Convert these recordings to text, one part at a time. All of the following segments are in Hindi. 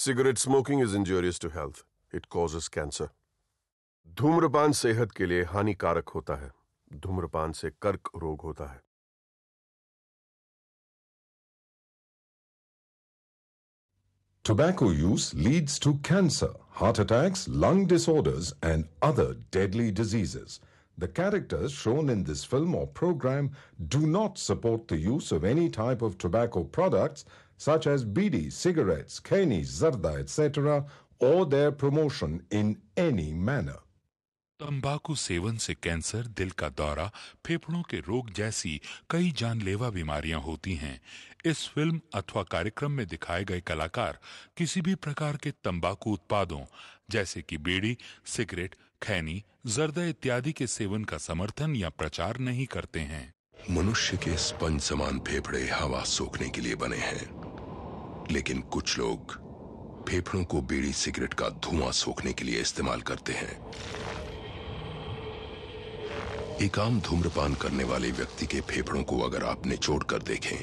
Cigarette smoking is injurious to health. It causes cancer. धूम्रपान सेहत के लिए हानिकारक होता है. धूम्रपान से कर्क रोग होता है. Tobacco use leads to cancer, heart attacks, lung disorders, and other deadly diseases. The characters shown in this film or program do not support the use of any type of tobacco products such as bidi, cigarettes, kheni, zarda, etc., or their promotion in any manner. तंबाकू सेवन से कैंसर, दिल का दौरा, फेफड़ों के रोग जैसी कई जानलेवा बीमारियां होती हैं. इस फिल्म अथवा कार्यक्रम में दिखाए गए कलाकार किसी भी प्रकार के तंबाकू उत्पादों जैसे कि बीड़ी, सिगरेट, खैनी, जर्दा इत्यादि के सेवन का समर्थन या प्रचार नहीं करते हैं. मनुष्य के स्पंज समान फेफड़े हवा सोखने के लिए बने हैं, लेकिन कुछ लोग फेफड़ों को बीड़ी सिगरेट का धुआं सोखने के लिए इस्तेमाल करते हैं. एक आम धूम्रपान करने वाले व्यक्ति के फेफड़ों को अगर आप निचोड़ कर देखें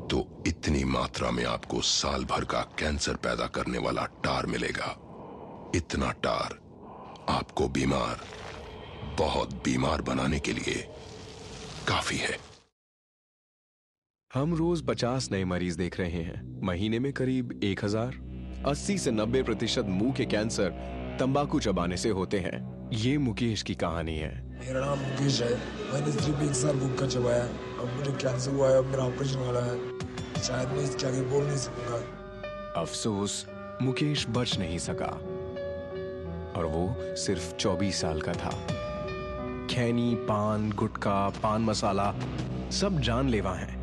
तो इतनी मात्रा में आपको साल भर का कैंसर पैदा करने वाला टार मिलेगा. इतना टार आपको बीमार, बहुत बीमार बनाने के लिए काफी है. हम रोज 50 नए मरीज देख रहे हैं. महीने में करीब 1000. 80 से 90% मुंह के कैंसर तंबाकू चबाने से होते हैं. ये मुकेश की कहानी है. मेरा नाम मुकेश है. मैंने सिर्फ 1 साल गुटखा चबाया. अब मुझे कैंसर हुआ है. अब मेरा ऑपरेशन वाला है. शायद मैं इसके आगे बोल नहीं सकूंगा. अफसोस, मुकेश बच नहीं सका और वो सिर्फ 24 साल का था. खैनी, पान, गुटखा, पान मसाला सब जानलेवा हैं.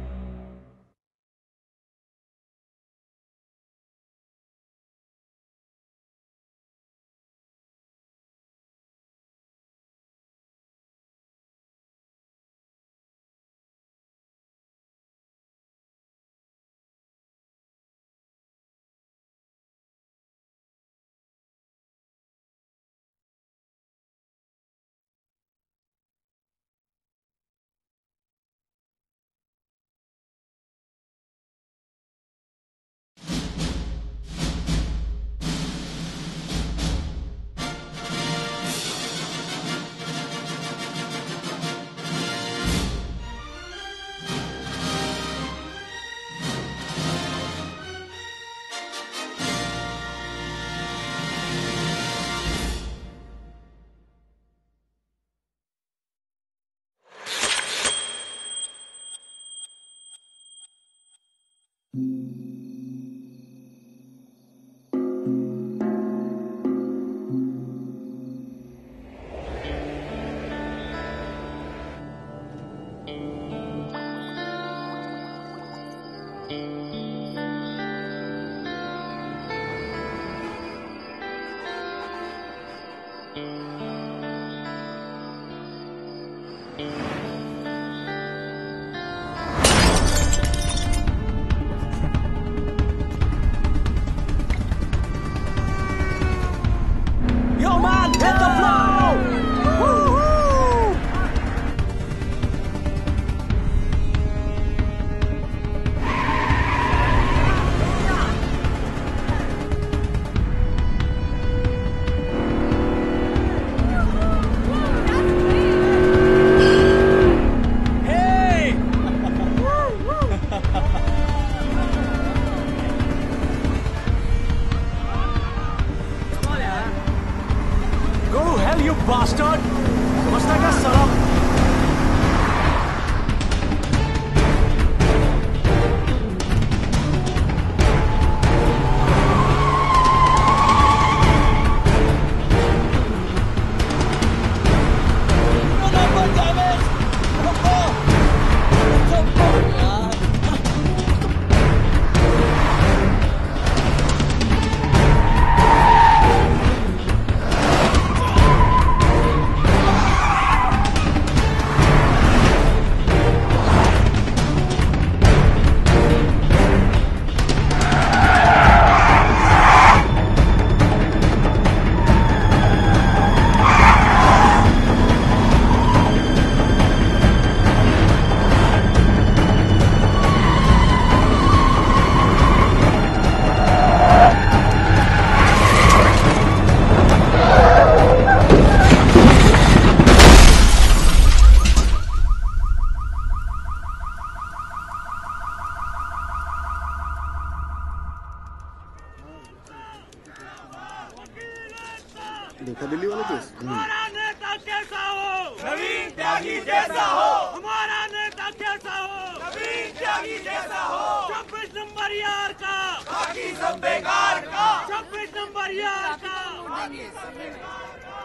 हमारा नेता कैसा हो? नवीन त्यागी जैसा हो। हमारा नेता कैसा हो? नवीन त्यागी जैसा हो। 26 नंबर यार का बाकी सब बेकार का। 26 नंबर यार का बाकी सब बेकार का।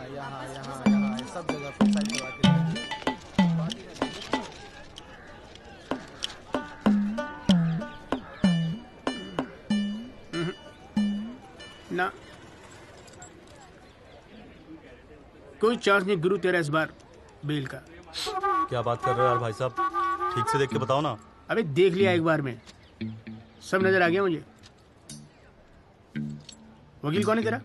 यहाँ सब जगह पर साइड करवा के ना कोई चार्ज नहीं गुरु तेरा इस बार बेल का। क्या बात कर रहे हो यार भाई साहब, ठीक से देख के बताओ ना। अबे देख लिया एक बार में, सब नजर आ गया मुझे। वकील कौन है तेरा?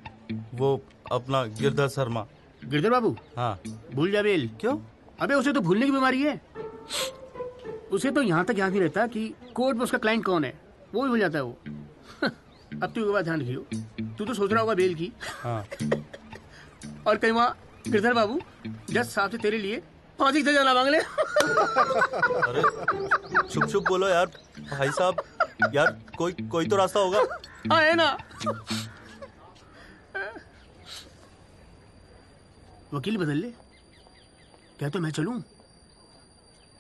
वो अपना गिरधर शर्मा। गिरधर बाबू? हाँ। भूल जा बेल। क्यों? अबे उसे तो भूलने की बीमारी है। उसे तो यहाँ तक याद नहीं रहता कि कोर्ट में उसका क्लाइंट कौन है, वो भी भूल जाता है वो। अब तू एक बात ध्यान रखियो, तू तो सोच रहा होगा बेल की। हाँ। और कहीं वहाँ गिरधर बाबू जज साहब से तेरे लिए फांसी की सजा ना मांग ले। अरे चुप चुप बोलो यार भाई साहब, यार कोई तो रास्ता होगा। हाँ है ना। वकील बदल ले क्या? तो मैं चलूं?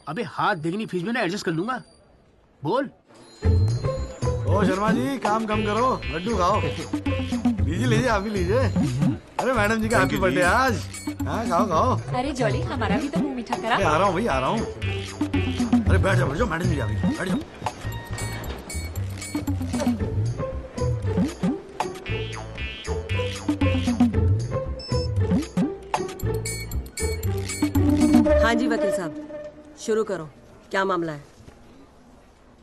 अबे हाथ देखनी फीस में ना एडजस्ट कर लूंगा। बोल। ओ शर्मा जी, काम कम करो, लड्डू खाओ। लीजिए लीजिए, आप भी लीजिए। अरे मैडम जी का हैप्पी बर्थडे आज। हाँ खाओ खाओ। अरे जॉली, हमारा भी तो मुंह मीठा करा। आ रहा हूँ भाई, आ रहा हूँ। अरे बैठ जाओ मैडम जी, आ गई, बैठ जाओ। हाँ जी वकील साहब, शुरू करो, क्या मामला है?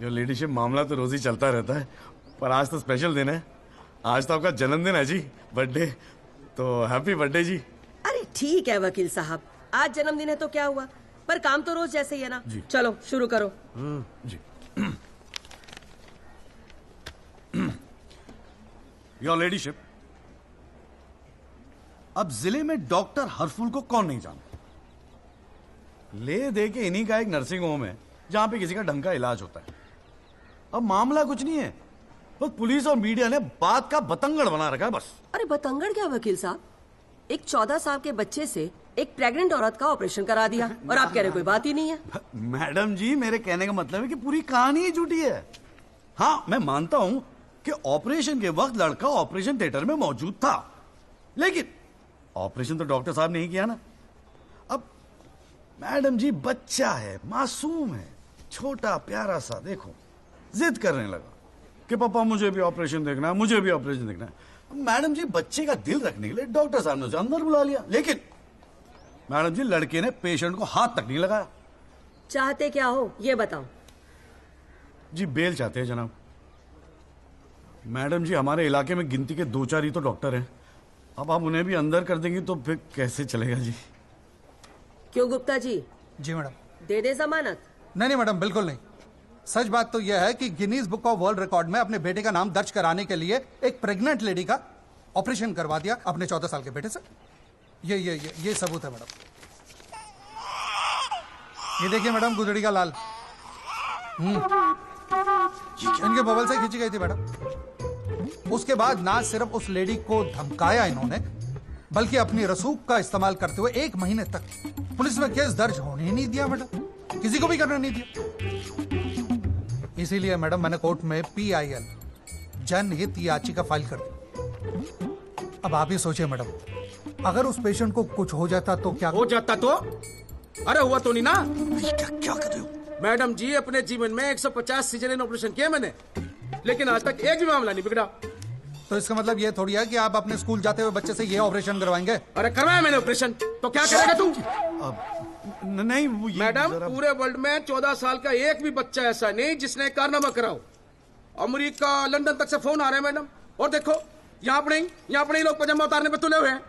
योर लेडीशिप, मामला तो रोज ही चलता रहता है, पर आज तो स्पेशल दिन है। आज तो आपका जन्मदिन है जी, बर्थडे। तो हैप्पी बर्थडे जी। अरे ठीक है वकील साहब, आज जन्मदिन है तो क्या हुआ, पर काम तो रोज जैसे ही है ना। चलो शुरू करो। जी। योर लेडीशिप, अब जिले में डॉक्टर हरफुल को कौन नहीं जानता? ले दे के इन्हीं का एक नर्सिंग होम है जहां पे किसी का ढंग का इलाज होता है। अब मामला कुछ नहीं है, बस पुलिस और मीडिया ने बात का बतंगड़ बना रखा है बस। अरे बतंगड़ क्या वकील साहब, एक 14 साल के बच्चे से एक प्रेग्नेंट औरत का ऑपरेशन करा दिया और आप कह रहे कोई बात ही नहीं है। मैडम जी, मेरे कहने का मतलब है कि पूरी कहानी ही झूठी है। हाँ, मैं मानता हूं कि ऑपरेशन के वक्त लड़का ऑपरेशन थिएटर में मौजूद था, लेकिन ऑपरेशन तो डॉक्टर साहब ने ही किया ना। अब मैडम जी, बच्चा है, मासूम है, छोटा प्यारा सा, देखो जिद करने लगा कि पापा मुझे भी ऑपरेशन देखना है, मुझे भी ऑपरेशन देखना है। मैडम जी, बच्चे का दिल रखने के लिए डॉक्टर साहब ने उसे अंदर बुला लिया, लेकिन मैडम जी लड़के ने पेशेंट को हाथ तक नहीं लगाया। चाहते क्या हो ये बताओ। जी बेल चाहते हैं जनाब। मैडम जी, हमारे इलाके में गिनती के 2-4 ही तो डॉक्टर हैं। अब आप उन्हें भी अंदर कर देंगी तो फिर कैसे चलेगा जी? क्यों गुप्ता जी? जी मैडम। दे दे जमानत? नहीं मैडम, बिल्कुल नहीं। सच बात तो यह है कि Guinness book of world record में अपने बेटे का नाम दर्ज कराने के लिए एक प्रेग्नेंट लेडी का ऑपरेशन करवा दिया अपने 14 साल के बेटे से। ये सबूत है मैडम। ये देखिए मैडम, गुदड़ी का लाल इनके बबल से खींची गई थी मैडम। उसके बाद ना सिर्फ उस लेडी को धमकाया इन्होंने, बल्कि अपनी रसूख का इस्तेमाल करते हुए 1 महीने तक पुलिस में केस दर्ज होने ही नहीं दिया मैडम, किसी को भी करने नहीं दिया। इसीलिए मैडम मैंने कोर्ट में PIL जनहित याचिका फाइल कर दी। अब आप ही सोचिए मैडम, अगर उस पेशेंट को कुछ हो जाता तो क्या हो जाता? तो अरे हुआ तो नहीं ना। क्या कर रहे हो मैडम जी? अपने जीवन में 150 सिजेरियन ऑपरेशन किए मैंने, लेकिन आज तक एक भी मामला नहीं बिगड़ा। तो इसका मतलब ये थोड़ी है कि आप अपने स्कूल जाते हुए बच्चे से ये ऑपरेशन करवाएंगे? अरे करवाया मैंने ऑपरेशन, तो क्या करेगा तू? नहीं मैडम, पूरे वर्ल्ड में 14 साल का एक भी बच्चा ऐसा नहीं जिसने कारनामा कराओ। अमेरिका, लंदन तक से फोन आ रहे हैं मैडम, और देखो यहाँ पर ही लोग पजामा उतारने पर तुले हुए हैं।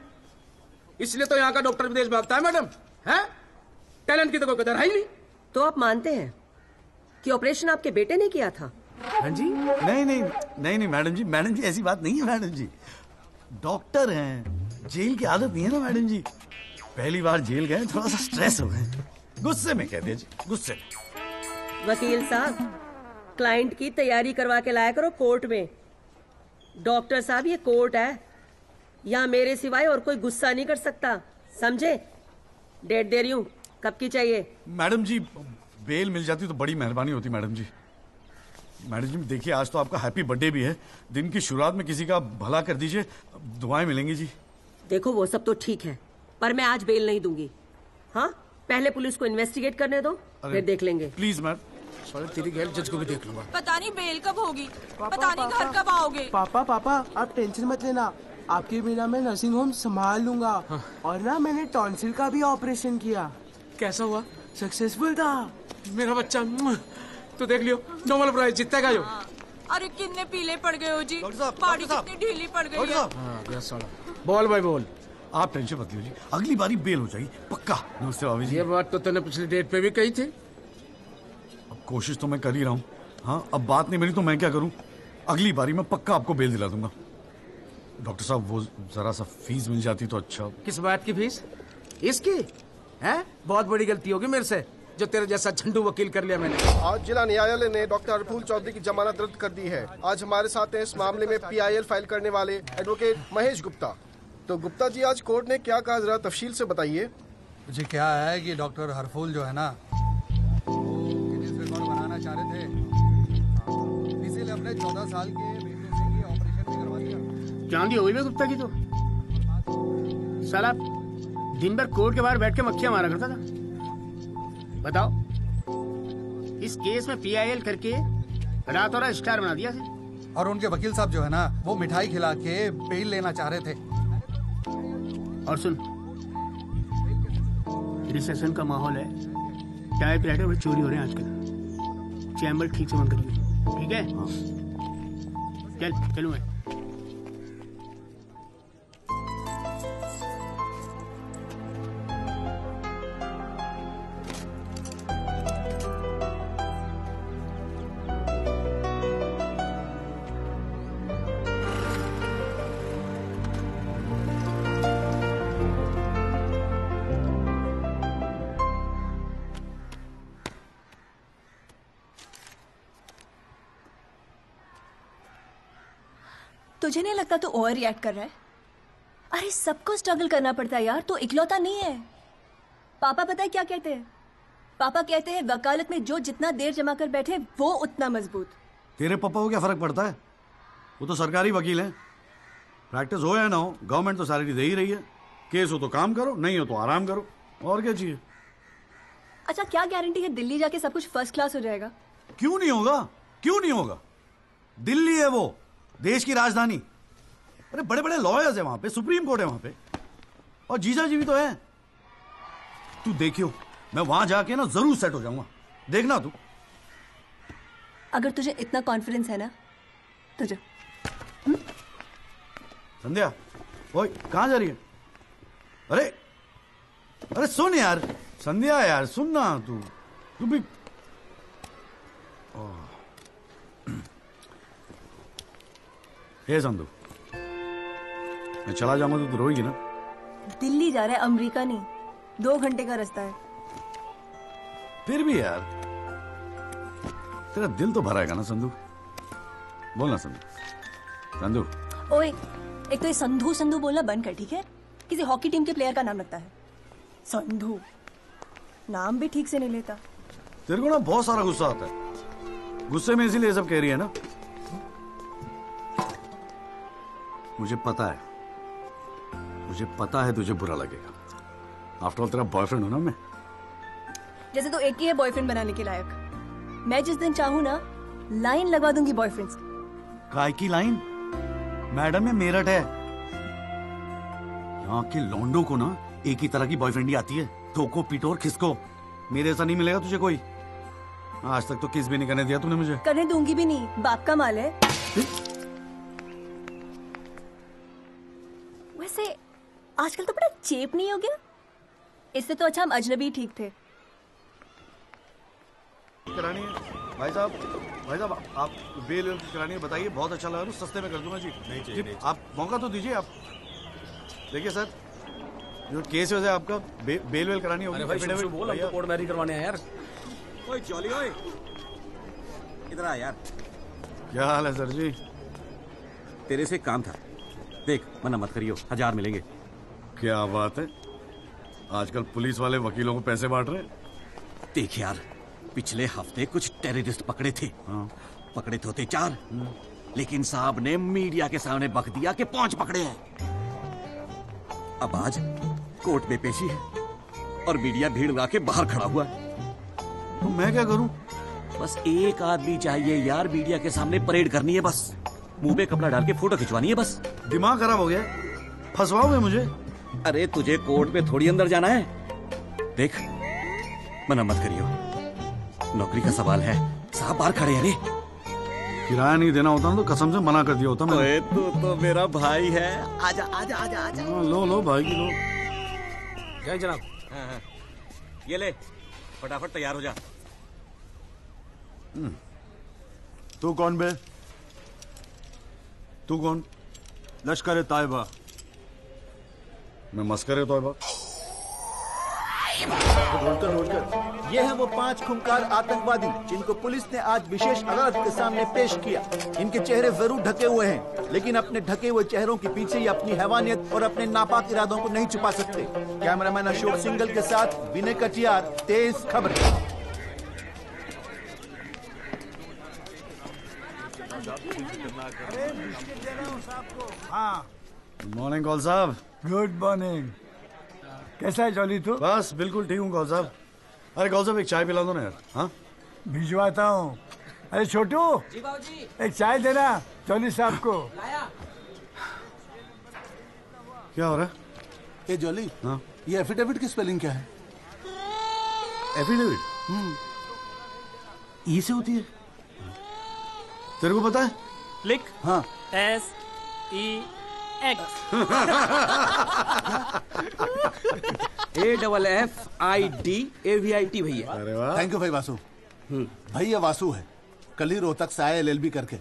इसलिए तो यहाँ का डॉक्टर विदेश भागता है मैडम। है टैलेंट की तो कोई कदर है ही नहीं। तो आप मानते हैं कि ऑपरेशन आपके बेटे ने किया था? हाँ जी। नहीं मैडम जी, ऐसी बात नहीं है मैडम जी। डॉक्टर हैं, जेल की आदत नहीं है ना मैडम जी। पहली बार जेल गए, थोड़ा सा स्ट्रेस हो गए, गुस्से में कह दिया जी, गुस्से में। वकील साहब, क्लाइंट की तैयारी करवा के लाया करो कोर्ट में। डॉक्टर साहब, ये कोर्ट है, यहाँ मेरे सिवाय और कोई गुस्सा नहीं कर सकता, समझे? डेट दे रही हूँ, कब की चाहिए? मैडम जी, बेल मिल जाती तो बड़ी मेहरबानी होती मैडम जी। मैडम जी देखिए, आज तो आपका हैप्पी बर्थडे भी है, दिन की शुरुआत में किसी का भला कर दीजिए, दुआएं मिलेंगी जी। देखो वो सब तो ठीक है, पर मैं आज बेल नहीं दूंगी। हाँ, पहले पुलिस को इन्वेस्टिगेट करने दो, फिर देख लेंगे। Please ma'am. तेरी गैर जज को भी देख लूंगा। पता नहीं बेल कब होगी, पता नहीं घर कब आओगे। पापा आप टेंशन मत लेना, आपके बिना मैं नर्सिंग होम संभाल लूंगा। हाँ। और ना मैंने टॉन्सिल का भी ऑपरेशन किया। कैसा हुआ? सक्सेसफुल था। मेरा बच्चा तो देख लियो, नोबेल प्राइज जीतेगा यो। अरे कितने पीले पड़ गए हो जी, बॉडी कितनी ढीली पड़ गई है। बोल भाई बोल। आप टेंशन मत लीजिए, अगली बारी बेल हो जाएगी पक्का। नमस्ते भाभी जी। ये बात तो तूने पिछली डेट पे भी कही थी। अब कोशिश तो मैं कर ही रहा हूँ। हाँ, अब बात नहीं मिली तो मैं क्या करूँ? अगली बारी मैं पक्का आपको बेल दिला दूंगा। डॉक्टर साहब, वो जरा सा फीस मिल जाती तो अच्छा। किस बात की फीस? इसकी है? बहुत बड़ी गलती होगी मेरे से, जो तेरे जैसा झंडू वकील कर लिया मैंने। आज जिला न्यायालय ने डॉक्टर हरफूल चौधरी की जमानत रद्द कर दी है। आज हमारे साथ हैं इस मामले में PIL फाइल करने वाले एडवोकेट महेश गुप्ता। तो गुप्ता जी, आज कोर्ट ने क्या कहा, जरा तफसील से बताइए। जी क्या है कि डॉक्टर हरफूल जो है ना, किडनी रिकॉर्ड बनाना चाह रहे थे, इसीलिए अपने 14 साल के बेटे से ये ऑपरेशन भी करवा दिया। चांदी हो गई ना गुप्ता की तो। साला दिन भर कोर्ट के बाहर बैठ के मक्खियां मारा करता था। बताओ, इस केस में PIL करके रातों रात स्टार बना दिया था। और उनके वकील साहब जो है ना, वो मिठाई खिला के बेल लेना चाह रहे थे। और सुन, रिसेशन का माहौल है, टाइपराइटर में चोरी हो रहे हैं आजकल। चैम्बर ठीक से बंद करिए, ठीक है? चलूँ मैं। तुझे नहीं लगता तू ओवर रिएक्ट कर रहा है? अरे सबको स्ट्रगल करना पड़ता है यार, तो इकलौता नहीं है। पापा पता है क्या कहते हैं? पापा कहते हैं वकालत में जो जितना देर जमा कर बैठे वो उतना मजबूत। तेरे पापा को क्या फर्क पड़ता है? वो तो सरकारी वकील हैं। प्रैक्टिस हो या ना हो, गवर्नमेंट तो सैलरी दे ही रही है। केस हो तो काम करो, नहीं हो तो आराम करो, और क्या चाहिए? अच्छा, क्या गारंटी है दिल्ली जाके सब कुछ फर्स्ट क्लास हो जाएगा? क्यों नहीं होगा? क्यों नहीं होगा? दिल्ली है वो, देश की राजधानी। अरे बड़े बड़े लॉयर्स है वहां पे, सुप्रीम कोर्ट है वहां पे, और जीजा जी भी तो है। तू देखियो, मैं वहां जाके ना जरूर सेट हो जाऊंगा, देखना तू। अगर तुझे इतना कॉन्फिडेंस है ना तो जा। संध्या, ओए कहां जा रही है? अरे अरे सुन यार, संध्या यार सुन ना, तू भी। हे संधू, मैं चला जाऊंगा तो तू रोएगी ना? दिल्ली जा रहा है, अमेरिका नहीं। 2 घंटे का रास्ता है। फिर भी यार, तेरा दिल तो भरा है ना संधू? बोल ना संधू। संधू ओए, एक तो ये संधू संधू बोलना बंद कर, ठीक है? किसी हॉकी टीम के प्लेयर का नाम लगता है संधू, नाम भी ठीक से नहीं लेता। तेरे को ना बहुत सारा गुस्सा आता है, गुस्से में इसीलिए सब कह रही है ना? मुझे पता है तुझे बुरा लगेगा। आफ्टर ऑल तेरा बॉयफ्रेंड हूं ना मैं। जैसे तो एक ही है बॉयफ्रेंड बनाने के लायक। मैं जिस दिन चाहूँ ना लाइन लगवा दूंगी बॉयफ्रेंड्स की। काय की लाइन? मैडम ये मेरठ है, यहाँ के लौंडों को ना एक ही तरह की बॉयफ्रेंड ही आती है, ठोको पीटो और खिसको। मेरे ऐसा नहीं मिलेगा तुझे कोई। आज तक तो किस भी नहीं करने दिया तूने मुझे। करने दूंगी भी नहीं, बाप का माल है। वैसे आजकल तो बड़ा चेप नहीं हो गया? इससे तो अच्छा हम अजनबी ठीक थे। करानी है भाई साहब, आप बेल करानी है, बताइए। बहुत अच्छा लगा, सस्ते में कर दूंगा जी। नहीं, आप मौका तो दीजिए। आप देखिए सर, जो केस है आपका, बेल वेल करानी होगी। अरे भाई बोल, हम तो कोर्ट मैरिज करवाने हैं यार। ओए जॉली, ओए इधर आ यार। क्या हाल है सर जी? तेरे से काम था। देख, मना मत करियो, 1000 मिलेंगे। क्या बात है, आजकल पुलिस वाले वकीलों को पैसे बांट रहे हैं। देख यार, पिछले हफ्ते कुछ टेररिस्ट पकड़े थे। पकड़े तो थे 4, लेकिन साहब ने मीडिया के सामने बक दिया कि 5 पकड़े हैं। अब आज कोर्ट में पेशी है और मीडिया भीड़ लगा के बाहर खड़ा हुआ है। तो मैं क्या करूं? बस एक आदमी चाहिए यार, मीडिया के सामने परेड करनी है बस। मुंह पे कपड़ा डाल के फोटो खिंचवानी है बस। दिमाग खराब हो गया, फंसवाओगे मुझे? अरे तुझे कोर्ट में थोड़ी अंदर जाना है। देख, मना मत करियो, नौकरी का सवाल है। साहब बाहर खड़े हैं। रे किराया नहीं देना होता ना तो कसम से मना कर दिया होता मैं। ओए तो मेरा भाई है। आजा आजा आजा आजा। लो भाई की लो। जय जनाब। हाँ। ये ले, फटाफट तैयार हो जा। तू कौन बे? तू कौन? लश्कर तायबा। मैं मस्कर तोयबा। ये हैं वो 5 खूंखार आतंकवादी जिनको पुलिस ने आज विशेष अदालत के सामने पेश किया। इनके चेहरे जरूर ढके हुए हैं, लेकिन अपने ढके हुए चेहरों के पीछे ही अपनी हैवानियत और अपने नापाक इरादों को नहीं छुपा सकते। कैमरामैन अशोक सिंगल के साथ विनय कटियार, तेज खबर। हाँ, मॉर्निंग कॉल साहब। Good morning. कैसा है जॉली तू? बस बिल्कुल ठीक हूँ कॉल साहब। अरे कॉल साहब एक चाय पिला दो ना यार। हाँ भिजवाता हूँ। अरे छोटू, एक चाय देना जॉली साहब को। क्या हो रहा है? ए जॉली, हाँ? ये एफिडेविट की स्पेलिंग क्या है? एफिडेविट ई से होती है। तेरे को पता है? लिख। हाँ। SEX AFFIDAVIT भैया। अरे वाह, थैंक यू भाई वासु। भाई ये वासु है, कल ही रोहतक से आया LLB करके।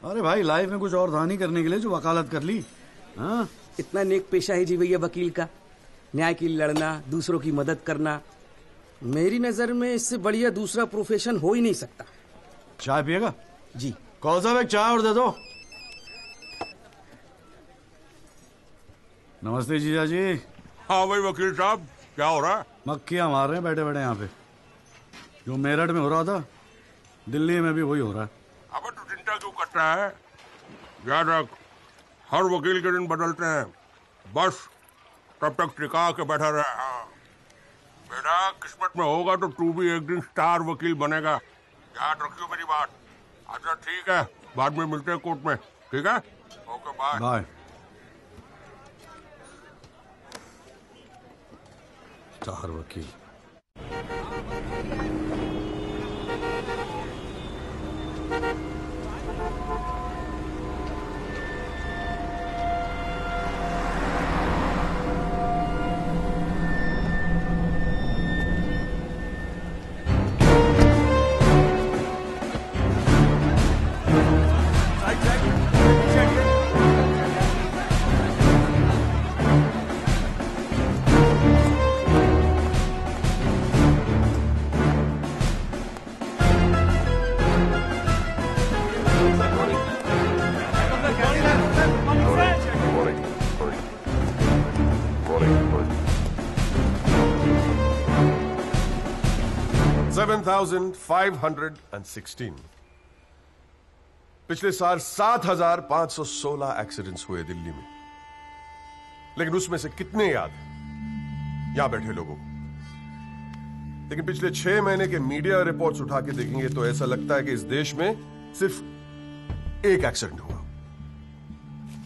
अरे भाई लाइफ में कुछ और था नहीं करने के लिए जो वकालत कर ली। हाँ, इतना नेक पेशा है जी भैया वकील का। न्याय के लिए लड़ना, दूसरों की मदद करना। मेरी नजर में इससे बढ़िया दूसरा प्रोफेशन हो ही नहीं सकता। चाय पिएगा? जी। कौन साहब एक चाय और दे दो। नमस्ते जीजा जी। हाँ भाई वकील साहब, क्या हो रहा है? मक्खियां मार रहे हैं बैठे बैठे यहाँ पे। जो मेरठ में हो रहा था दिल्ली में भी वही हो रहा है। अबे तू चिंता क्यों करता है? याद रख, हर वकील के दिन बदलते हैं, बस तब तक टिका के बैठा रहे। हाँ बेटा, किस्मत में होगा तो तू भी एक दिन स्टार वकील बनेगा। याद रखियो मेरी बात। अच्छा ठीक है, बाद में मिलते हैं कोर्ट में। ठीक है, ओके बाय बाय। स्टार वकील। $7,516। पिछले साल 7,516 एक्सीडेंट्स हुए दिल्ली में, लेकिन उसमें से कितने याद यहां बैठे लोगों को? लेकिन पिछले 6 महीने के मीडिया रिपोर्ट्स उठा के देखेंगे तो ऐसा लगता है कि इस देश में सिर्फ एक एक्सीडेंट हुआ।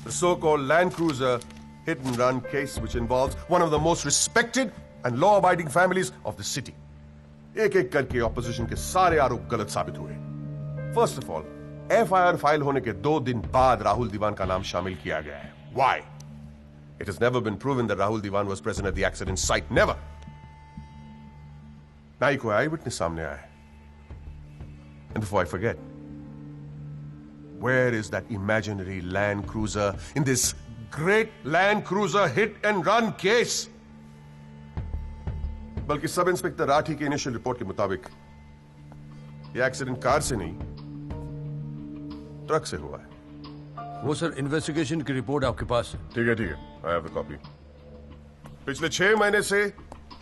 The so-called Land Cruiser hit and run case which involves one of the most respected and law-abiding families of the city. एक एक करके ऑपोजिशन के सारे आरोप गलत साबित हुए। First of all, FIR file होने के 2 दिन बाद राहुल दीवान का नाम शामिल किया गया है। Why? It has never been proven that Rahul Diwan was present at the accident site. Never. ना ही कोई आई विटनेस सामने आया है। And before I forget, where is that imaginary Land Cruiser in this great Land Cruiser hit and run case? बल्कि सब इंस्पेक्टर राठी की इनिशियल रिपोर्ट के मुताबिक ये एक्सीडेंट कार से नहीं, ट्रक से हुआ है। वो सर इन्वेस्टिगेशन की रिपोर्ट आपके पास है। ठीक है, आई हैव द कॉपी। पिछले 6 महीने से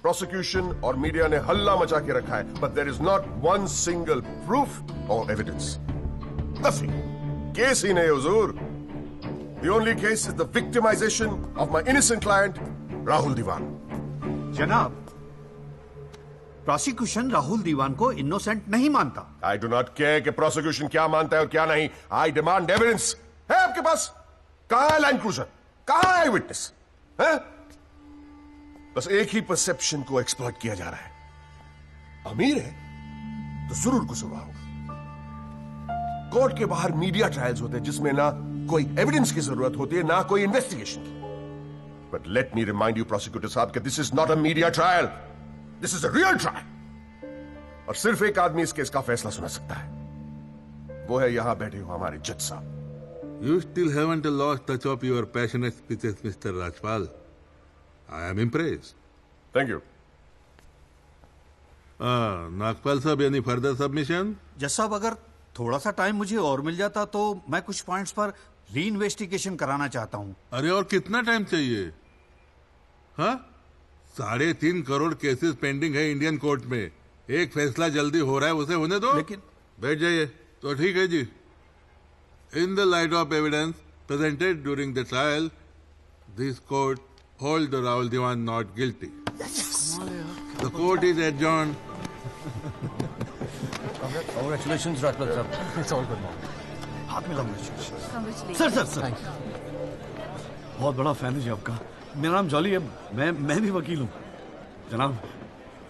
प्रोसिक्यूशन और मीडिया ने हल्ला मचा के रखा है, but there is not one single proof और एविडेंस। नथिंग। केस ही नहीं हुजूर। The only case is the victimisation of my innocent client Rahul Diwan. जनाब, प्रोसिक्यूशन राहुल दीवान को इनोसेंट नहीं मानता। आई डू नॉट केयर कि प्रोसिक्यूशन क्या मानता है और क्या नहीं। I demand evidence. है आपके पास? कहां है लाइन क्रूजर? कहां है विटनेस? है? बस एक ही परसेप्शन को एक्सप्लॉइट किया जा रहा है। अमीर है तो जरूर कुछ हुआ होगा। कोर्ट के बाहर मीडिया ट्रायल्स होते हैं जिसमें ना कोई एविडेंस की जरूरत होती है, ना कोई इन्वेस्टिगेशन की। But let me remind you prosecutor साहब कि this is not a media trial, this is a real trial. और सिर्फ एक आदमी इस केस का फैसला सुना सकता है, वो है यहां बैठे हुए हमारे जज साहब। You still haven't lost touch of your passionate speeches, Mr. Rajpal. I am impressed. Thank you. Nagpal साहब, any further submission? जज साहब, अगर थोड़ा सा टाइम मुझे और मिल जाता तो मैं कुछ पॉइंट्स पर री इन्वेस्टिगेशन कराना चाहता हूँ। अरे और कितना टाइम चाहिए? हाँ, 3.5 करोड़ केसेस पेंडिंग है इंडियन कोर्ट में। एक फैसला जल्दी हो रहा है, उसे होने दो। लेकिन बैठ जाइए। तो ठीक है जी। In the light of evidence presented during the trial, this court holds the Rahul Diwan not guilty. Yes. The court is adjourned. Congratulations, Rajpal sir. It's all good now. हाथ में Congratulations. सर बहुत बड़ा फैन है जी आपका। मेरा नाम जॉली है, मैं भी वकील हूँ। जनाब,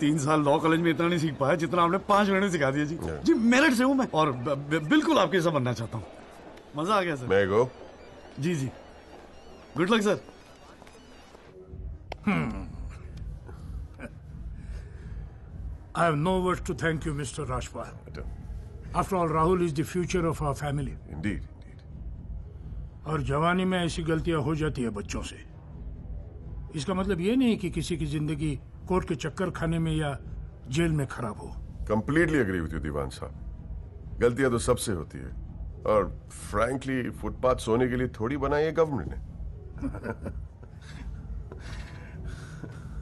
3 साल लॉ कॉलेज में इतना नहीं सीख पाया जितना आपने 5 महीने सिखा दिया जी। जी मेरिट से हूँ मैं, और बिल्कुल आपके जैसा बनना चाहता हूँ। मजा आ गया सर। मैं गो। जी good luck sir. I have no words to thank you, Mr. Rajpal. After all, Rahul is the future of our family. Indeed. और जवानी में ऐसी गलतियां हो जाती है बच्चों से। इसका मतलब ये नहीं कि किसी की जिंदगी कोर्ट के चक्कर खाने में या जेल में खराब हो। कंप्लीटली एग्री विद यू दीवान साहब। गलतियां तो सबसे होती है, और फ्रैंकली फुटपाथ सोने के लिए थोड़ी बनाई है गवर्नमेंट ने।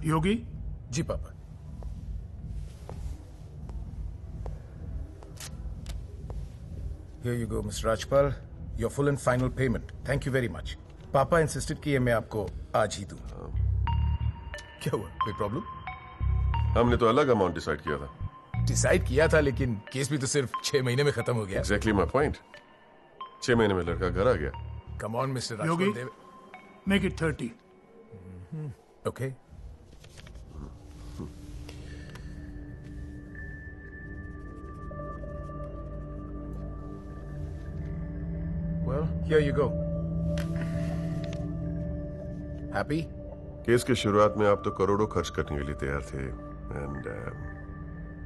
योगी जी पापा। Here you go, Mr. Rajpal. Your full and final payment. Thank you very much. पापा इंसिस्टेड कि ये मैं आपको आज ही दूं। क्या हुआ, कोई प्रॉब्लम? हमने तो अलग अमाउंट डिसाइड किया था। डिसाइड किया था, लेकिन केस भी तो सिर्फ 6 महीने में खत्म हो गया। Exactly my point. 6 महीने में लड़का घर आ गया। Come on, Mr. Rajpal. Yogi, make it 30. Okay. Well, here you go. Happy? Case के शुरुआत में आप तो करोड़ों खर्च करने के लिए तैयार थे, and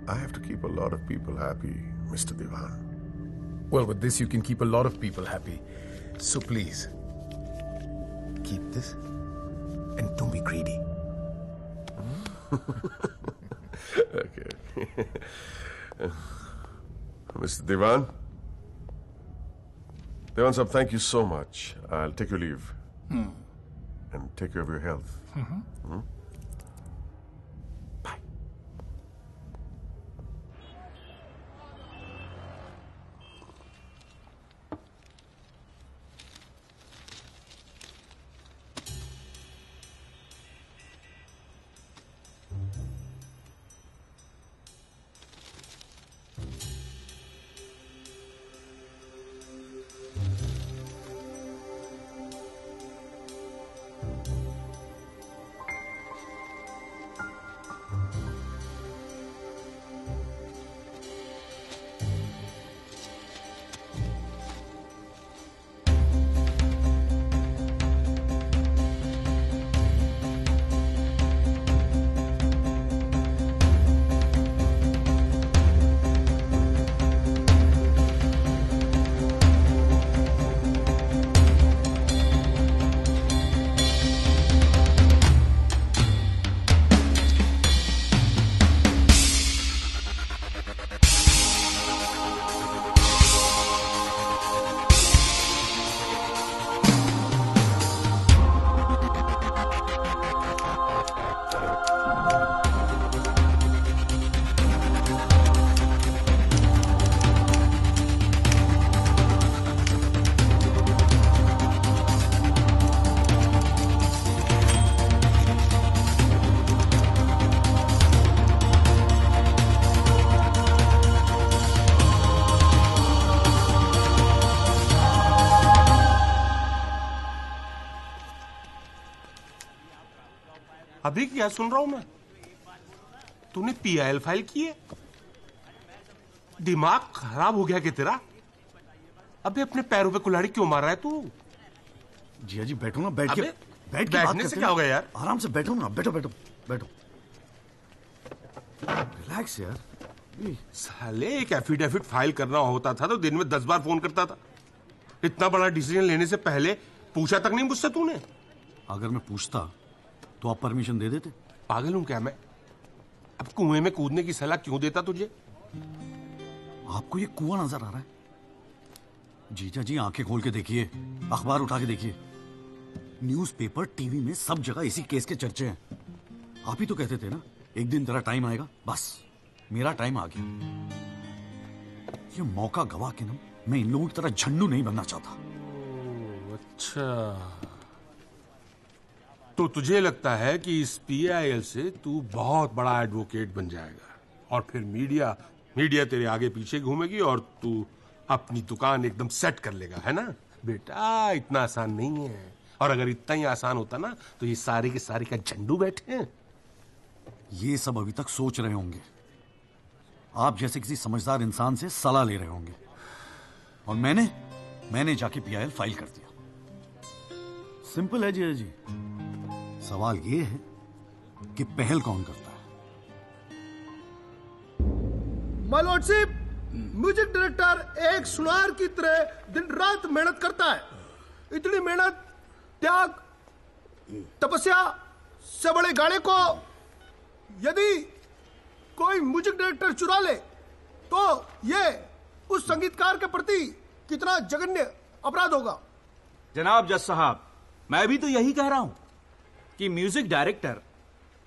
I have to keep a lot of people happy, Mr. Diwan. Well, with this you can keep a lot of people happy. So please, keep this and don't be greedy. Okay. Mr. Diwan? Diwan sahab, thank you so much. I'll take your leave. And take care of your health. Bye. अभी क्या सुन रहा हूं मैं? तूने पीआईएल फाइल की है? दिमाग खराब हो गया क्या तेरा? अबे अपने पैरों पे कुल्हाड़ी क्यों मार रहा है तू? जिया जी बैठो ना, बैठ के बैठने से क्या हो गया यार? आराम से बैठो ना, बैठो बैठो बैठो, रिलैक्स यार। साले एक एफिडेविट फाइल करना होता था तो दिन में 10 बार फोन करता था। इतना बड़ा डिसीजन लेने से पहले पूछा तक नहीं मुझसे तूने? अगर मैं पूछता तो आप परमिशन दे देते? पागल हूं क्या मैं? अब कुएं में कूदने की सलाह क्यों देता तुझे? आपको ये कुआं नजर आ रहा है? जीजा जी आंखें खोल के देखिए, अखबार उठा के देखिए, न्यूज़पेपर, टीवी में सब जगह इसी केस के चर्चे हैं। आप ही तो कहते थे ना एक दिन तेरा टाइम आएगा। बस मेरा टाइम आ गया। ये मौका गवा के ना मैं इन लोगों की तरह झंडू नहीं बनना चाहता। अच्छा, तो तुझे लगता है कि इस पीआईएल से तू बहुत बड़ा एडवोकेट बन जाएगा और फिर मीडिया तेरे आगे पीछे घूमेगी और तू अपनी दुकान एकदम सेट कर लेगा, है ना? बेटा इतना आसान नहीं है, और अगर इतना ही आसान होता ना तो ये सारे के सारे का झंडू बैठे हैं। ये सब अभी तक सोच रहे होंगे, आप जैसे किसी समझदार इंसान से सलाह ले रहे होंगे, और मैंने जाके पीआईएल फाइल कर दिया। सिंपल है जिया जी। सवाल ये है कि पहल कौन करता है? माय लॉर्डशिप, म्यूजिक डायरेक्टर एक सुनार की तरह दिन रात मेहनत करता है। इतनी मेहनत, त्याग, तपस्या से बड़े गाने को यदि कोई म्यूजिक डायरेक्टर चुरा ले तो ये उस संगीतकार के प्रति कितना जघन्य अपराध होगा। जनाब जज साहब, मैं भी तो यही कह रहा हूं कि म्यूजिक डायरेक्टर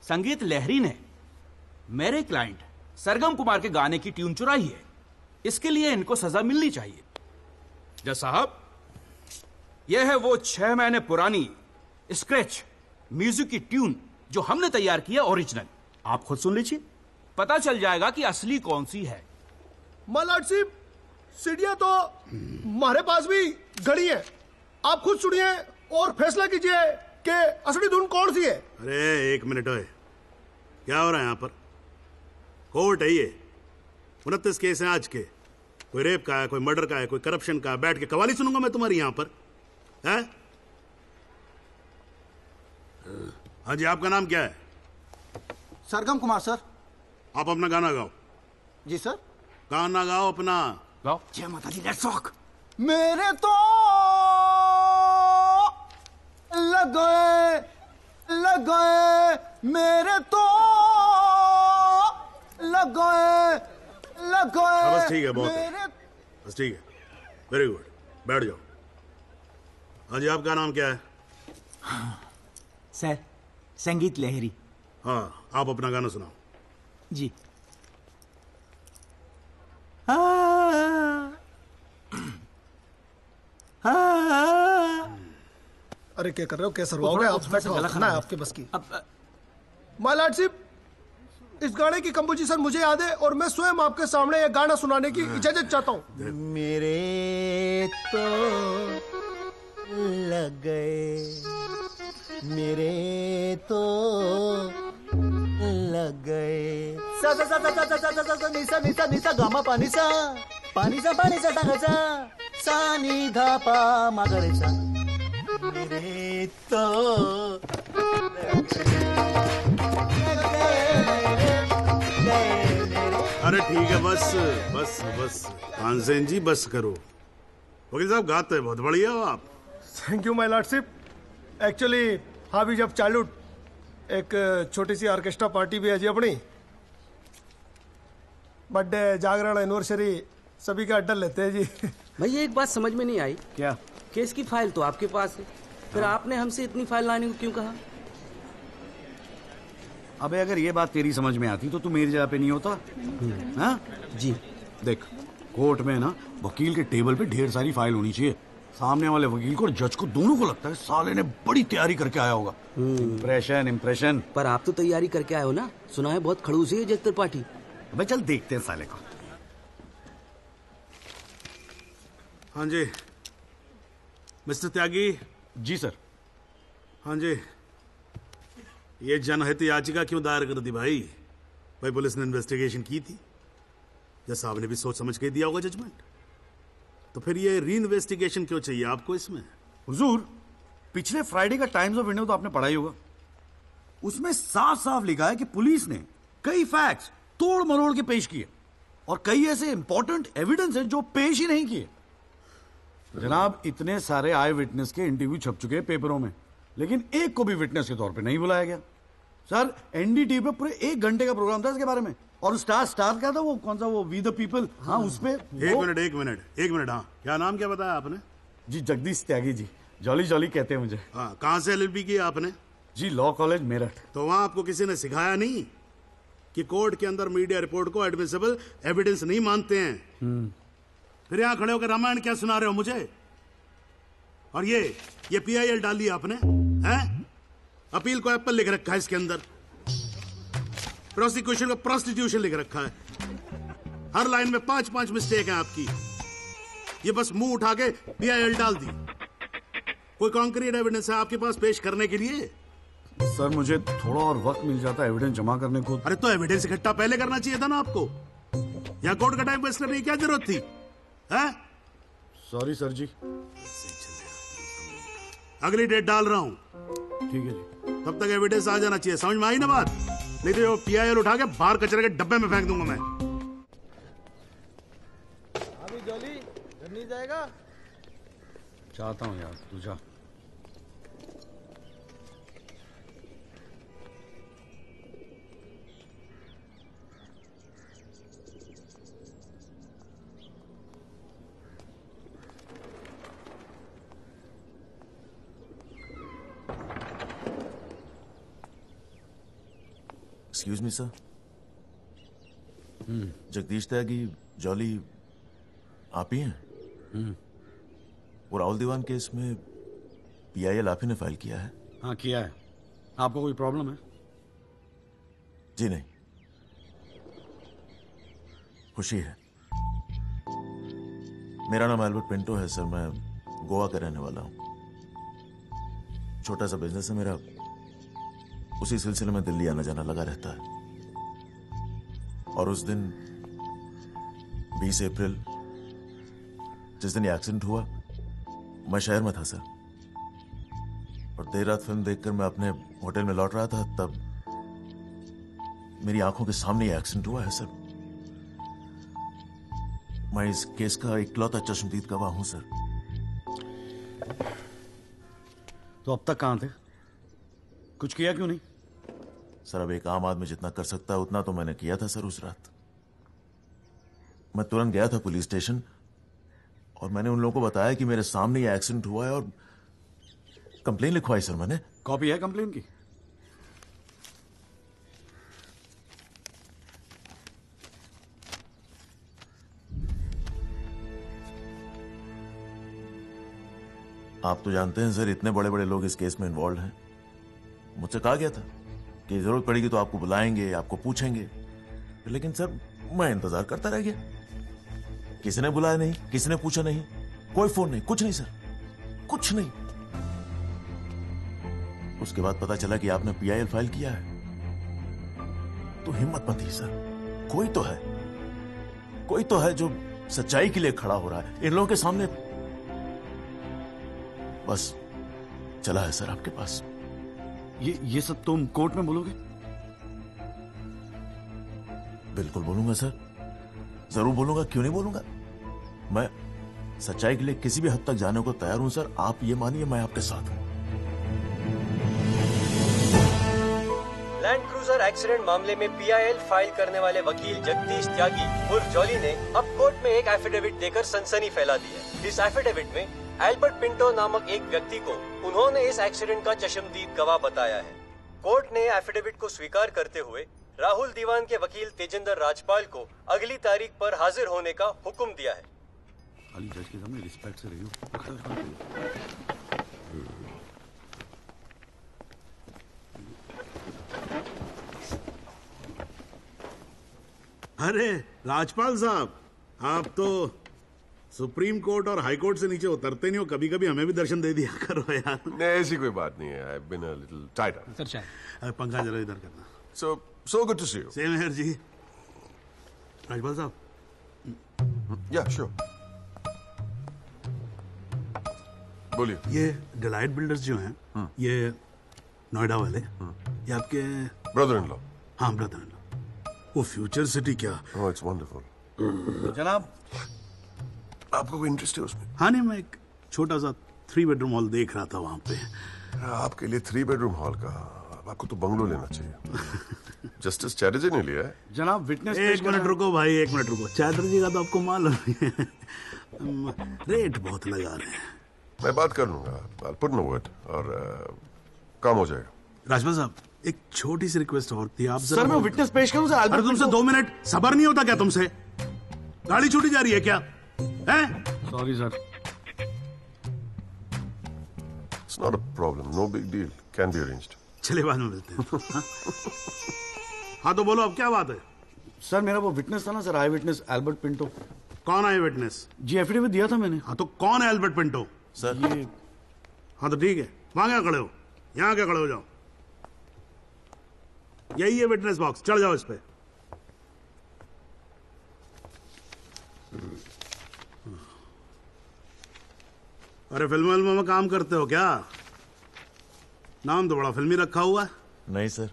संगीत लहरी ने मेरे क्लाइंट सरगम कुमार के गाने की ट्यून चुराई है। इसके लिए इनको सजा मिलनी चाहिए। जज साहब, यह है वो 6 महीने पुरानी स्क्रैच म्यूजिक की ट्यून जो हमने तैयार की है, ओरिजिनल। आप खुद सुन लीजिए, पता चल जाएगा कि असली कौन सी है। माय लॉर्डशिप, सीढ़ियां तो हमारे पास भी घड़ी है। आप खुद सुनिए और फैसला कीजिए कि असली धुन कौन सी है। अरे एक मिनट ओए, क्या हो रहा है यहाँ पर? कोर्ट है ये, 29 केस हैं आज के। कोई रेप का है, कोई मर्डर का है, कोई करप्शन का है। बैठ के कवाली सुनूंगा मैं तुम्हारी यहाँ पर, है? हाँ जी, आपका नाम क्या है? सरगम कुमार सर। आप अपना गाना गाओ। जी सर। गाना गाओ अपना। गाओ। जय माता दी, लेट्स रॉक। मेरे तो लग गए मेरे तो लग गए बस ठीक है, बहुत है, बस ठीक है, वेरी गुड, बैठ जाओ। हाँ जी, आपका नाम क्या है? सर, संगीत लहरी। हाँ, आप अपना गाना सुनाओ। जी। अरे क्या कर रहे हो, कैसे रुआओगे आप? बैठो, खाना है आपके बस की। माय लॉर्डशिप, इस गाने की कंपोजिशन मुझे याद है और मैं स्वयं आपके सामने ये गाना सुनाने की इजाजत चाहता हूँ। मेरे तो लग गए, मेरे तो लग गए। सा सा सा सा सा सा सा सा निसा निसा निसा गामा पानी सा पानी सा सा सा नी धा पा मा गा रे सा। मेरे तो अरे ठीक है, बस बस बस तानसेन जी, बस करो। वकील साहब, गाते हैं बहुत बढ़िया हो आप। Thank you my lordship. Actually हाँ भी जब चालू एक छोटी सी ऑर्केस्ट्रा पार्टी भी है जी अपनी। बर्थडे, जागरण, एनिवर्सरी सभी का अड्डा लेते हैं जी। भैया एक बात समझ में नहीं आई। क्या? केस की फाइल तो आपके पास है, फिर आपने हमसे इतनी फाइल लाने को क्यों कहा? अबे अगर ये बात तेरी समझ में आती तो तू मेरी जगह पे नहीं होता। हाँ जी। देख, कोर्ट में ना वकील के टेबल पे ढेर सारी फाइल होनी चाहिए। सामने वाले वकील को और जज को दोनों को लगता है साले ने बड़ी तैयारी करके आया होगा। इम्प्रेशन। पर आप तो तैयारी करके आए हो ना, सुना है बहुत खड़ूस है जज त्रिपाठी। अबे चल देखते हैं साले को। हाँ जी मिस्टर त्यागी। जी सर। हाँ जी, ये जनहित याचिका क्यों दायर कर दी भाई? भाई पुलिस ने इन्वेस्टिगेशन की थी, जज साहब ने भी सोच समझ के दिया होगा जजमेंट। तो फिर ये री इन्वेस्टिगेशन क्यों चाहिए आपको इसमें? हुजूर, पिछले फ्राइडे का टाइम्स ऑफ इंडिया तो आपने पढ़ा ही होगा। उसमें साफ साफ लिखा है कि पुलिस ने कई फैक्ट्स तोड़ मरोड़ के पेश किए और कई ऐसे इंपॉर्टेंट एविडेंस हैं जो पेश ही नहीं किए। जनाब, इतने सारे आई विटनेस के इंटरव्यू छप चुके हैं पेपरों में, लेकिन एक को भी विटनेस के तौर पे नहीं बुलाया गया। सर, एनडीटीवी पे पूरे 1 घंटे का प्रोग्राम था इसके बारे में, और स्टार क्या था वो, कौन सा वो, वी द पीपल, हाँ उस पे। एक मिनट, हाँ क्या नाम क्या बताया आपने? जी जगदीश त्यागी जी, जॉली कहते हैं मुझे। हाँ, कहाँ से LLB की आपने? जी लॉ कॉलेज मेरठ। तो वहां आपको किसी ने सिखाया नहीं कि कोर्ट के अंदर मीडिया रिपोर्ट को एडमिसिबल एविडेंस नहीं मानते हैं? फिर यहां खड़े होकर रामायण क्या सुना रहे हो मुझे? और ये PIL डाल दिया आपने, हैं? अपील को एप्पल लिख रखा है इसके अंदर, प्रोसिक्यूशन को प्रोस्टिट्यूशन लिख रखा है। हर लाइन में 5 मिस्टेक है आपकी। ये बस मुंह उठा के PIL डाल दी। कोई कॉन्क्रीट एविडेंस है आपके पास पेश करने के लिए? सर, मुझे थोड़ा और वक्त मिल जाता है एविडेंस जमा करने को। अरे तो एविडेंस इकट्ठा पहले करना चाहिए था ना आपको। यहाँ कोर्ट का टाइम वेस्ट करने की क्या जरूरत थी? हैं? सॉरी सर जी। अगली डेट डाल रहा हूं। ठीक है जी। तब तक एविडेंस आ जाना चाहिए, समझ में आई ना बात? नहीं तो PIL उठा के बाहर कचरे के डब्बे में फेंक दूंगा मैं। अभी जॉली घर नहीं जाएगा? चाहता हूं यार, तू जा। Excuse me sir. Jagdish Tyagi, Jolly आप ही हैं? वो राहुल दीवान केस में PIL आप ही ने फाइल किया है? हाँ किया है। आपको कोई प्रॉब्लम है? जी नहीं, खुशी है। मेरा नाम एल्बर्ट पिंटो है सर, मैं गोवा का रहने वाला हूं। छोटा सा बिजनेस है मेरा, उसी सिलसिले में दिल्ली आना जाना लगा रहता है। और उस दिन 20 अप्रैल, जिस दिन ये एक्सीडेंट हुआ, मैं शहर में था सर। और देर रात फिल्म देखकर मैं अपने होटल में लौट रहा था, तब मेरी आंखों के सामने ये एक्सीडेंट हुआ है सर। मैं इस केस का इकलौता चश्मदीद गवाह हूं सर। तो अब तक कहां थे? कुछ किया क्यों नहीं? सर, अब एक आम आदमी जितना कर सकता है उतना तो मैंने किया था सर। उस रात मैं तुरंत गया था पुलिस स्टेशन और मैंने उन लोगों को बताया कि मेरे सामने ये एक्सीडेंट हुआ है और कंप्लेन लिखवाई सर मैंने। कॉपी है कंप्लेन की? आप तो जानते हैं सर, इतने बड़े बड़े लोग इस केस में इन्वॉल्व हैं। मुझसे कहा गया था कि जरूरत पड़ेगी तो आपको बुलाएंगे, आपको पूछेंगे, लेकिन सर मैं इंतजार करता रह गया। किसी ने बुलाया नहीं, किसी ने पूछा नहीं, कोई फोन नहीं, कुछ नहीं सर, कुछ नहीं। उसके बाद पता चला कि आपने PIL फाइल किया है, तो हिम्मत मत ही सर। कोई तो है जो सच्चाई के लिए खड़ा हो रहा है इन लोगों के सामने। बस चला है सर आपके पास। ये सब तुम कोर्ट में बोलोगे? बिल्कुल बोलूंगा सर, जरूर बोलूंगा, क्यों नहीं बोलूंगा। मैं सच्चाई के लिए किसी भी हद तक जाने को तैयार हूं सर। आप ये मानिए मैं आपके साथ हूं। लैंड क्रूजर एक्सीडेंट मामले में PIL फाइल करने वाले वकील जगदीश त्यागी उर्फ जॉली ने अब कोर्ट में एक एफिडेविट देकर सनसनी फैला दी है। इस एफिडेविट में एल्बर्ट पिंटो नामक एक व्यक्ति को उन्होंने इस एक्सीडेंट का चश्मदीद गवाह बताया है। कोर्ट ने एफिडेविट को स्वीकार करते हुए राहुल दीवान के वकील तेजिंदर राजपाल को अगली तारीख पर हाजिर होने का हुक्म दिया है। खाली जज के सामने रिस्पेक्ट से रहियो। अरे राजपाल साहब, आप तो सुप्रीम कोर्ट और हाई कोर्ट से नीचे उतरते नहीं हो, कभी कभी हमें भी दर्शन दे दिया करो यार। नहीं, ऐसी कोई बात नहीं है। I been a little tied up. Sir चाय। पंखा जरा इधर करना। So good to see you. Same here जी। राजपाल साहब। या श्योर, बोलिए। ये डिलाइट बिल्डर्स जो हैं, ये नोएडा वाले, ये आपके ब्रदर इन लॉ? हाँ, ब्रदर इन लॉ। वो फ्यूचर सिटी क्या? ओह, इट्स वंडरफुल। जनाब, आपको कोई इंटरेस्ट है उसमें? हाँ नहीं, मैं एक छोटा सा 3 बेडरूम हॉल देख रहा था वहां पे। आपके लिए 3 बेडरूम हॉल का? आपको तो बंगलो लेना चाहिए। जस्टिस चैटर्जी ने लिया है। जनाब विटनेस। एक मिनट रुको भाई, एक मिनट रुको। चैटर्जी का तो आपको मालूम है, रेट बहुत लगा रहे हैं। मैं बात कर लूंगा, I'll put in a word, और काम हो जाएगा। राजपाल साहब, एक छोटी सी रिक्वेस्ट और थी। आप सर, मैं विटनेस पेश करूं सर? अरे तुमसे 2 मिनट सबर नहीं होता क्या तुमसे? गाड़ी छूटी जा रही है क्या? हैं? Sorry sir. It's not a problem, no big deal, can be arranged. चलिए बाद में मिलते हैं। हाँ तो बोलो, अब क्या बात है? सर मेरा वो विटनेस था ना सर, आई विटनेस एल्बर्ट पिंटो। कौन आई विटनेस? जी एफिडेविट दिया था मैंने। हाँ तो कौन है एल्बर्ट पिंटो? सर ये। हाँ तो ठीक है, वहां क्या खड़े हो? यहाँ क्या खड़े हो जाओ। यही है विटनेस बॉक्स, चढ़ जाओ इस पे। अरे फिल्म में काम करते हो क्या? नाम तो बड़ा फिल्मी रखा हुआ है। नहीं सर।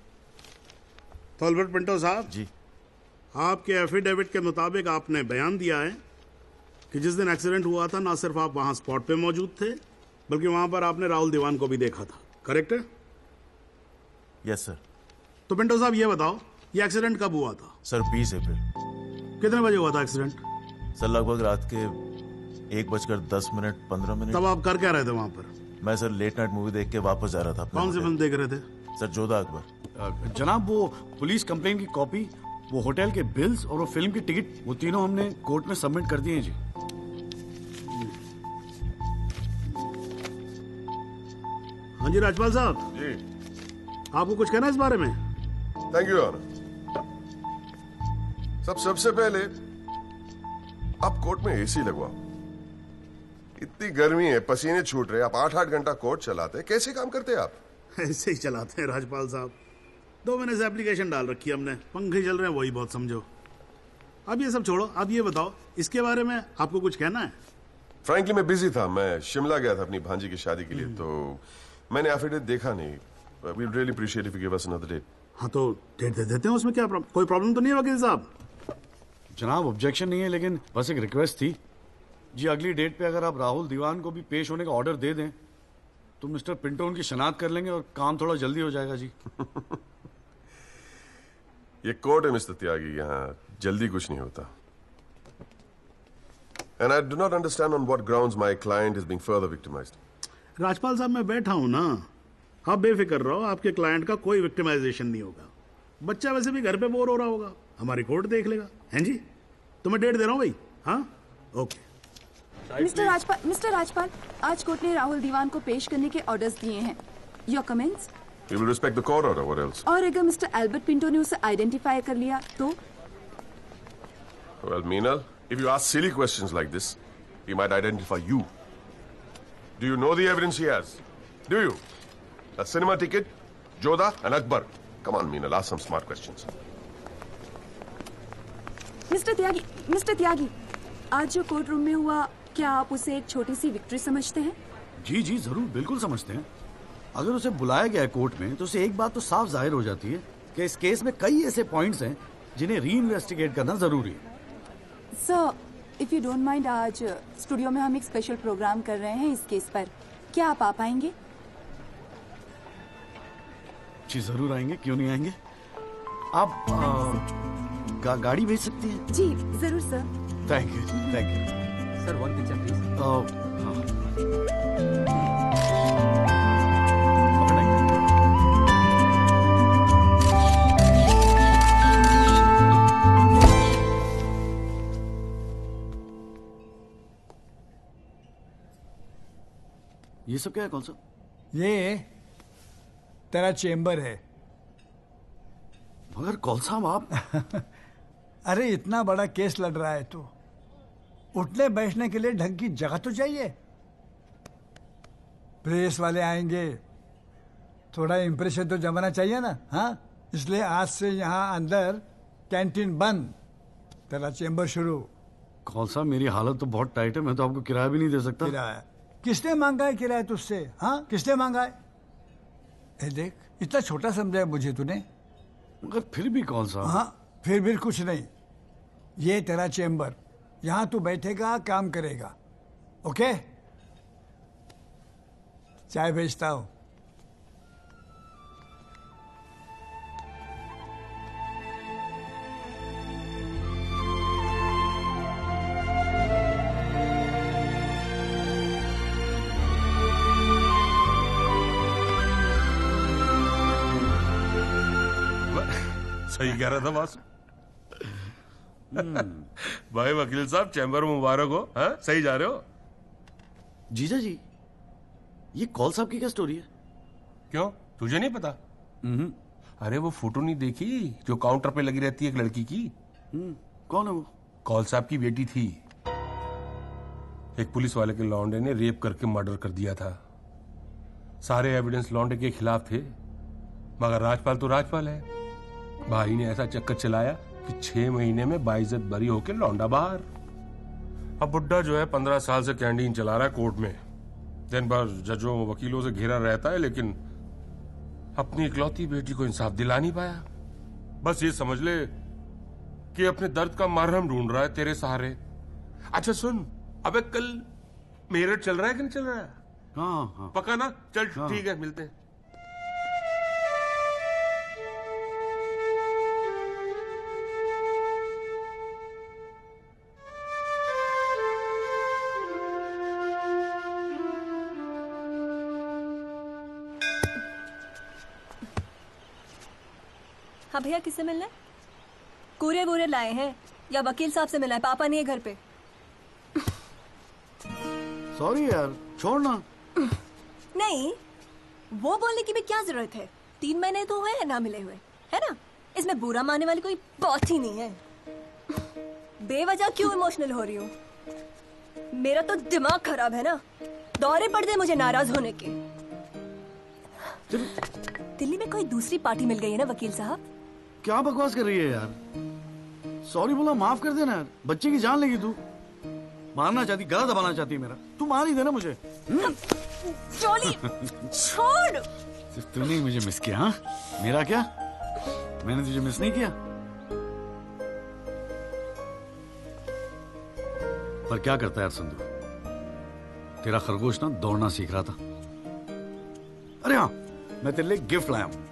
तो एल्बर्ट पिंटो साहब जी, आपके एफिडेविट के मुताबिक आपने बयान दिया है कि जिस दिन एक्सीडेंट हुआ था, ना सिर्फ आप वहां स्पॉट पे मौजूद थे, बल्कि वहां पर आपने राहुल दीवान को भी देखा था, करेक्ट है? Yes sir. तो पिंटो साहब ये बताओ, ये एक्सीडेंट कब हुआ था? सर 20 अप्रैल। कितने बजे हुआ था एक्सीडेंट? सर लगभग रात के 1:10 तब आप कर क्या रहे थे वहां पर? मैं सर लेट नाइट मूवी देख के वापस जा रहा था। कौन सी फिल्म देख रहे थे? सर जोधा अकबर। जनाब वो पुलिस कंप्लेंट की कॉपी, वो होटल के बिल्स और वो फिल्म की टिकट, वो तीनों हमने कोर्ट में सबमिट कर दिए हैं जी। हाँ जी राजपाल साहब जी, आपको कुछ कहना है इस बारे में? Thank you honour. सबसे पहले आप कोर्ट में एसी लगवाओ। इतनी गर्मी है, पसीने छूट रहे, आप 8-8 घंटा कोर्ट चलाते, कैसे काम करते आप? ऐसे ही चलाते हैं राजपाल साहब। 2 महीने से एप्लीकेशन डाल रखी है हमने, पंखे चल रहे हैं, वही बहुत समझो। अब ये सब छोड़ो, अब ये बताओ, इसके बारे में आपको कुछ कहना है? फ्रैंकली मैं बिजी था, मैं शिमला गया था अपनी भांजी की शादी के लिए, तो मैंने एफिडेविट देखा नहीं। We really appreciate if you give us another date. हाँ तो डेट दे देते हैं, उसमें क्या कोई प्रॉब्लम तो नहीं है वकील साहब? जनाब ऑब्जेक्शन नहीं है, लेकिन बस एक रिक्वेस्ट थी जी, अगली डेट पे अगर आप राहुल दीवान को भी पेश होने का ऑर्डर दे दें तो मिस्टर पिंटो उनकी शनाख्त कर लेंगे और काम थोड़ा जल्दी हो जाएगा जी। ये कोर्ट है मिस्टर त्यागी, यहाँ जल्दी कुछ नहीं होता। And I do not understand on what grounds my client is being further victimised. Rajpal साहब मैं बैठा हूं ना, आप बेफिक्र रहो, आपके क्लाइंट का कोई विक्टिमाइजेशन नहीं होगा। बच्चा वैसे भी घर पे बोर हो रहा होगा, हमारी कोर्ट देख लेगा। हैं जी, तो मैं डेट दे रहा हूं भाई। हाँ ओके। मिस्टर राजपाल, आज कोर्ट ने राहुल दीवान को पेश करने के ऑर्डर्स दिए हैं। Your comments? We will respect the court order. What else? और अगर मिस्टर एल्बर्ट पिंटो ने उसे आइडेंटिफाई कर लिया तो? Well, Meenal, if you ask silly questions like this, he might identify you. Do you know the evidence he has? Do you? A cinema ticket, Jodha and Akbar. Come on, Meenal, ask some smart questions. Mister Tyagi, आज जो कोर्ट रूम में हुआ, क्या आप उसे एक छोटी सी विक्ट्री समझते हैं? जी जी जरूर, बिल्कुल समझते हैं। अगर उसे बुलाया गया है कोर्ट में तो उसे एक बात तो साफ जाहिर हो जाती है कि इस केस में कई ऐसे पॉइंट्स हैं जिन्हें री इन्वेस्टिगेट करना जरूरी है। Sir, if you don't mind, आज स्टूडियो में हम एक स्पेशल प्रोग्राम कर रहे हैं इस केस पर, क्या आप आ पाएंगे? जी जरूर आएंगे, क्यों नहीं आएंगे। आप गाड़ी भेज सकती हैं? जी जरूर sir. Thank you sir, one picture please. ये सब क्या है? कौन सा? ये तेरा चेम्बर है। मगर कौन सा आप? अरे इतना बड़ा केस लड़ रहा है तो उठने बैठने के लिए ढंग की जगह तो चाहिए। प्रेस वाले आएंगे, थोड़ा इंप्रेशन तो जमाना चाहिए ना। हाँ, इसलिए आज से यहाँ अंदर कैंटीन बंद, तेरा चेंबर शुरू। कौन सा, मेरी हालत तो बहुत टाइट है, मैं तो आपको किराया भी नहीं दे सकता। किराया किसने मांगा है? किराया तुझसे? हाँ, किसने मांगा है? ए देख, इतना छोटा समझा है मुझे तूने। मगर फिर भी कौन सा? हाँ, फिर भी कुछ नहीं। ये तेरा चेंबर, यहाँ तू बैठेगा, काम करेगा। ओके, चाय भेजता हूँ। सही कह रहा था बॉस। भाई वकील साहब, चैम्बर मुबारक हो। हाँ, सही जा रहे हो। जीजा जी, ये कौल साहब की क्या स्टोरी है? क्यों, तुझे नहीं पता? अरे वो फोटो नहीं देखी जो काउंटर पे लगी रहती है एक लड़की की? कौन है वो? कौल साहब की बेटी थी। एक पुलिस वाले के लौंडे ने रेप करके मर्डर कर दिया था। सारे एविडेंस लौंडे के खिलाफ थे, मगर राजपाल तो राजपाल है। भाई ने ऐसा चक्कर चलाया कि 6 महीने में बाइज्जत बरी होके लौंडा बाहर। अब बुड्ढा जो है 15 साल से कैंटीन चला रहा है कोर्ट में। दिन भर जजों वकीलों से घिरा रहता है, लेकिन अपनी इकलौती बेटी को इंसाफ दिला नहीं पाया। बस ये समझ ले कि अपने दर्द का मरहम ढूंढ रहा है तेरे सहारे। अच्छा सुन, अबे कल मेरठ चल रहा है कि नहीं चल रहा है? हाँ। पक्का ना? चल ठीक है, मिलते हैं। हाँ भैया, किससे मिलना है? कूरे वूरे लाए हैं या वकील साहब से मिला है? पापा नहीं है घर पे। सॉरी यार, छोड़ना। नहीं, वो बोलने की भी क्या जरूरत है? 3 महीने तो हुए हैं ना मिले हुए, है ना? इसमें बुरा मानने वाली कोई बात ही नहीं है। बेवजह क्यों इमोशनल हो रही हूँ? मेरा तो दिमाग खराब है ना, दौरे पड़ गए मुझे नाराज होने के। दिल्ली में कोई दूसरी पार्टी मिल गई है ना वकील साहब? क्या बकवास कर रही है यार? सॉरी बोला, माफ कर देना यार। बच्चे की जान लेगी तू। मारना चाहती, गला दबाना चाहती मेरा। तू मार ही देना मुझे। जॉली, छोड़। सिर्फ तूने ही मुझे मिस किया? हाँ, मेरा क्या? मैंने तुझे मिस नहीं किया। पर क्या करता है यार संधू, तेरा खरगोश ना दौड़ना सीख रहा था। अरे हाँ, मैं तेरे लिए गिफ्ट लाया हूं।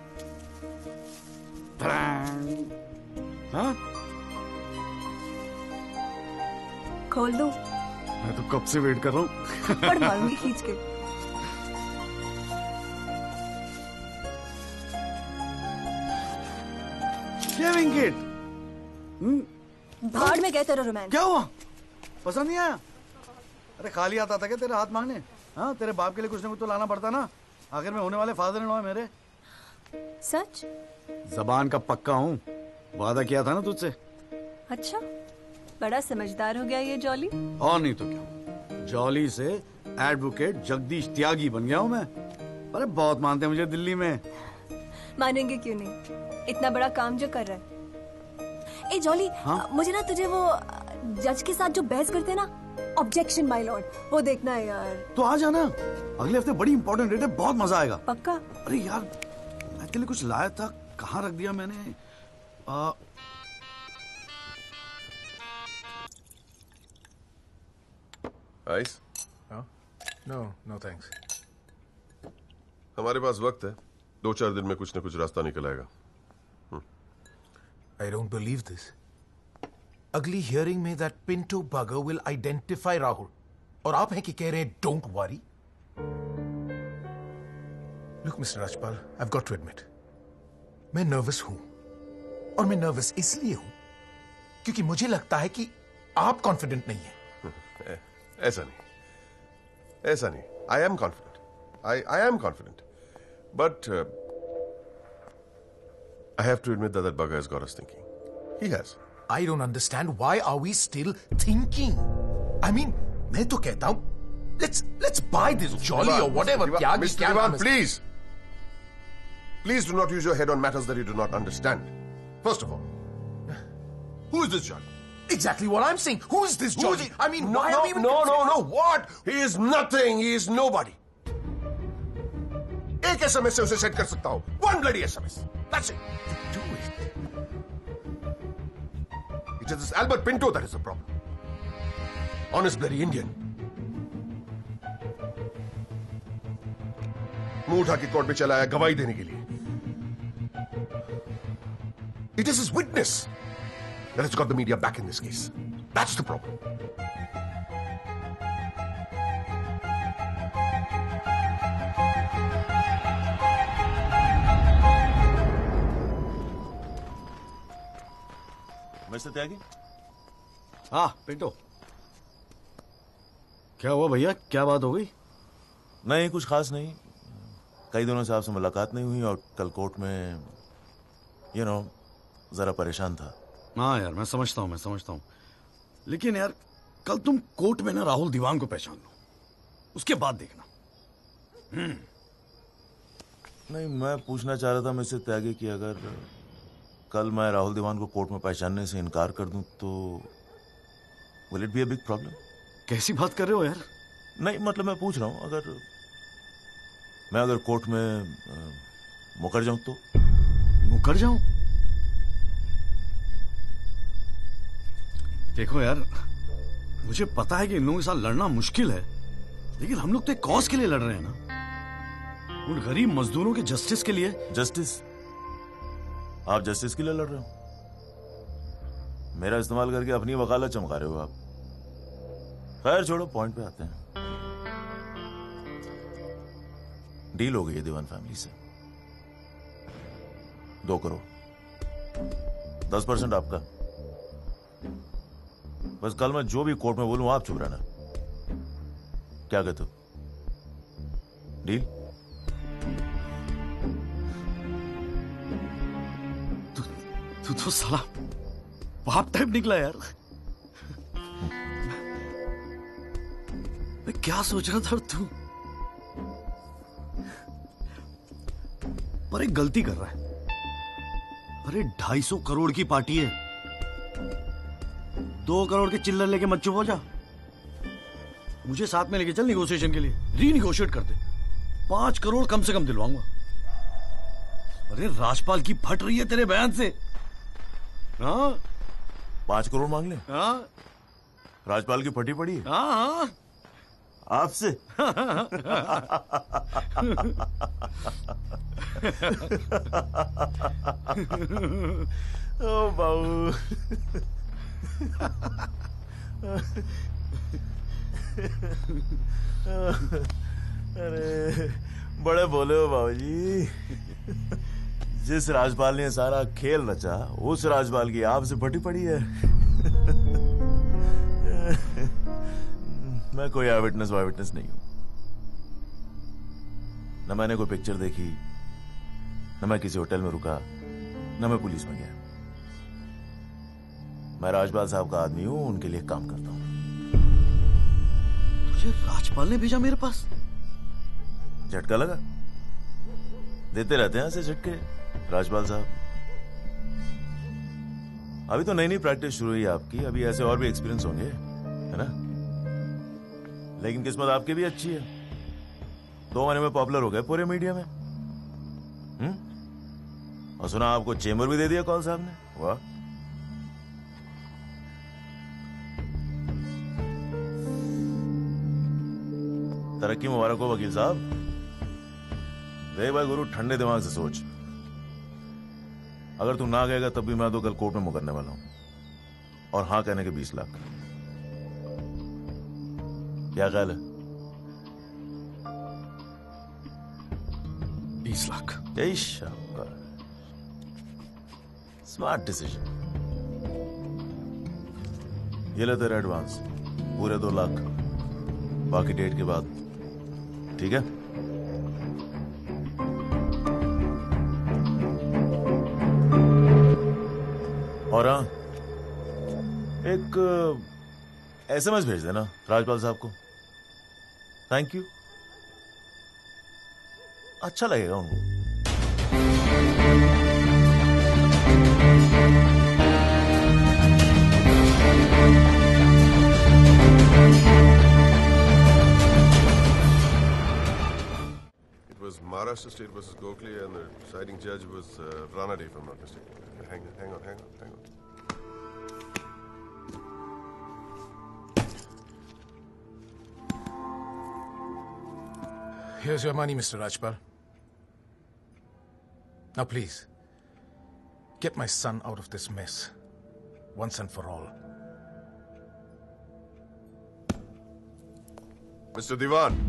हाँ? खोल दो। मैं तो कब से वेट कर रहा हूँ। थप्पड़ मारूंगी खींच के। Shaving kit. भाड़ में गए तेरा रोमांस। क्या हुआ? पसंद नहीं आया? अरे खाली आता था क्या तेरे हाथ मांगने? हाँ, तेरे बाप के लिए कुछ ना कुछ तो लाना पड़ता ना। आखिर में होने वाले फादर इन लॉ है मेरे। सच? जबान का पक्का हूँ, वादा किया था ना तुझसे। अच्छा, बड़ा समझदार हो गया ये जॉली। और नहीं तो क्या, जॉली से एडवोकेट जगदीश त्यागी बन गया हूँ मैं। अरे बहुत मानते हैं मुझे दिल्ली में। मानेंगे क्यों नहीं, इतना बड़ा काम जो कर रहा है। ए जॉली, हाँ? मुझे ना तुझे वो जज के साथ जो बहस करते ना, ऑब्जेक्शन माय लॉर्ड, वो देखना है यार। तो आ जाना, अगले हफ्ते बड़ी इंपॉर्टेंट डेट है, बहुत मजा आएगा। पक्का? अरे यार, मैं के लिए कुछ लाया था, कहाँ रख दिया मैंने? आइस? No thanks. हमारे पास वक्त है, 2-4 दिन में कुछ न कुछ रास्ता निकल आएगा। I don't believe this. अगली हियरिंग में that Pinto bugger will identify Rahul, और आप हैं कि कह रहे हैं don't worry? Look, Mr. Rajpal, I've got to admit, मैं नर्वस हूं, और मैं नर्वस इसलिए हूं क्योंकि मुझे लगता है कि आप कॉन्फिडेंट नहीं हैं। ऐसा नहीं। I am confident. I am confident. But I have to admit that bugger has got us thinking. He has. I don't understand. Why are we still thinking? I mean, मैं तो कहता हूं let's buy this jolly or whatever. Mr. Diwan, please. Please do not use your head on matters that you do not understand. First of all, who is this Jolly? Exactly what I'm saying. Who is this Jolly? I mean, no, why no, are we even no. What? He is nothing. He is nobody. एक SMS से उसे सेट कर सकता हूं. One bloody SMS. That's it. Do it. It is this Albert Pinto that is the problem. Honest bloody Indian. मुंह उठा के कोर्ट में चला आया गवाही देने के लिए. It is his witness that has got the media back in this case. That's the problem. Mister Tyagi? हाँ पिंटो, क्या हुआ भैया, क्या बात हो गई? नहीं, कुछ खास नहीं. कई दिनों से आपसे मुलाकात नहीं हुई और कल कोर्ट में जरा परेशान था. हाँ यार, मैं समझता हूँ. लेकिन यार कल तुम कोर्ट में ना राहुल दीवान को पहचान लो, उसके बाद देखना. नहीं, मैं पूछना चाह रहा था मिस्टर त्यागी कि अगर कल मैं राहुल दीवान को कोर्ट में पहचानने से इनकार कर दूं तो will it be a big problem? कैसी बात कर रहे हो यार? नहीं, मतलब मैं पूछ रहा हूं, अगर कोर्ट में मुकर जाऊं तो? मुकर जाऊं? देखो यार, मुझे पता है कि इन लोगों के साथ लड़ना मुश्किल है, लेकिन हम लोग तो एक कॉज के लिए लड़ रहे हैं ना, उन गरीब मजदूरों के जस्टिस के लिए. जस्टिस? आप जस्टिस के लिए लड़ रहे हो? मेरा इस्तेमाल करके अपनी वकालत चमका रहे हो आप. खैर छोड़ो, पॉइंट पे आते हैं. डील हो गई है दीवान फैमिली से. 2 करोड़, 10% आपका. बस कल मैं जो भी कोर्ट में बोलूं आप चुप रहना. क्या कहते हो? डील? तू तो साला बाप टाइप निकला यार. मैं क्या सोच रहा था तू, पर एक गलती कर रहा है. अरे 250 करोड़ की पार्टी है, 2 करोड़ के चिल्लर लेके मत चुप हो जा. मुझे साथ में लेके चल निगोशिएशन के लिए, रीनिगोशिएट करते. 5 करोड़ कम से कम दिलवाऊंगा. अरे राजपाल की फट रही है तेरे बयान से. हाँ, 5 करोड़ मांग ले? हाँ, राजपाल की फटी पड़ी है? हाँ, आपसे? ओ बाबू. अरे बड़े बोले हो बाबूजी. जिस राजपाल ने सारा खेल रचा, उस राजपाल की आपसे फटी पड़ी है. मैं कोई आई विटनेस नहीं हूं. न मैंने कोई पिक्चर देखी, न मैं किसी होटल में रुका, न मैं पुलिस में गया. मैं राजपाल साहब का आदमी हूं, उनके लिए काम करता हूं. तुझे राजपाल ने भेजा मेरे पास? झटका लगा? देते रहते हैं ऐसे झटके राजपाल साहब. अभी तो नई प्रैक्टिस शुरू हुई आपकी, अभी ऐसे और भी एक्सपीरियंस होंगे, है ना? लेकिन किस्मत आपकी भी अच्छी है, 2 महीने में पॉपुलर हो गए पूरे मीडिया में. और सुना आपको चेंबर भी दे दिया कौल साहब ने. वाह. तरक्की मुबारक हो वकील साहब. देख भाई गुरु, ठंडे दिमाग से सोच. अगर तू ना गएगा तब भी मैं तो कल कोर्ट में मुकरने वाला हूं, और हां कहने के 20 लाख. क्या ख्याल है? 20 लाख? जय शाबाश, स्मार्ट डिसीजन. ये ले तेरा एडवांस, पूरे 2 लाख, बाकी डेट के बाद. ठीक है? और हाँ, एक SMS भेज देना राजपाल साहब को। थैंक यू, अच्छा लगेगा उनको। Maharashtra State versus Gokhale, and the deciding judge was Ranade, if I'm not mistaken. Hang on. Here's your money, Mr. Rajpal. Now, please, get my son out of this mess, once and for all. Mr. Diwan.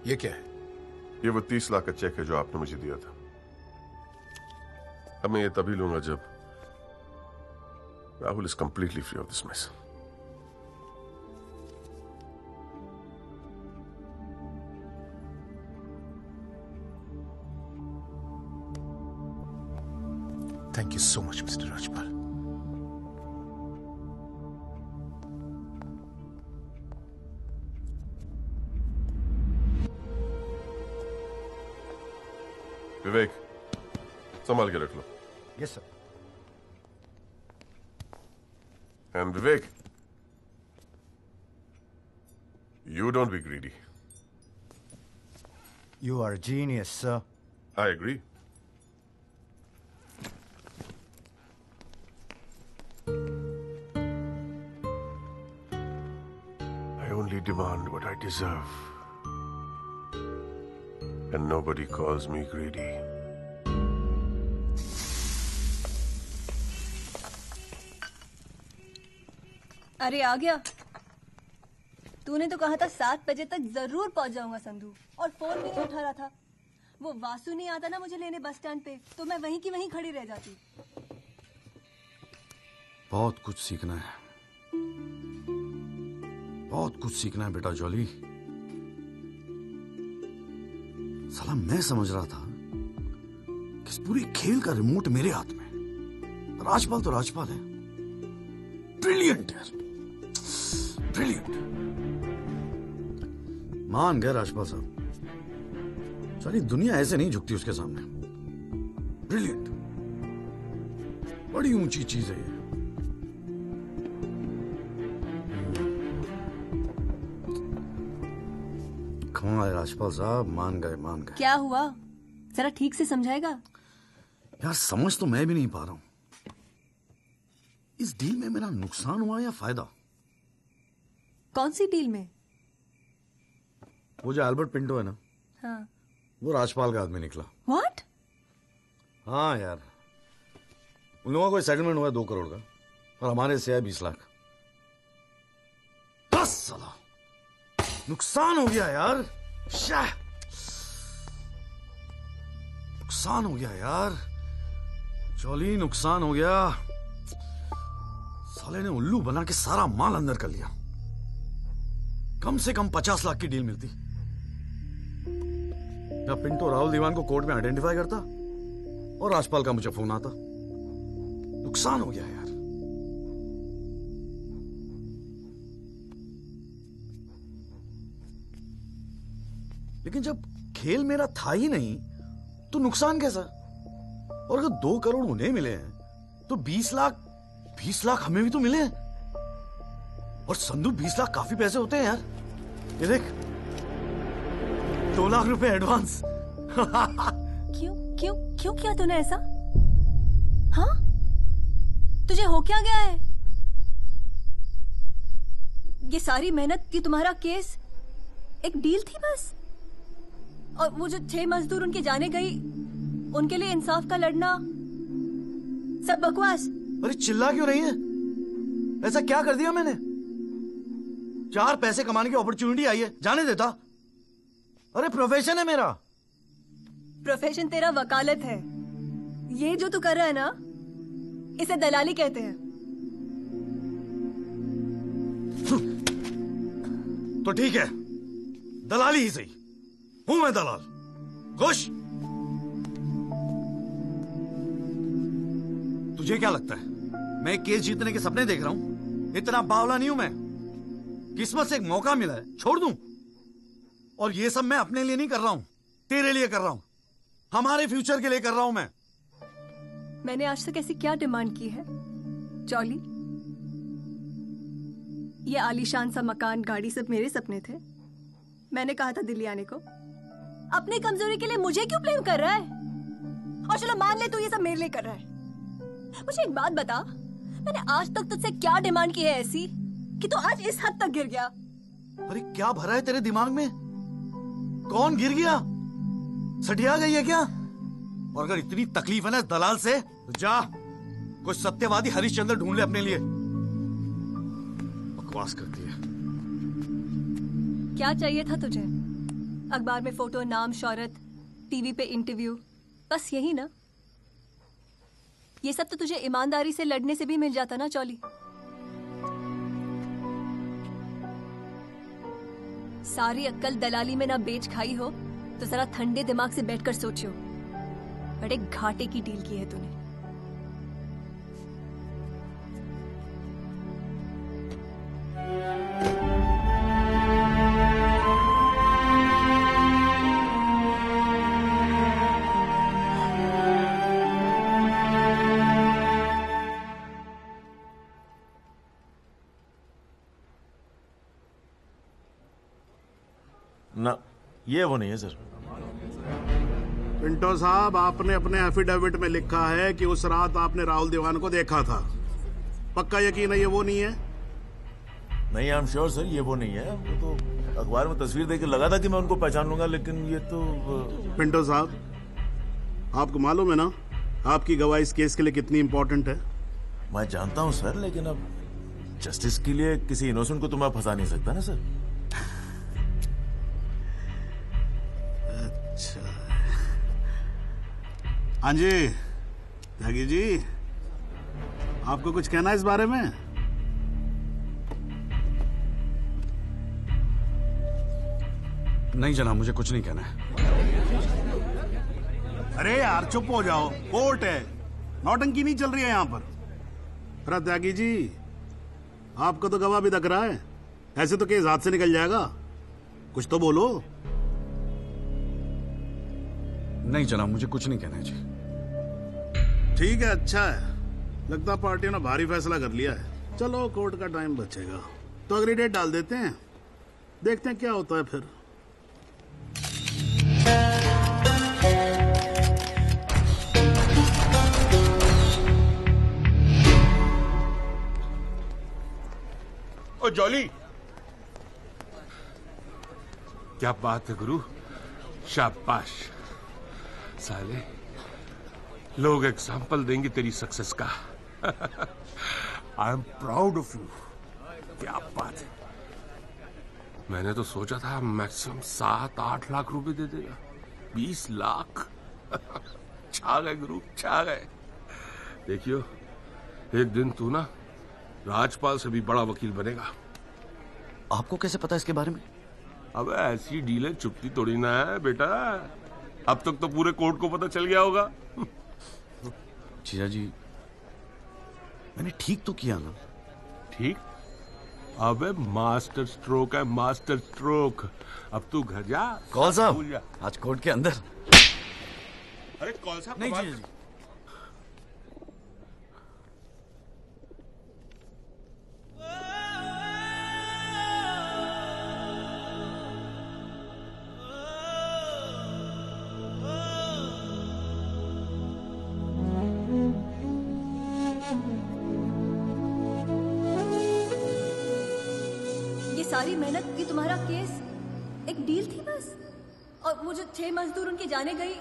ये क्या है? ये वो 30 लाख का चेक है जो आपने मुझे दिया था। अब मैं ये तभी लूंगा जब Rahul is completely free of this mess. Thank you so much, Mr. Rajpal. Vivek, संभाल के रख लो। Yes sir. And Vivek, you don't be greedy. You are a genius, sir. I agree. I only demand what I deserve. And nobody calls me greedy. अरे आ गया। तूने तो कहा था 7 बजे तक जरूर पहुंच जाऊंगा संधू, और फोन भी नहीं उठा रहा था। वो वासु नहीं आता ना मुझे लेने बस स्टैंड पे, तो मैं वहीं की वहीं खड़ी रह जाती। बहुत कुछ सीखना है, बहुत कुछ सीखना है बेटा जॉली। साला मैं समझ रहा था कि इस पूरी खेल का रिमोट मेरे हाथ में। राजपाल तो राजपाल है, ब्रिलियंट है, ब्रिलियंट। मान गए राजपाल साहब, सारी दुनिया ऐसे नहीं झुकती उसके सामने। ब्रिलियंट, बड़ी ऊंची चीज है ये। कमाल राजपाल साहब, मान गए मान गए। क्या हुआ, जरा ठीक से समझाएगा? यार समझ तो मैं भी नहीं पा रहा हूं, इस डील में मेरा नुकसान हुआ या फायदा? कौन सी डील में? वो जो एल्बर्ट पिंटो है ना, हाँ। वो राजपाल का आदमी निकला। व्हाट? हाँ यार, उन लोगों का कोई सेटलमेंट हुआ है 2 करोड़ का, और हमारे से है 20 लाख। बस साला नुकसान हो गया यार, नुकसान हो गया यार, जॉली नुकसान हो गया। साले ने उल्लू बना के सारा माल अंदर कर लिया। कम से कम 50 लाख की डील मिलती। या पिंटो राहुल दीवान को कोर्ट में आइडेंटिफाई करता और राजपाल का मुझे फोन आता। नुकसान हो गया यार। लेकिन जब खेल मेरा था ही नहीं तो नुकसान कैसा? और अगर 2 करोड़ उन्हें मिले हैं तो 20 लाख हमें भी तो मिले हैं। और संदू 20 लाख काफी पैसे होते हैं यार। ये देख, 2 लाख रुपए एडवांस। क्यों क्यों क्यों किया तूने ऐसा? हाँ, तुझे हो क्या गया है? ये सारी मेहनत, ये तुम्हारा केस एक डील थी बस? और वो जो 6 मजदूर उनके जाने गई, उनके लिए इंसाफ का लड़ना, सब बकवास। अरे चिल्ला क्यों रही है? ऐसा क्या कर दिया मैंने? 4 पैसे कमाने की अपॉर्चुनिटी आई है, जाने देता? अरे प्रोफेशन है मेरा। प्रोफेशन तेरा वकालत है। ये जो तू कर रहा है ना, इसे दलाली कहते हैं। तो ठीक है, दलाली ही सही, हूं मैं दलाल। खुश? तुझे क्या लगता है मैं केस जीतने के सपने देख रहा हूं? इतना बावला नहीं हूं मैं। किस्मत से एक मौका मिला है, छोड़ दूं? और ये सब मैं अपने लिए नहीं कर रहा हूं, तेरे लिए कर रहा हूं, हमारे फ्यूचर के लिए कर रहा हूं मैं। मैंने आज तक ऐसी क्या डिमांड की है जॉली? ये आलीशान सा मकान, गाड़ी सब मेरे सपने थे। मैंने कहा था दिल्ली आने को। अपनी कमजोरी के लिए मुझे क्यों ब्लेम कर रहा है? और चलो मान ले तू ये सब मेरे लिए कर रहा है। मुझे एक बात बता, मैंने आज तक तुझसे क्या डिमांड की है ऐसी कि तू आज इस हद तक गिर गया? अरे क्या भरा है तेरे दिमाग में? कौन गिर गया? सटिया गई है क्या? और अगर इतनी तकलीफ है ना इस दलाल से, तो जा कोई सत्यवादी हरिश्चंद्र ढूंढ ले अपने लिए। बकवास करती है। क्या चाहिए था तुझे? अखबार में फोटो, नाम, शोहरत, टीवी पे इंटरव्यू, बस यही ना? ये सब तो तुझे ईमानदारी से लड़ने से भी मिल जाता ना चौली। सारी अक्कल दलाली में ना बेच खाई हो तो जरा ठंडे दिमाग से बैठकर सोचो, बड़े घाटे की डील की है तूने। ना, ये वो नहीं है सर। पिंटो साहब, आपने अपने एफिडेविट में लिखा है कि उस रात आपने राहुल दीवान को देखा था। पक्का यकीन है ये वो नहीं है? नहीं, आई एम श्योर सर, ये वो नहीं है। वो तो अखबार में तस्वीर देख के लगा था कि मैं उनको पहचान लूंगा, लेकिन ये तो पिंटो साहब, आपको मालूम है ना आपकी गवाही इस केस के लिए कितनी इंपॉर्टेंट है? मैं जानता हूं सर, लेकिन अब जस्टिस के लिए किसी इनोसेंट को तो मैं फंसा नहीं सकता ना सर। अच्छा, हाँ जी त्यागी जी, आपको कुछ कहना है इस बारे में? नहीं जनाब, मुझे कुछ नहीं कहना है। अरे यार चुप हो जाओ, कोर्ट है, नौटंकी नहीं चल रही है यहाँ पर। अरे त्यागी जी, आपको तो गवाह भी दिख रहा है, ऐसे तो केस हाथ से निकल जाएगा, कुछ तो बोलो। नहीं जनाब, मुझे कुछ नहीं कहना है जी। ठीक है, अच्छा है, लगता पार्टियों ने भारी फैसला कर लिया है। चलो कोर्ट का टाइम बचेगा तो अगली डेट डाल देते हैं, देखते हैं क्या होता है फिर। ओ जॉली, क्या बात है गुरु, शाबाश। साले लोग एग्जाम्पल देंगे तेरी सक्सेस का। I am proud of you. क्या बात है। मैंने तो सोचा था मैक्सिमम 7-8 लाख रुपए दे देगा, 20 लाख। छा गए गुरु, छा गए। देखियो, एक दिन तू ना राजपाल से भी बड़ा वकील बनेगा। आपको कैसे पता इसके बारे में? अब ऐसी डीलें चुपती थोड़ी ना है बेटा, अब तक तो पूरे कोर्ट को पता चल गया होगा। जीजा जी, मैंने ठीक तो किया ना? ठीक? अबे मास्टर स्ट्रोक है, मास्टर स्ट्रोक। अब तू घर जा। कौल साहब, आज कोर्ट के अंदर। अरे कौल साहब, नहीं जीजा जी। सारी मेहनत की तुम्हारा केस एक डील थी बस? और वो जो 6 मजदूर उनकी जाने गई,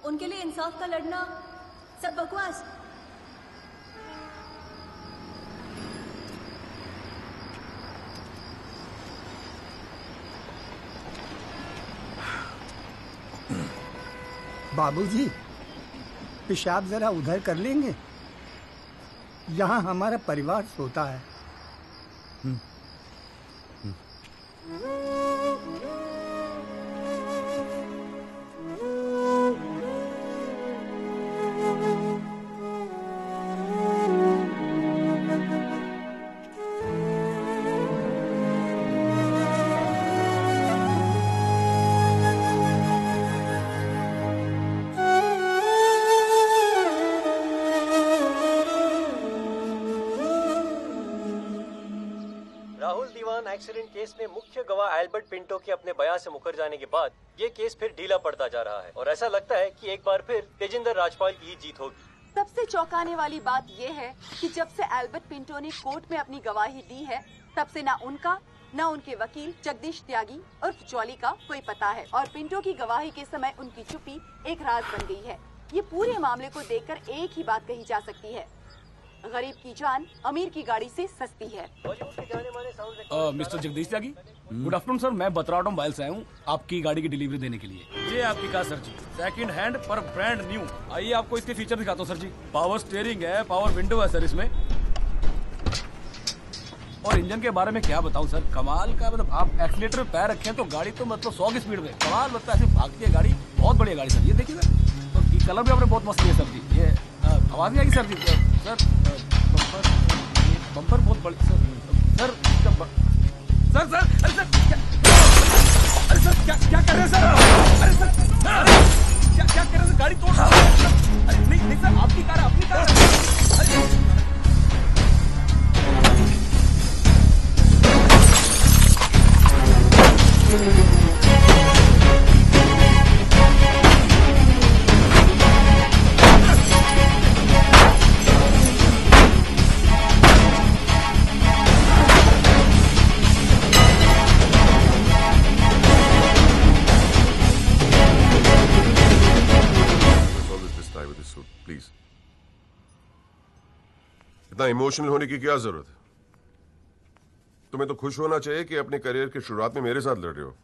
उनके लिए इंसाफ का लड़ना सब बकवास? बाबूजी, पेशाब जरा उधर कर लेंगे, यहाँ हमारा परिवार सोता है। एक्सीडेंट केस में मुख्य गवाह एल्बर्ट पिंटो के अपने बयान से मुकर जाने के बाद ये केस फिर ढीला पड़ता जा रहा है और ऐसा लगता है कि एक बार फिर तेजिंदर राजपाल की ही जीत होगी। सबसे चौंकाने वाली बात ये है कि जब से एल्बर्ट पिंटो ने कोर्ट में अपनी गवाही दी है तब से ना उनका न उनके वकील जगदीश त्यागी और जॉली का कोई पता है और पिंटो की गवाही के समय उनकी चुप्पी एक राज बन गई है। ये पूरे मामले को देखकर एक ही बात कही जा सकती है, गरीब की जान अमीर की गाड़ी से सस्ती है। मिस्टर जगदीश त्यागी, गुड आफ्टरनून सर। मैं बतराटो मोबाइल से आया हूँ आपकी गाड़ी की डिलीवरी देने के लिए। ये आपकी कार सर जी, सेकंड हैंड पर ब्रांड न्यू। आइए आपको इसके फीचर दिखाता हूँ सर जी। पावर स्टीयरिंग है, पावर विंडो है सर इसमें, और इंजन के बारे में क्या बताऊं सर, कमाल का। मतलब आप एक्सीलेटर पे पैर रखें तो गाड़ी तो मतलब 100 की स्पीड में कमाल लगता है, ऐसे भागती है गाड़ी। बहुत बढ़िया गाड़ी सर, ये देखिए सर, तो ये कलर भी आपने बहुत मस्त किया सर जी। ये आवाज नहीं आएगी सर जी। सर बम्पर बहुत बड़ी सर। सर सर सर अरे सर अरे सर क्या कर रहे हैं सर? अरे सर क्या कर रहे हैं? गाड़ी तोड़ रहा है। अरे नहीं सर, आपकी कार है, अपनी कार है। इतना इमोशनल होने की क्या जरूरत है? तुम्हें तो खुश होना चाहिए कि अपने करियर की शुरुआत में मेरे साथ लड़ रहे हो।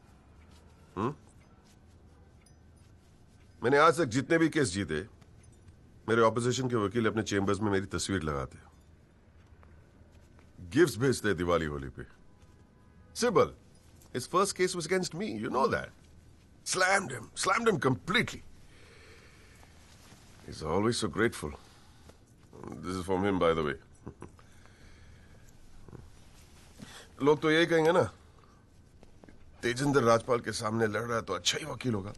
मैंने आज तक जितने भी केस जीते, मेरे ऑपोजिशन के वकील अपने चेंबर्स में मेरी तस्वीर लगाते, गिफ्ट्स भेजते दिवाली होली पे। Sibal, his first case was against me, you know that. Slammed him completely. He's always so grateful. This is from him, by the way. लोग तो यही कहेंगे ना, तेजिंदर राजपाल के सामने लड़ रहा है तो अच्छा ही वकील होगा,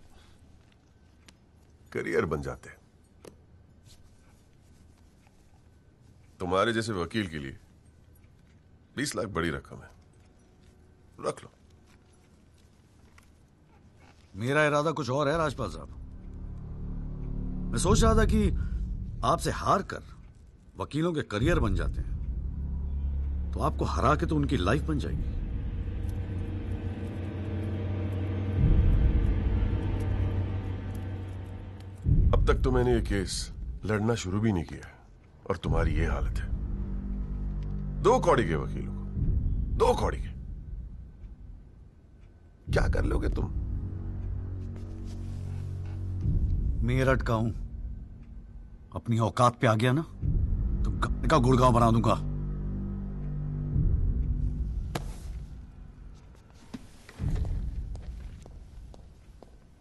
करियर बन जाते हैं। तुम्हारे जैसे वकील के लिए 20 लाख बड़ी रकम है, रख लो। मेरा इरादा कुछ और है राजपाल साहब। मैं सोच रहा था कि आपसे हार कर वकीलों के करियर बन जाते हैं तो आपको हरा के तो उनकी लाइफ बन जाएगी। अब तक तो मैंने ये केस लड़ना शुरू भी नहीं किया और तुम्हारी ये हालत है। 2 कौड़ी के वकीलों को, 2 कौड़ी के, क्या कर लोगे तुम? मेरठ का हूं, अपनी औकात पे आ गया ना तो गन्ने का गुड़गांव बना दूंगा।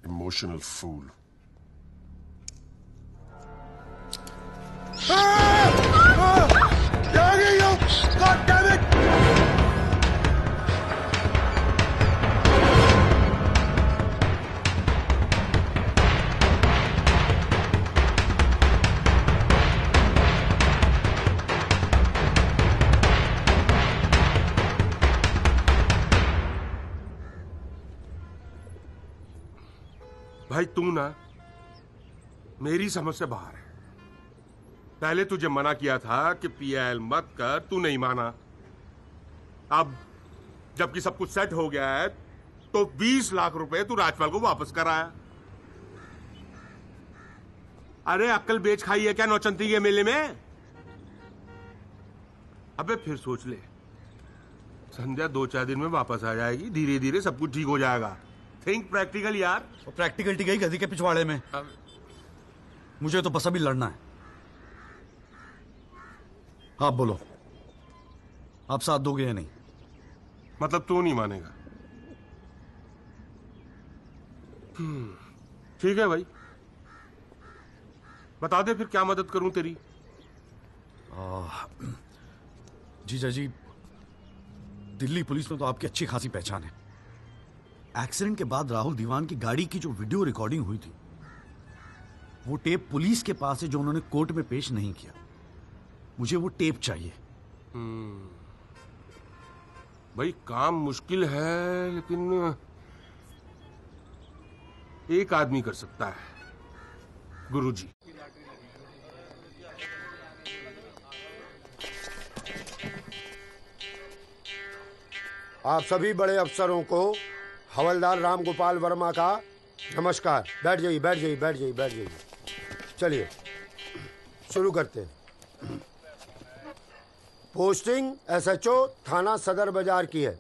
Emotional fool. God damn it! भाई तू ना मेरी समझ से बाहर है। पहले तुझे मना किया था कि पीएल मत कर, तू नहीं माना। अब जबकि सब कुछ सेट हो गया है तो 20 लाख रुपए तू राजपाल को वापस कराया। अरे अक्ल बेच खाई है क्या नौचंती के मेले में? अबे फिर सोच ले, संध्या 2-4 दिन में वापस आ जाएगी, धीरे धीरे सब कुछ ठीक हो जाएगा। थिंक प्रैक्टिकल यार। और प्रैक्टिकलिटी गई गधी के पिछवाड़े में। मुझे तो बस अभी लड़ना है। आप बोलो, आप साथ दोगे या नहीं? मतलब तू नहीं मानेगा? ठीक है भाई, बता दे फिर क्या मदद करूं तेरी। जीजा जी, दिल्ली पुलिस में तो आपकी अच्छी खासी पहचान है। एक्सीडेंट के बाद राहुल दीवान की गाड़ी की जो वीडियो रिकॉर्डिंग हुई थी, वो टेप पुलिस के पास है जो उन्होंने कोर्ट में पेश नहीं किया। मुझे वो टेप चाहिए। भाई काम मुश्किल है, लेकिन एक आदमी कर सकता है, गुरुजी। आप सभी बड़े अफसरों को हवलदार राम गोपाल वर्मा का नमस्कार। बैठ जाइए, बैठ जाइए, बैठ जाइए, बैठ जाइए। चलिए शुरू करते हैं। पोस्टिंग एसएचओ थाना सदर बाजार की है।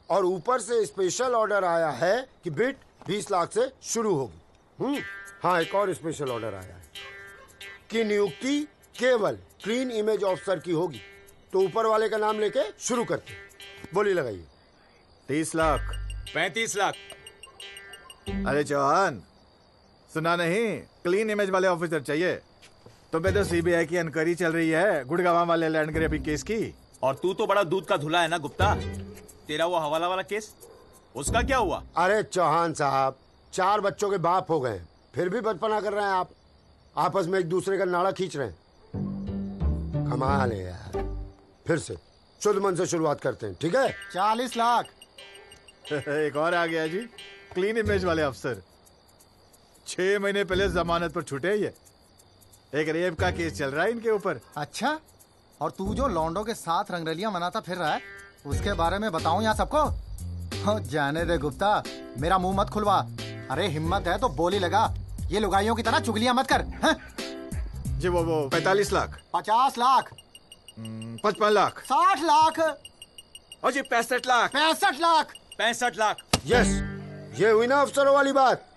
और ऊपर से स्पेशल ऑर्डर आया है कि बिट 20 लाख से शुरू होगी। हाँ, एक और स्पेशल ऑर्डर आया है कि नियुक्ति केवल क्लीन इमेज ऑफिसर की होगी। तो ऊपर वाले का नाम लेके शुरू करते हैं। बोली लगाइए। 30 लाख। 35 लाख। अरे चौहान, सुना नहीं? क्लीन इमेज वाले ऑफिसर चाहिए। तुम्हें तो सीबीआई की इंक्वायरी चल रही है गुड़गांव वाले लैंड ग्रैबिंग केस की। और तू तो बड़ा दूध का धुला है ना गुप्ता। तेरा वो हवाला वाला केस, उसका क्या हुआ? अरे चौहान साहब, 4 बच्चों के बाप हो गए, फिर भी बचपना कर रहे हैं आप। आपस में एक दूसरे का नाड़ा खींच रहे हैं। कमाल है यार। फिर से शुद्ध मन से शुरुआत करते हैं, ठीक है? 40 लाख। एक और आ गया जी, क्लीन इमेज वाले अफसर। 6 महीने पहले जमानत पर छूटे। ये एक रेप का केस चल रहा है इनके ऊपर। अच्छा, और तू जो लौंडों के साथ रंगरलियां मनाता फिर रहा है, उसके बारे में बताऊं यहाँ सबको? जाने दे गुप्ता, मेरा मुंह मत खुलवा। अरे हिम्मत है तो बोली लगा, ये लुगाइयों की तरह चुगलियां मत कर। है? जी वो 45 लाख। 50 लाख। 55 लाख। 60 लाख। और जी 65 लाख। 65 लाख। 65 लाख। यस, ये हुई ना अफसरों वाली बात।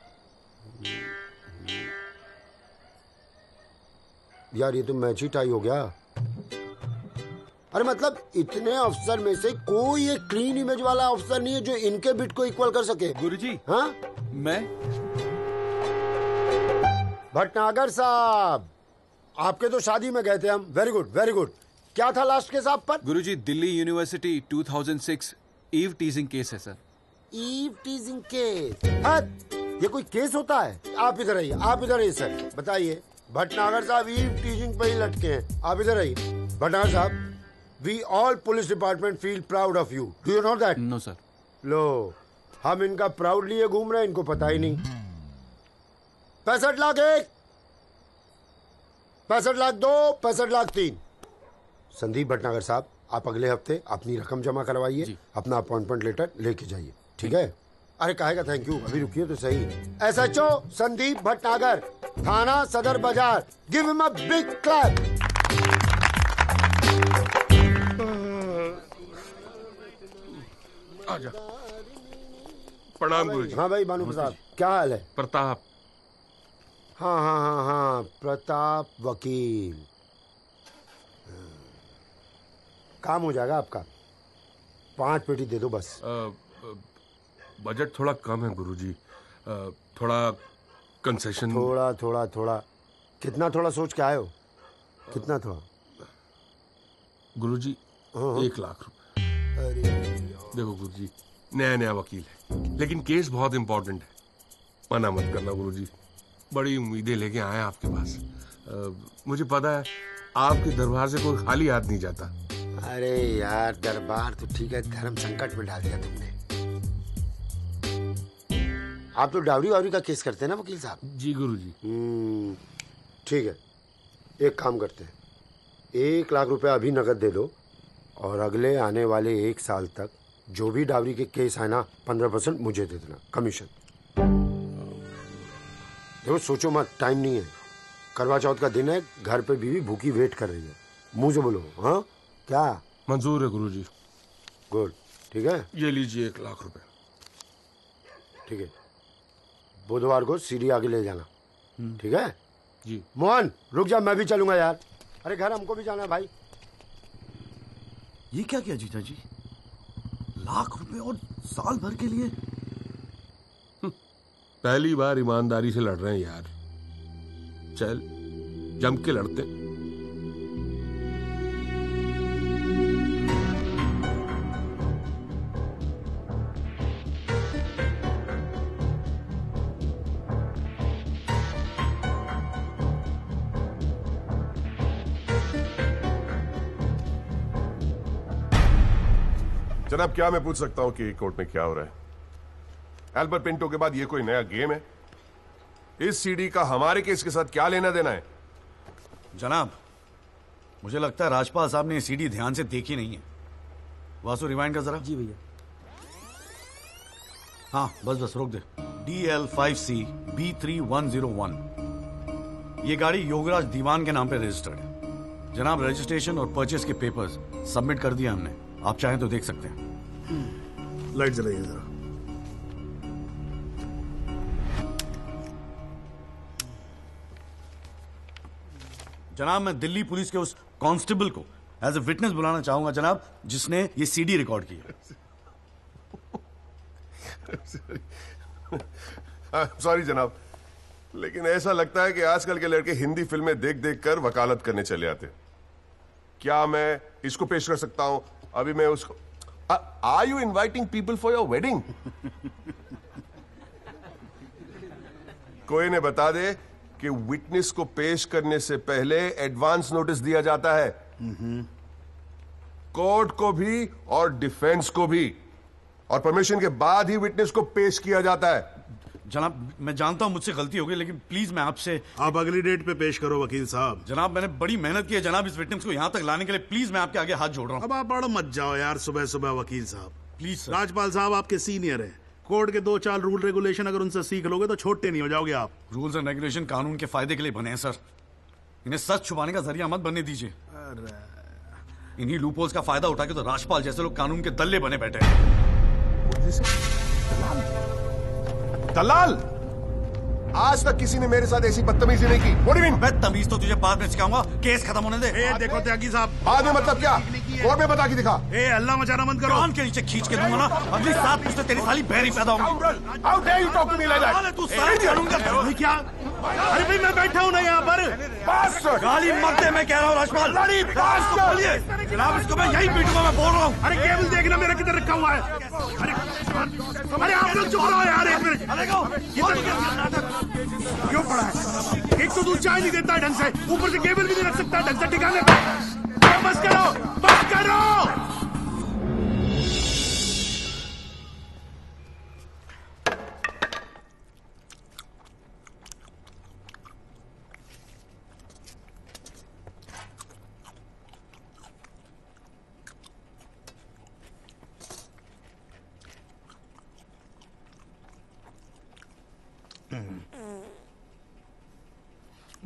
यार ये तो मैच ही टाई हो गया। अरे मतलब इतने अफसर में से कोई एक क्लीन इमेज वाला अफसर नहीं है जो इनके बिट को इक्वल कर सके। गुरुजी। हाँ, मैं भटनागर साहब, आपके तो शादी में गए थे हम। Very good, very good. क्या था लास्ट केस आप पर? गुरुजी, Delhi university 2006 eve teasing case है सर। Eve teasing case? हाँ, ये कोई केस होता है? आप इधर आइए, आप इधर आइए सर। बताइए, भटनागर साहब ईव टीजिंग पे ही लटके हैं। आप इधर आइए। भटनागर साहब, we all police department feel proud of you. Do you know that? No sir. लो, हम इनका प्राउड लिए घूम रहे हैं, इनको पता ही नहीं। 65 लाख 1, 65 लाख 2, 65 लाख 3। संदीप भटनागर साहब, आप अगले हफ्ते अपनी रकम जमा करवाइए, अपना अपॉइंटमेंट लेटर लेके जाइए, ठीक है? अरे काहे का थैंक यू, अभी रुकिए तो सही। एसएचओ संदीप भटनागर, थाना सदर बाजार, give him a big clap. आजा। प्रणाम गुरुजी। हाँ भाई भानु प्रताप, क्या हाल है? प्रताप। हाँ हाँ हाँ हाँ, प्रताप वकील। काम हो जाएगा आपका। 5 पेटी दे दो बस। बजट थोड़ा कम है गुरुजी, थोड़ा कंसेशन। थोड़ा थोड़ा थोड़ा कितना थोड़ा सोच के आए हो? कितना थोड़ा? गुरुजी 1 लाख रुपए। देखो गुरुजी, नया नया वकील है, लेकिन केस बहुत इंपॉर्टेंट है। मना मत करना गुरुजी, बड़ी उम्मीदें लेके आए आपके पास। मुझे पता है आपके दरबार से कोई खाली हाथ नहीं जाता। अरे यार, दरबार तो ठीक है, धर्म संकट में डाल दिया तुमने। आप तो डावरी वावरी का केस करते हैं ना वकील साहब? जी गुरुजी। ठीक है, एक काम करते हैं, 1 लाख रुपए अभी नकद दे दो, और अगले आने वाले 1 साल तक जो भी डावरी के केस है ना, 15% मुझे दे देना कमीशन। देखो सोचो मत, टाइम नहीं है। करवा चौथ का दिन है, घर पे बीवी भूखी वेट कर रही है। मुंह से बोलो। हाँ, क्या मंजूर है गुरुजी? गुड, ठीक है। ये लीजिए 1 लाख रुपए। ठीक है, बुधवार को सीढ़ी आगे ले जाना, ठीक है जी। मोहन रुक जा, मैं भी चलूंगा यार। अरे घर हमको भी जाना है भाई। ये क्या किया जीजा जी? 1 लाख रुपए और साल भर के लिए? पहली बार ईमानदारी से लड़ रहे हैं यार। चल जम के लड़ते हैं। जनाब, क्या मैं पूछ सकता हूं कि कोर्ट में क्या हो रहा है? एल्बर्ट पिंटो के बाद ये कोई नया गेम है? इस सीडी का हमारे केस के साथ क्या लेना देना है? जनाब, मुझे लगता है राजपाल साहब ने ये सीडी ध्यान से देखी नहीं है। वासु रिवाइंड कर जरा। जी भैया। हाँ बस रोक दे। DL5C B3101, ये गाड़ी योगराज दीवान के नाम पे रजिस्टर्ड है। जनाब, रजिस्ट्रेशन और परचेस के पेपर्स सबमिट कर दिया हमने, आप चाहें तो देख सकते हैं। लाइट जलाइए जरा। जनाब, मैं दिल्ली पुलिस के उस कांस्टेबल को एज ए विटनेस बुलाना चाहूंगा जनाब, जिसने ये सीडी रिकॉर्ड की है। सॉरी जनाब, लेकिन ऐसा लगता है कि आजकल के लड़के हिंदी फिल्में देख देख कर वकालत करने चले आते। क्या मैं इसको पेश कर सकता हूं? अभी मैं उसको are you inviting people for your wedding? कोई ने बता दे कि विटनेस को पेश करने से पहले एडवांस नोटिस दिया जाता है, कोर्ट को भी और डिफेंस को भी, और परमिशन के बाद ही विटनेस को पेश किया जाता है। जनाब, मैं जानता हूं मुझसे गलती हो गई, लेकिन प्लीज मैं आपसे। आप अगली डेट पे पेश करो वकील साहब। जनाब, मैंने बड़ी मेहनत की है जनाब इस विटनेस को यहां तक लाने के लिए। प्लीज मैं आपके आगे हाथ जोड़ रहा हूं। अब आप बड़ा मत जाओ यार सुबह सुबह वकील साहब। Please sir. राजपाल साहब आपके सीनियर हैं। कोर्ट के 2-4 रूल रेगुलेशन अगर उनसे सीख लोगे तो छोटे नहीं हो जाओगे आप। रूल्स एंड रेगुलेशन कानून के फायदे के लिए बने हैं सर, इन्हें सच छुपाने का जरिया मत बनने दीजिए। इन्हीं लूपहोल्स का फायदा उठा के तो राजपाल जैसे लोग कानून के दल्ले बने बैठे हैं। दलाल, आज तक किसी ने मेरे साथ ऐसी बदतमीजी नहीं की। What do you mean? बदतमीज तो तुझे बाद में सिखाऊंगा, केस खत्म होने दे। देखो त्यागी साहब, बाद में मतलब क्या? कोर्ट में बता के दिखा। अल्लाह मचाना मत करो। कान के नीचे खींच के दूंगा ना, अगली 7 पुश्तें तेरी साली बहरी पैदा होंगी। How dare you talk to me like that? तू सारे कानून का क्या? अरे भाई मैं बैठा हूं ना यहाँ पर। गाली मत दे, मैं कह रहा हूँ राजपाल। जनाब, इसको मैं यही पीटूंगा, मैं बोल रहा हूँ। अरे केबल देखना मेरा किधर रखा हुआ है। अरे आप लोग चुप रहो यार एक मिनट। क्यों पड़ा है? एक तो तू चाय नहीं देता ढंग से, ऊपर से केबल भी नहीं रख सकता ढंग से ठिकाने पे। बस करो, बस करो।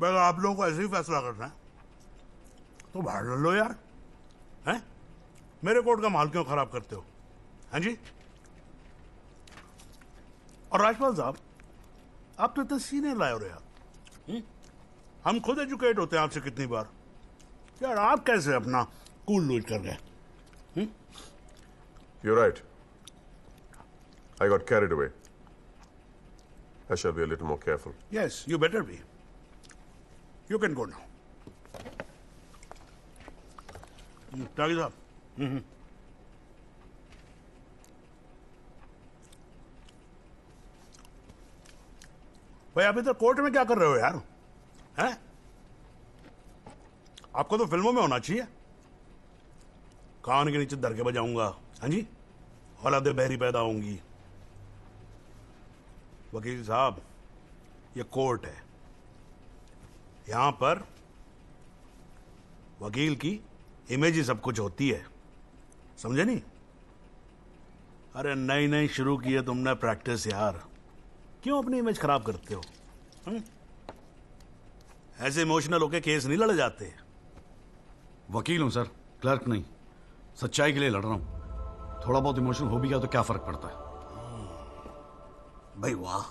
अगर आप लोगों को ऐसे ही फैसला करना है तो बाहर लड़ लो यार। हैं? मेरे कोर्ट का माहौल क्यों खराब करते हो? हाँ जी। और राजपाल साहब, आप तो इतने सीनियर लाए हो रहे यार। हम खुद एजुकेट होते हैं आपसे कितनी बार यार, आप कैसे अपना कूल लूज कर गए? You're right. I got carried away. I shall be a little more careful. Yes, you better be. You can go now. त्यागी साहब। भाई आप इधर कोर्ट में क्या कर रहे हो यार? हैं? आपको तो फिल्मों में होना चाहिए। कान के नीचे धर के बजाऊंगा, हाँ जी, औलादे बहरी पैदा होंगी। वकील साहब, ये कोर्ट है, यहां पर वकील की इमेज ही सब कुछ होती है, समझे नहीं? अरे नई नई शुरू की है तुमने प्रैक्टिस यार, क्यों अपनी इमेज खराब करते हो? ऐसे इमोशनल होके केस नहीं लड़े जाते। वकील हूं सर, क्लर्क नहीं। सच्चाई के लिए लड़ रहा हूं। थोड़ा बहुत इमोशनल हो भी गया तो क्या फर्क पड़ता है? भाई वाह,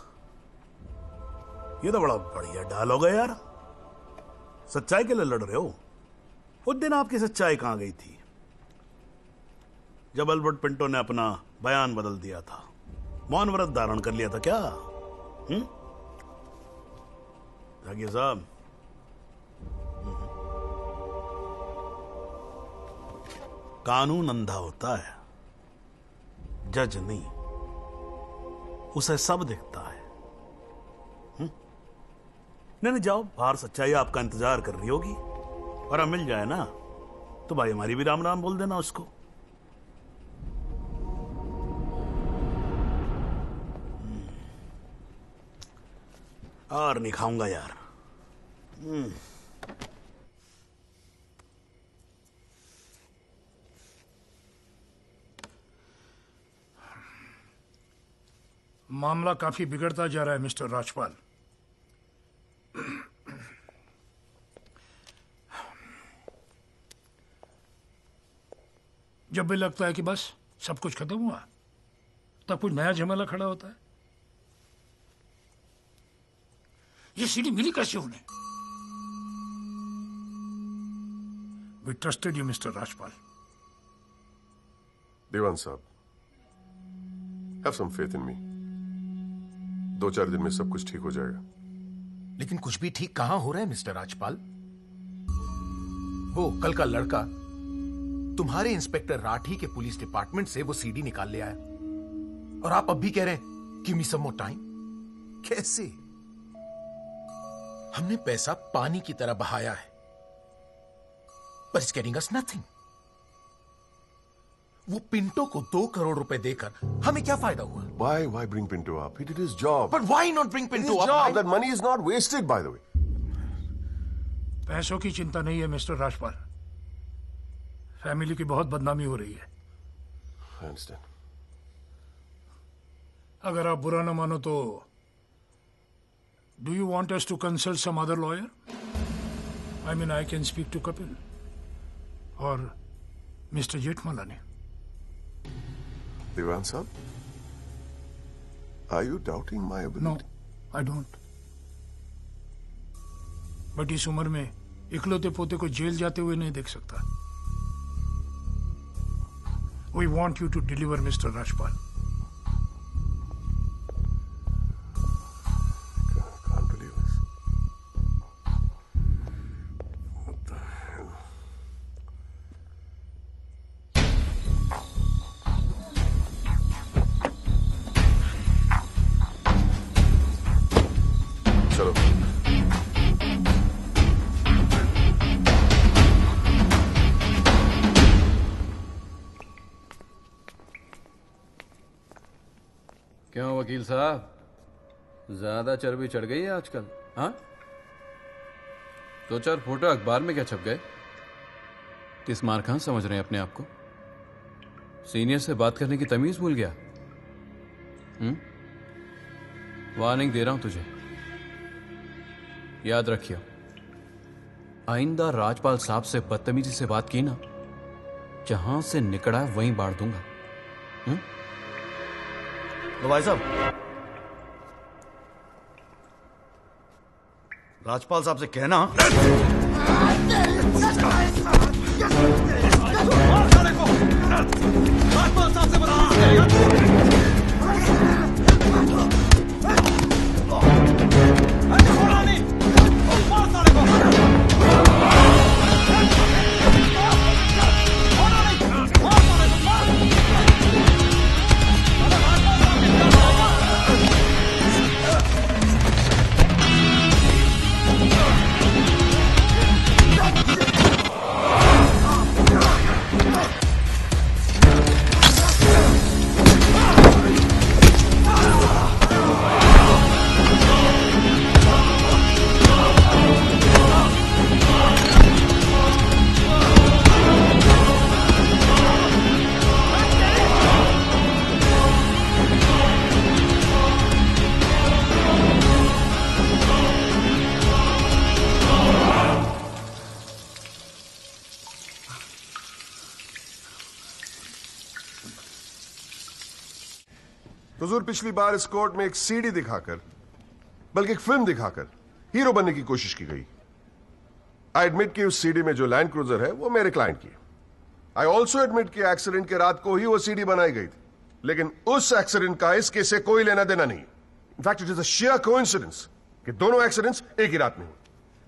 ये तो बड़ा बढ़िया डायलॉग है यार। सच्चाई के लिए लड़ रहे हो? उस दिन आपकी सच्चाई कहां गई थी जब अल्बर्ट पिंटो ने अपना बयान बदल दिया था, मौन व्रत धारण कर लिया था क्या? जागिर साहब, कानून अंधा होता है, जज नहीं। उसे सब दिखता है। नहीं, जाओ, बाहर सच्चाई आपका इंतजार कर रही होगी, और अब मिल जाए ना तो भाई हमारी भी राम राम बोल देना उसको। और नहीं खाऊंगा यार। मामला काफी बिगड़ता जा रहा है मिस्टर राजपाल। जब भी लगता है कि बस सब कुछ खत्म हुआ, तब कुछ नया झमेला खड़ा होता है। ये सीढ़ी मिली कैसे उन्हें? We trusted you mister Rajpal. Dewan sahab, have some faith in मी। 2-4 दिन में सब कुछ ठीक हो जाएगा। लेकिन कुछ भी ठीक कहां हो रहा है मिस्टर राजपाल? वो कल का लड़का तुम्हारे इंस्पेक्टर राठी के पुलिस डिपार्टमेंट से वो सीडी निकाल ले आया, और आप अब भी कह रहे हैं गिव मी सम मोर टाइम। कैसे? हमने पैसा पानी की तरह बहाया है, पर इट्स गेटिंग अस नथिंग। वो पिंटो को 2 करोड़ रुपए देकर हमें क्या फायदा हुआ? Why bring Pinto up? He did his job. But why not bring Pinto His up? job. That money is not wasted, by the way. पैसों की चिंता नहीं है मिस्टर राजपाल। फैमिली की बहुत बदनामी हो रही है। I understand. अगर आप बुरा न मानो तो do you want us to consult some other lawyer? I mean I can speak to Kapil और mister Jethmalani. Devan sahab, are you doubting my ability? No, I don't. But इस उम्र में इकलौते पोते को जेल जाते हुए नहीं देख सकता। We want you to deliver, Mr. Rajpal. Can't believe this. What the hell? चलो। क्यों वकील साहब, ज्यादा चर्बी चढ़ गई है आजकल? हाँ, 2-4 फोटो अखबार में क्या छप गए? किस मार खान समझ रहे हैं अपने आप को? सीनियर से बात करने की तमीज भूल गया? वार्निंग दे रहा हूं तुझे, याद रखियो, आइंदा राजपाल साहब से बदतमीजी से बात की ना, जहां से निकला वहीं बांट दूंगा। तो भाई साहब, राजपाल साहब से कहना राजपाल साहब से हुजूर, पिछली बार इस कोर्ट में एक सीडी दिखाकर, बल्कि एक फिल्म दिखाकर हीरो बनने की कोशिश की गई। आई एडमिट कि उस सीडी में जो लैंड क्रूजर है वो मेरे क्लाइंट की है। आई ऑल्सो एडमिट कि एक्सीडेंट के रात को ही वो सीडी बनाई गई थी, लेकिन उस एक्सीडेंट का इस केस से कोई लेना देना नहीं। In fact, it is a sheer coincidence कि दोनों एक्सीडेंट्स एक ही रात में हुए.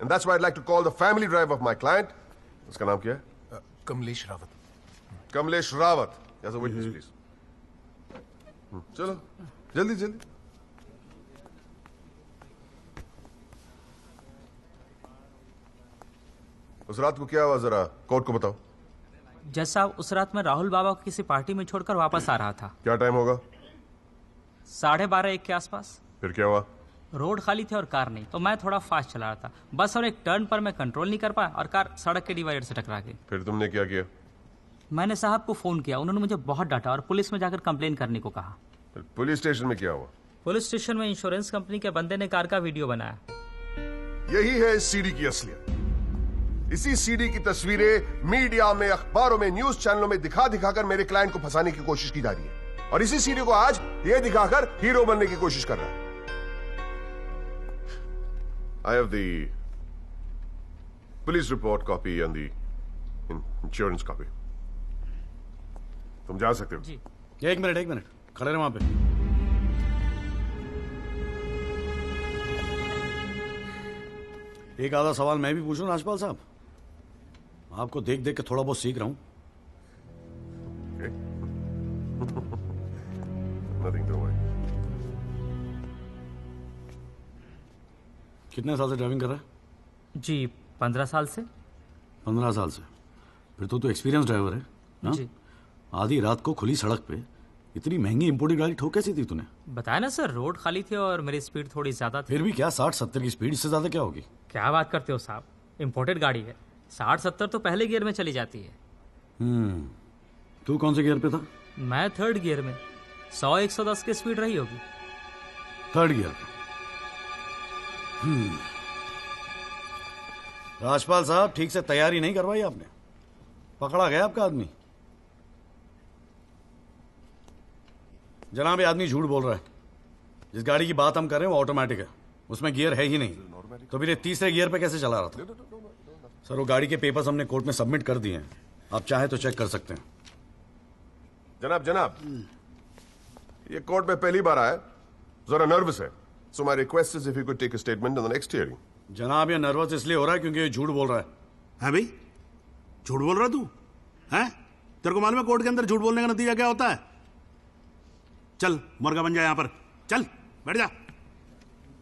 And that's why I'd like to call the family driver of my client. उसका नाम क्या है? Kamlesh Rawat. Kamlesh Rawat. As a witness, please. चलो, जल्दी जल्दी. उस रात को क्या हुआ, जरा कोर्ट को बताओ. जज साहब, उस रात मैं राहुल बाबा को किसी पार्टी में छोड़कर वापस आ रहा था. क्या टाइम होगा? 12:30-1 के आसपास. फिर क्या हुआ? रोड खाली थी और कार नहीं, तो मैं थोड़ा फास्ट चला रहा था. बस और एक टर्न पर मैं कंट्रोल नहीं कर पाया और कार सड़क के डिवाइडर से टकरा गई. फिर तुमने क्या किया? मैंने साहब को फोन किया. उन्होंने मुझे बहुत डांटा और पुलिस में जाकर कंप्लेन करने को कहा. फिर पुलिस स्टेशन में क्या हुआ? पुलिस स्टेशन में इंश्योरेंस कंपनी के बंदे ने कार का वीडियो बनाया. यही है इस सीडी की असलियत. इसी सीडी की तस्वीरें मीडिया में, अखबारों में, न्यूज चैनलों में दिखा दिखाकर मेरे क्लाइंट को फंसाने की कोशिश की जा रही है. और इसी सीडी को आज ये दिखाकर हीरो बनने की कोशिश कर रहा है. I have the police report copy and the insurance copy. तुम जा सकते हो. जी. एक मिनट खड़े रहे वहां पे. एक आधा सवाल मैं भी पूछूं राजपाल साहब? आपको देख देख के थोड़ा बहुत सीख रहा हूं. Nothing to worry. कितने साल से ड्राइविंग कर रहा है? जी 15 साल से. 15 साल से? फिर तो एक्सपीरियंस ड्राइवर है ना? जी. आधी रात को खुली सड़क पे इतनी महंगी इंपोर्टेड गाड़ी ठोक कैसी थी तूने? बताया ना सर, रोड खाली थी और मेरी स्पीड थोड़ी ज्यादा थी. फिर भी क्या 60-70 की स्पीड, इससे ज्यादा क्या होगी? क्या बात करते हो साहब, इंपोर्टेड गाड़ी है. 60-70 तो पहले गियर में चली जाती है. तू कौन से गियर पे था? मैं 3rd गियर में. 100-110 की स्पीड रही होगी. 3rd गियर पे. राजपाल साहब, ठीक से तैयारी नहीं करवाई आपने. पकड़ा गया आपका आदमी. जनाब, ये आदमी झूठ बोल रहा है. जिस गाड़ी की बात हम कर रहे हैं वो ऑटोमेटिक है, उसमें गियर है ही नहीं. तो फिर ये 3रे गियर पे कैसे चला रहा था? सर, वो गाड़ी के पेपर्स हमने कोर्ट में सबमिट कर दिए हैं. आप चाहे तो चेक कर सकते हैं. जनाब, ये कोर्ट में पहली बार आया, जरा नर्वस है. So my request is if you could take a statement in the next hearing. जनाब, ये नर्वस इसलिए हो रहा है क्योंकि ये झूठ बोल रहा है. है भाई? झूठ बोल रहा तू? हैं? तेरे को मालूम है कोर्ट के अंदर झूठ बोलने का नतीजा क्या होता है? चल मुर्गा बन जा यहां पर. चल बैठ जा.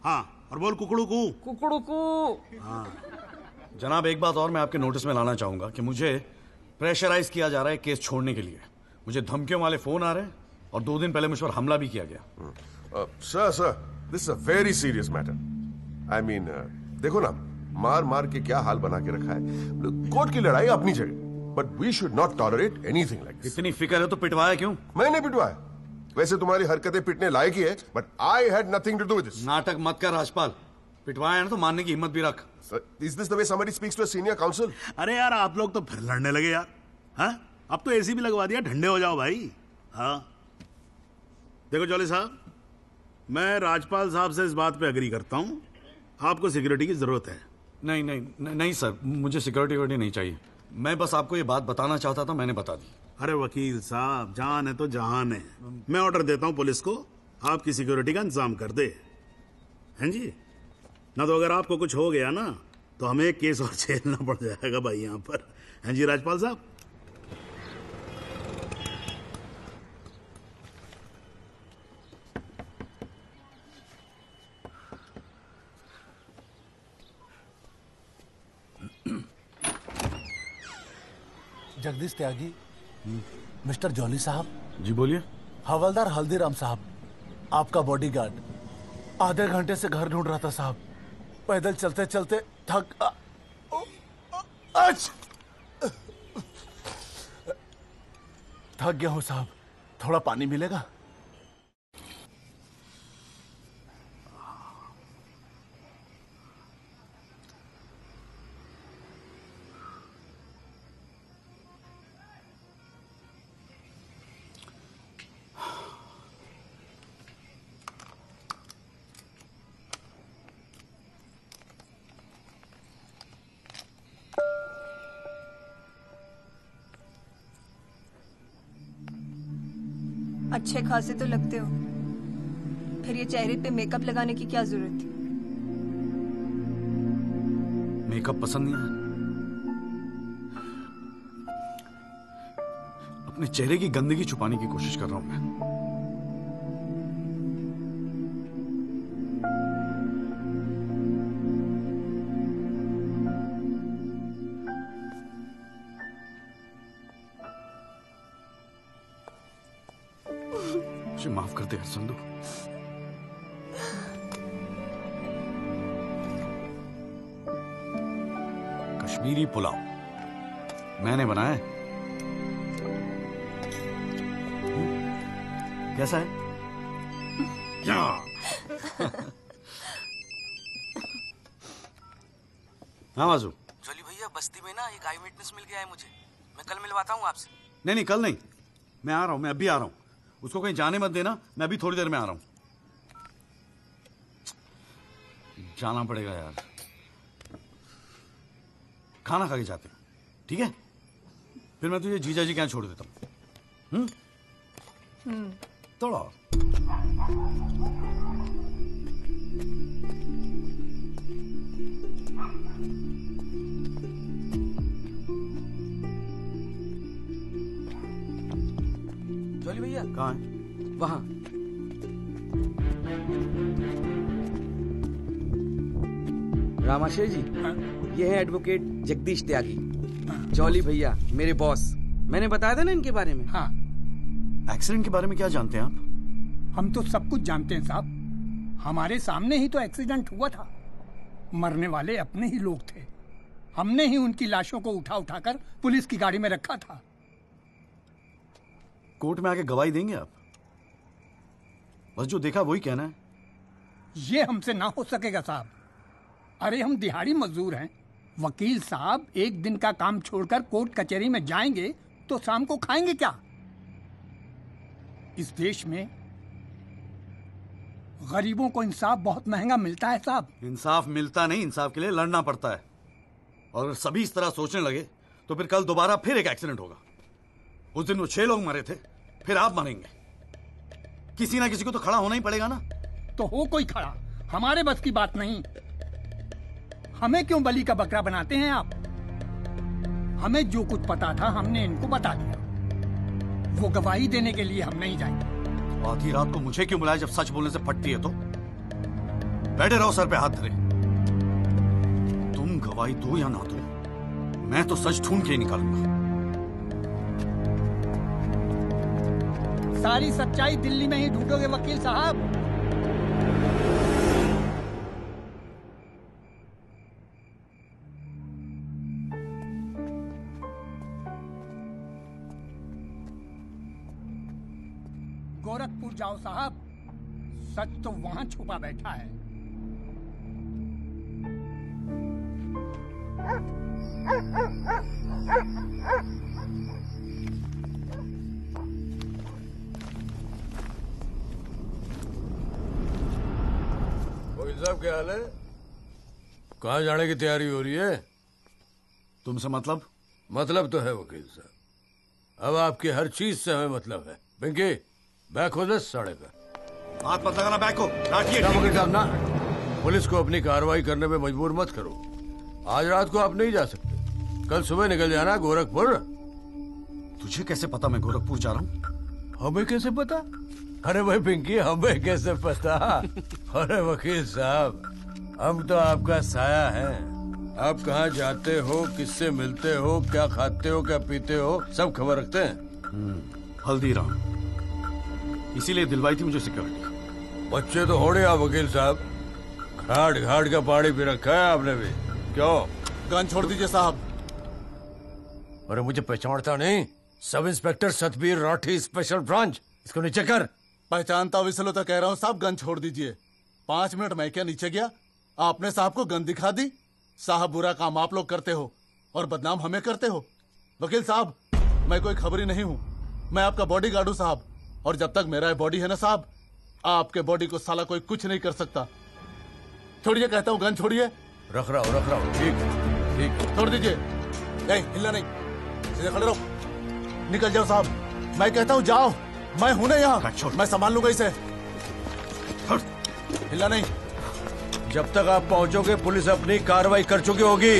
हाँ, और बोल कुकड़ू कू. कुकड़ू कू. हाँ. जनाब, एक बात और मैं आपके नोटिस में लाना चाहूंगा कि मुझे प्रेशराइज किया जा रहा है केस छोड़ने के लिए. मुझे धमकियों वाले फोन आ रहे हैं और 2 दिन पहले मुझ पर हमला भी किया गया. Sir, this is a very serious matter. I mean, देखो ना, मार मार के क्या हाल बना के रखा है. कोर्ट की लड़ाई अपनी जगह, but we should not tolerate anything like this. इतनी फिक्र है तो पिटवाया क्यों? मैंने पिटवाया? वैसे तुम्हारी हरकतें पिटने लायक ही है, but I had nothing to do with this. नाटक मत कर राजपाल. पिटवाया ना तो मानने की हिम्मत भी रख. Is this the way somebody speaks to a senior counsel? अरे यार, आप लोग तो फिर लड़ने लगे यार. हाँ, अब तो एसी भी लगवा दिया. ठंडे हो जाओ भाई. हाँ, देखो जॉली साहब, मैं राजपाल साहब से इस बात पे अग्री करता हूं. आपको सिक्योरिटी की जरूरत है. नहीं सर, मुझे सिक्योरिटी नहीं चाहिए. मैं बस आपको ये बात बताना चाहता था, मैंने बता दी. अरे वकील साहब, जान है तो जहान है. मैं ऑर्डर देता हूं पुलिस को, आपकी सिक्योरिटी का इंतजाम कर दे. हैं जी? ना तो अगर आपको कुछ हो गया ना तो हमें एक केस और झेलना पड़ जाएगा भाई यहां पर. हैं जी राजपाल साहब? जगदीश त्यागी. मिस्टर जॉली साहब. जी बोलिए. हवलदार हल्दीराम साहब, आपका बॉडीगार्ड. आधे घंटे से घर ढूंढ रहा था साहब. पैदल चलते चलते थक गया हूं साहब. थोड़ा पानी मिलेगा? अच्छे खासे तो लगते हो, आखिर ये चेहरे पे मेकअप लगाने की क्या जरूरत थी? मेकअप पसंद नहीं आया? अपने चेहरे की गंदगी छुपाने की कोशिश कर रहा हूं मैं। मुझे माफ कर दे यार संधू। कश्मीरी पुलाव मैंने बनाया है। कैसा है? हाँ बाजू। जॉली भैया, बस्ती में ना एक आई विटनेस मिल गया है मुझे। मैं कल मिलवाता हूँ आपसे। नहीं कल नहीं, मैं आ रहा हूं, मैं अभी आ रहा हूं। उसको कहीं जाने मत देना, मैं अभी थोड़ी देर में आ रहा हूं। जाना पड़ेगा यार, खाना खा के जाते हैं, ठीक है? फिर मैं तुझे जीजा जी के यहाँ छोड़ देता हूं। थोड़ा और। जॉली भैया कहाँ है? वहां। रामाशय जी, ये है एडवोकेट जगदीश त्यागी। जॉली भैया मेरे बॉस। मैंने बताया था ना इनके बारे में। हाँ। एक्सीडेंट के बारे में क्या जानते हैं आप? हम तो सब कुछ जानते हैं साहब। हमारे सामने ही तो एक्सीडेंट हुआ था। मरने वाले अपने ही लोग थे। हमने ही उनकी लाशों को उठा उठाकर पुलिस की गाड़ी में रखा था। कोर्ट में आके गवाही देंगे आप? बस जो देखा वही कहना है। ये हमसे ना हो सकेगा साहब। अरे हम दिहाड़ी मजदूर हैं। वकील साहब एक दिन का काम छोड़कर कोर्ट कचहरी में जाएंगे तो शाम को खाएंगे क्या? इस देश में गरीबों को इंसाफ बहुत महंगा मिलता है साहब। इंसाफ मिलता नहीं, इंसाफ के लिए लड़ना पड़ता है। और अगर सभी इस तरह सोचने लगे तो फिर कल दोबारा फिर एक एक्सीडेंट होगा। उस दिन वो 6 लोग मरे थे, फिर आप मरेंगे। किसी ना किसी को तो खड़ा होना ही पड़ेगा ना। तो हो कोई खड़ा, हमारे बस की बात नहीं। हमें क्यों बलि का बकरा बनाते हैं आप? हमें जो कुछ पता था हमने इनको बता दिया। वो गवाही देने के लिए हम नहीं जाएंगे। आधी रात को मुझे क्यों बुलाया जब सच बोलने से फटती है? तो बैठे रहो सर पे हाथ धरे। तुम गवाही दो या ना दो, मैं तो सच ढूंढ के ही निकालूंगा। सारी सच्चाई दिल्ली में ही ढूंढोगे वकील साहब। गोरखपुर जाओ साहब, सच तो वहां छुपा बैठा है। वकील साहब क्या हाल है? कहाँ जाने की तैयारी हो रही है? तुमसे मतलब? मतलब तो है वकील साहब। अब आपकी हर चीज से हमें मतलब है। पिंकी, बैग खोल साढ़े का। हाथ मत लगाना बैग को। वकील साहब ना, पुलिस को अपनी कार्रवाई करने में मजबूर मत करो। आज रात को आप नहीं जा सकते, कल सुबह निकल जाना गोरखपुर। तुझे कैसे पता मैं गोरखपुर जा रहा हूँ? हमें कैसे पता? अरे भाई पिंकी, हमें कैसे पता? अरे वकील साहब, हम तो आपका साया है। आप कहाँ जाते हो, किससे मिलते हो, क्या खाते हो, क्या पीते हो, सब खबर रखते हैं। हल्दीराम, इसीलिए दिलवाई थी मुझे सिक्योरिटी। बच्चे तो होड़े आप वकील साहब, घाट घाट का पानी पी रखा है आपने भी। क्यों? गन छोड़ दीजिए साहब। अरे मुझे पहचानता नहीं? Sub inspector Satbir Rathi, special branch. इसको नीचे कर। पहचानता हूँ इसलिए तो कह रहा हूँ साहब, गन छोड़ दीजिए। 5 मिनट मैं क्या नीचे गया, आपने साहब को गन दिखा दी। साहब बुरा काम आप लोग करते हो और बदनाम हमें करते हो। वकील साहब, मैं कोई खबरी नहीं हूँ, मैं आपका बॉडीगार्ड हूँ साहब। और जब तक मेरा बॉडी है ना साहब, आपके बॉडी को साला कोई कुछ नहीं कर सकता। छोड़िए कहता हूँ, गन छोड़िए। रख रहा हूँ। ठीक। छोड़ दीजिए। नहीं हिलना नहीं, सीधे खड़े रहो। निकल जाओ साहब, मैं कहता हूँ जाओ। मैं हूं ना यहाँ, मैं संभाल लूंगा इसे। हिलना नहीं। जब तक आप पहुंचोगे पुलिस अपनी कार्रवाई कर चुकी होगी।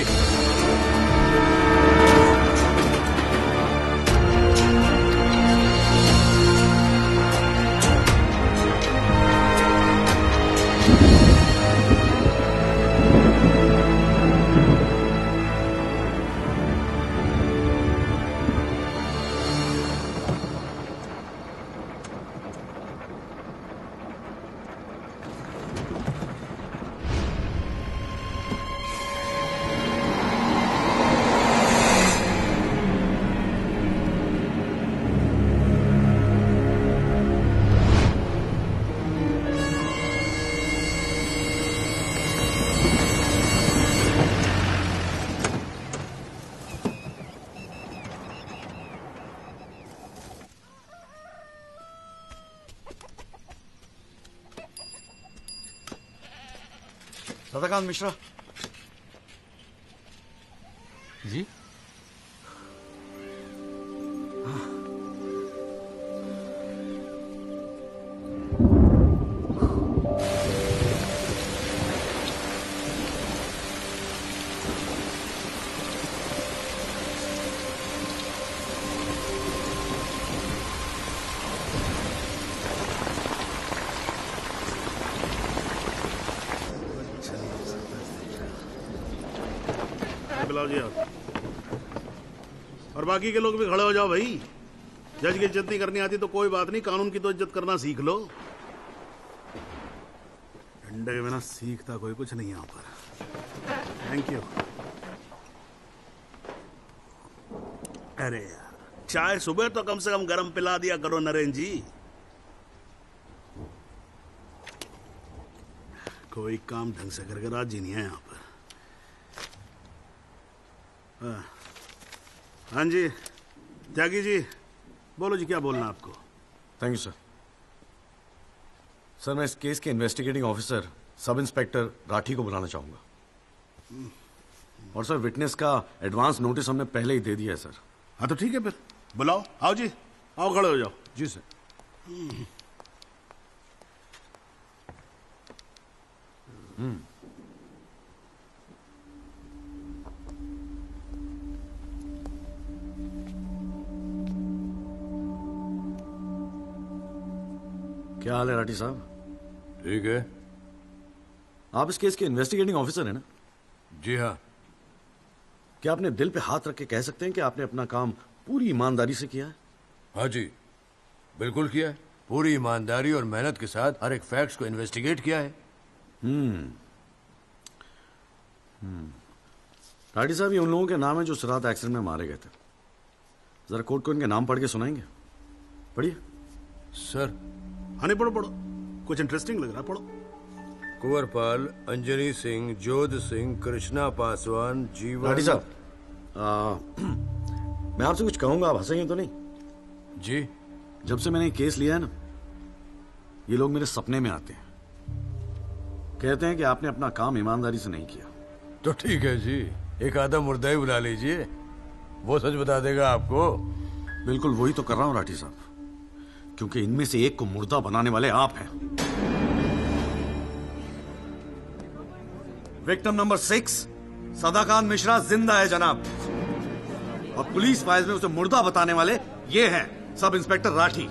सदाकांत मिश्रा जी। बुलाओ जी आप, और बाकी के लोग भी खड़े हो जाओ भाई। जज की इज्जत नहीं करनी आती तो कोई बात नहीं, कानून की तो इज्जत करना सीख लो। डंडे के बिना सीखता कोई कुछ नहीं यहाँ पर। Thank you. अरे यार, चाय सुबह तो कम से कम गर्म पिला दिया करो नरेंद्र जी। कोई काम ढंग से करके राजी नहीं है यहाँ पर। हाँ जी त्यागी जी, बोलो जी क्या बोलना आपको। Thank you sir. सर मैं इस केस के investigating officer sub inspector Rathi को बुलाना चाहूंगा। और सर विटनेस का एडवांस नोटिस हमने पहले ही दे दिया है सर। हाँ तो ठीक है फिर बुलाओ। आओ जी, आओ खड़े हो जाओ। जी सर। क्या हाल है राठी साहब? ठीक है। आप इस केस के इन्वेस्टिगेटिंग ऑफिसर हैं ना? जी हाँ। क्या आपने दिल पे हाथ रख के कह सकते हैं कि आपने अपना काम पूरी ईमानदारी से किया है? हाँ जी बिल्कुल किया है। पूरी ईमानदारी और मेहनत के साथ हर एक फैक्ट्स को इन्वेस्टिगेट किया है। राठी साहब ये उन लोगों के नाम है जो इस रात एक्सीडेंट में मारे गए थे। जरा कोर्ट को इनके नाम पढ़ के सुनाएंगे? पढ़िए सर। हाँ नहीं पढ़ो पढ़ो, कुछ इंटरेस्टिंग लग रहा है, पढ़ो। कुंवरपाल, अंजनी सिंह, जोध सिंह, कृष्णा पासवान, जीवन। राठी साहब मैं आपसे कुछ कहूंगा, आप हंसेंगे तो नहीं? जी। जब से मैंने केस लिया है ना, ये लोग मेरे सपने में आते हैं, कहते हैं कि आपने अपना काम ईमानदारी से नहीं किया। तो ठीक है जी, एक आधा मुर्दा ही बुला लीजिए, वो सच बता देगा आपको। बिल्कुल वही तो कर रहा हूं राठी साहब, क्योंकि इनमें से एक को मुर्दा बनाने वाले आप हैं। विक्टिम नंबर 6 सदाकांत मिश्रा जिंदा है जनाब, और पुलिस फाइल्स में उसे मुर्दा बताने वाले ये हैं सब इंस्पेक्टर राठी।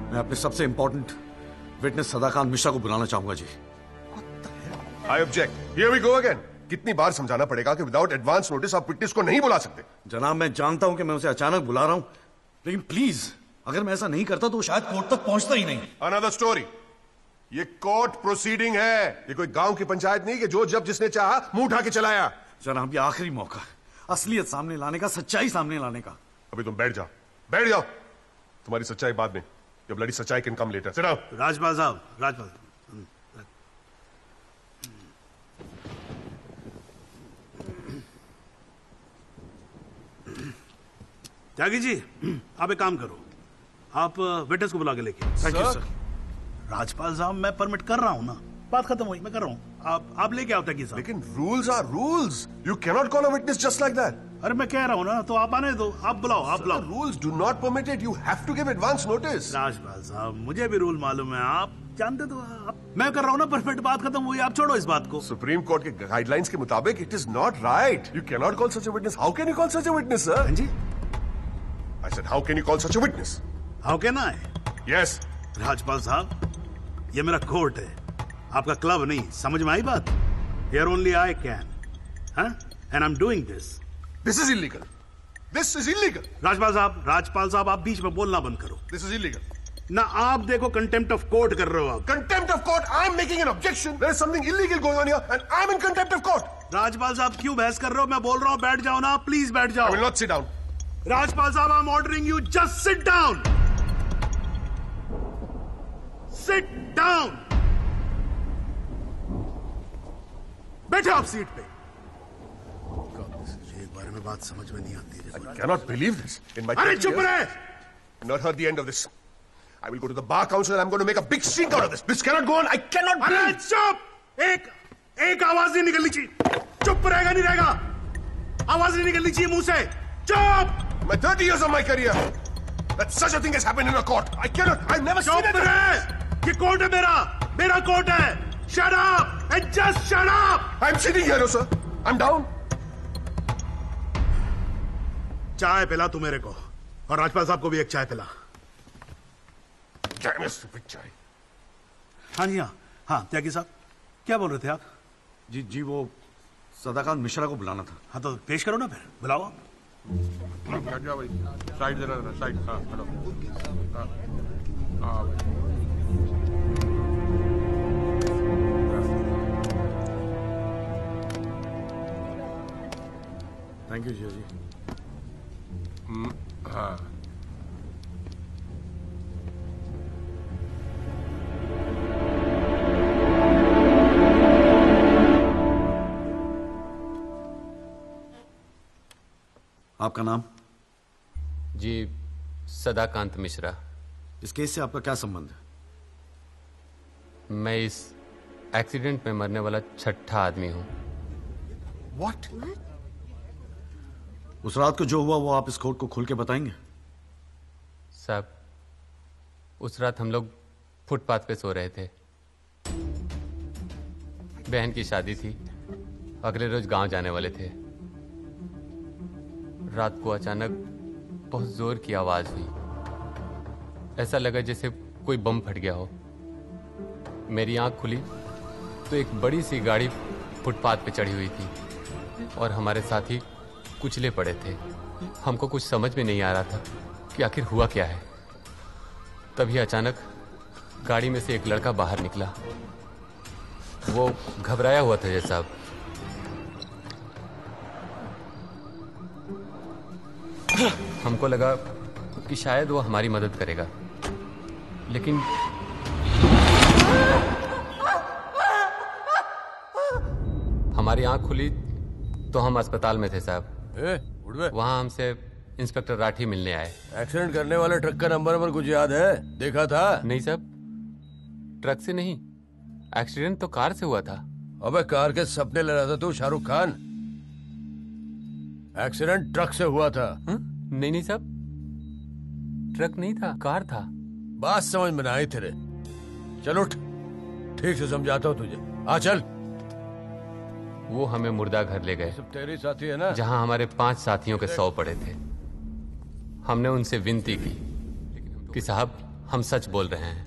मैं अपने सबसे इंपॉर्टेंट विटनेस सदाकांत मिश्रा को बुलाना चाहूंगा जी। I object. Here we go again. कितनी बार समझाना पड़ेगा कि विदाउट एडवांस नोटिस आप विटनेस को नहीं बुला सकते? जनाब मैं जानता हूं कि मैं उसे अचानक बुला रहा हूं, लेकिन प्लीज अगर मैं ऐसा नहीं करता तो शायद कोर्ट तक पहुंचता ही नहीं। Another story. ये कोर्ट प्रोसीडिंग है, ये कोई गांव की पंचायत नहीं कि जो जब जिसने चाहा मुंह उठा के चलाया। जनाब ये आखिरी मौका है असलियत सामने लाने का, सच्चाई सामने लाने का। अभी तुम बैठ जाओ, बैठ जाओ। तुम्हारी सच्चाई बाद में, जब लड़ी सच्चाई can come later. Seat down. Rajpal साहब, राजपाल त्यागी जी, आप एक काम करो, आप विटनेस को बुला के लेके। Thank you sir. राजपाल साहब मैं परमिट कर रहा हूं ना, बात खत्म हुई, मैं कर रहा हूं। आप लेके आओ त्यागी साहब। लेकिन rules are rules. You cannot call a witness just like that. अरे मैं कह रहा हूँ ना, तो आप आने दो, आप बुलाओ, आप बुलाओ। Rules do not permit it, you have to give advance notice. Rajpal sahab, मुझे भी रूल मालूम है, आप जानते तो आप। मैं कर रहा हूँ ना, परफेक्ट, बात खत्म हुई, आप छोड़ो इस बात को। सुप्रीम कोर्ट के गाइडलाइंस के मुताबिक it is not right. You can not call such a witness. How can you call such a witness, sir? हाँ जी, I said how can you call such a witness? How can I? Yes Rajpal साहब, ये मेरा कोर्ट है, आपका क्लब नहीं, समझ में आई बात? Here only I can, and I am doing this. This is illegal, this is illegal. Rajpal साहब, आप बीच में बोलना बंद करो। दिस इज इलीगल ना। आप देखो, कंटेम्प्ट ऑफ कोर्ट कर रहे हो आप। Contempt of court? I am making an objection. There is something illegal going on here and I am in contempt of court. Rajpal sahab, क्यों बहस कर रहे हो? मैं बोल रहा हूं, बैठ जाओ ना, प्लीज बैठ जाओ। I will not sit down. Rajpal साहब, I am ordering you, just sit down, sit down. बैठो आप सीट पे। एक बारे में बात समझ में नहीं आती। I cannot believe this. In my अरे चुप रहे! Not heard the end of this. I will go to the bar council and I'm going to make a big stink out of this. This cannot go on. I cannot believe. अरे चुप! एक आवाज नहीं निकलनी चाहिए। चुप रहेगा नहीं रहेगा। आवाज नहीं निकलनी चाहिए मुंह से। चुप! My 30 years of my career, that such a thing has happened in a court. I cannot. I've never seen it. चुप रहे! ये कोर्ट है मेरा कोर्ट है। Shut up and just shut up. I'm sitting here, sir. I'm down. चाय पिला तू मेरे को, और राजपाल साहब को भी एक चाय पिला। चाय। हाँ जी, हाँ त्यागी साहब, क्या बोल रहे थे आप? जी वो सदाकांत मिश्रा को बुलाना था। हाँ तो पेश करो ना, फिर बुलाओ आप। साइड देना, साइड। हाँ थैंक यू जी। हाँ आपका नाम? जी सदाकांत मिश्रा। इस केस से आपका क्या संबंध है? मैं इस एक्सीडेंट में मरने वाला छठा आदमी हूं। What? उस रात को जो हुआ वो आप इस कोर्ट को खुल के बताएंगे? साहब, उस रात हम लोग फुटपाथ पे सो रहे थे। बहन की शादी थी, अगले रोज गांव जाने वाले थे। रात को अचानक बहुत जोर की आवाज हुई। ऐसा लगा जैसे कोई बम फट गया हो। मेरी आंख खुली तो एक बड़ी सी गाड़ी फुटपाथ पे चढ़ी हुई थी और हमारे साथी कुचले पड़े थे। हमको कुछ समझ में नहीं आ रहा था कि आखिर हुआ क्या है। तभी अचानक गाड़ी में से एक लड़का बाहर निकला। वो घबराया हुआ था जैसा। हमको लगा कि शायद वो हमारी मदद करेगा, लेकिन हमारी आंख खुली तो हम अस्पताल में थे साहब। वहां हमसे इंस्पेक्टर राठी मिलने आए। एक्सीडेंट करने वाले ट्रक का नंबर कुछ याद है? देखा था? नहीं साहब, ट्रक से नहीं, एक्सीडेंट तो कार से हुआ था। अबे कार के सपने ले रहा था तू शाहरुख खान। एक्सीडेंट ट्रक से हुआ था। नहीं साहब, ट्रक नहीं था, कार था। बात समझ में ना आई तेरे। चल उठ, ठीक से समझाता हूँ तुझे। आ चल। वो हमें मुर्दा घर ले गए। सब तेरे साथी है ना? जहां हमारे 5 साथियों के 100 पड़े थे। हमने उनसे विनती की कि साहब हम सच बोल रहे हैं,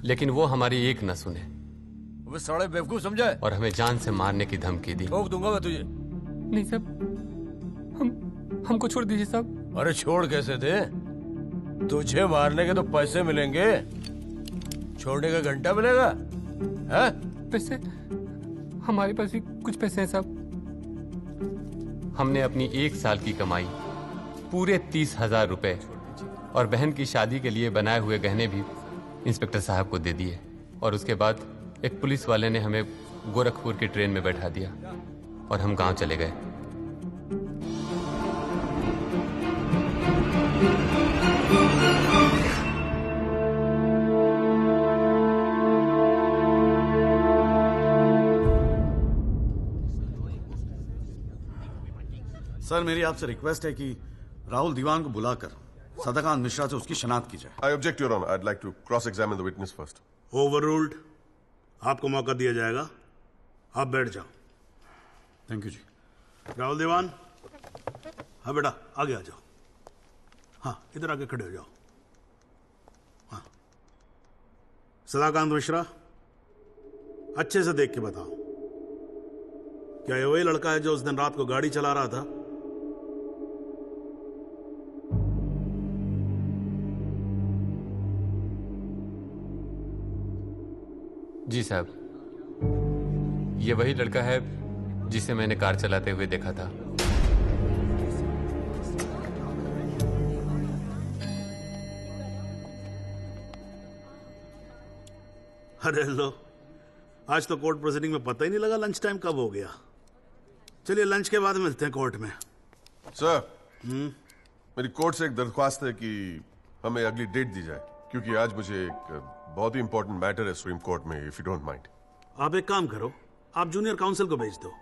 लेकिन वो हमारी एक न सुने। वो साले बेवकूफ समझा है और हमें जान से मारने की धमकी दी। ठोक दूंगा मैं तुझे। नहीं साहब, हमको छोड़ दीजिए साहब। अरे छोड़ कैसे थे? तुझे मारने के तो पैसे मिलेंगे, छोड़ने का घंटा मिलेगा? है? पैसे? हमारे पास भी कुछ पैसे हैं साहब। हमने अपनी 1 साल की कमाई पूरे 30,000 रुपए और बहन की शादी के लिए बनाए हुए गहने भी इंस्पेक्टर साहब को दे दिए। और उसके बाद एक पुलिस वाले ने हमें गोरखपुर की ट्रेन में बैठा दिया और हम गांव चले गए। सर मेरी आपसे रिक्वेस्ट है कि राहुल दीवान को बुलाकर सदाकांत मिश्रा से उसकी शनाख्त की जाए। I object, Your Honor. I'd like to cross-examine the witness first. Overruled. आपको मौका दिया जाएगा, आप बैठ जाओ। थैंक यू जी। राहुल दीवान, हाँ बेटा आगे आ जाओ। हाँ इधर आके खड़े हो जाओ। हाँ सदाकांत मिश्रा, अच्छे से देख के बताओ, क्या ये वही लड़का है जो उस दिन रात को गाड़ी चला रहा था? जी साहब, ये वही लड़का है जिसे मैंने कार चलाते हुए देखा था। अरे लो, आज तो कोर्ट प्रोसीडिंग में पता ही नहीं लगा लंच टाइम कब हो गया। चलिए लंच के बाद मिलते हैं कोर्ट में। सर, मेरी कोर्ट से एक दरख्वास्त है कि हमें अगली डेट दी जाए, क्योंकि आज मुझे एक बहुत ही इंपॉर्टेंट मैटर है सुप्रीम कोर्ट में, इफ यू डोंट माइंड। आप एक काम करो, आप जूनियर काउंसिल को भेज दो,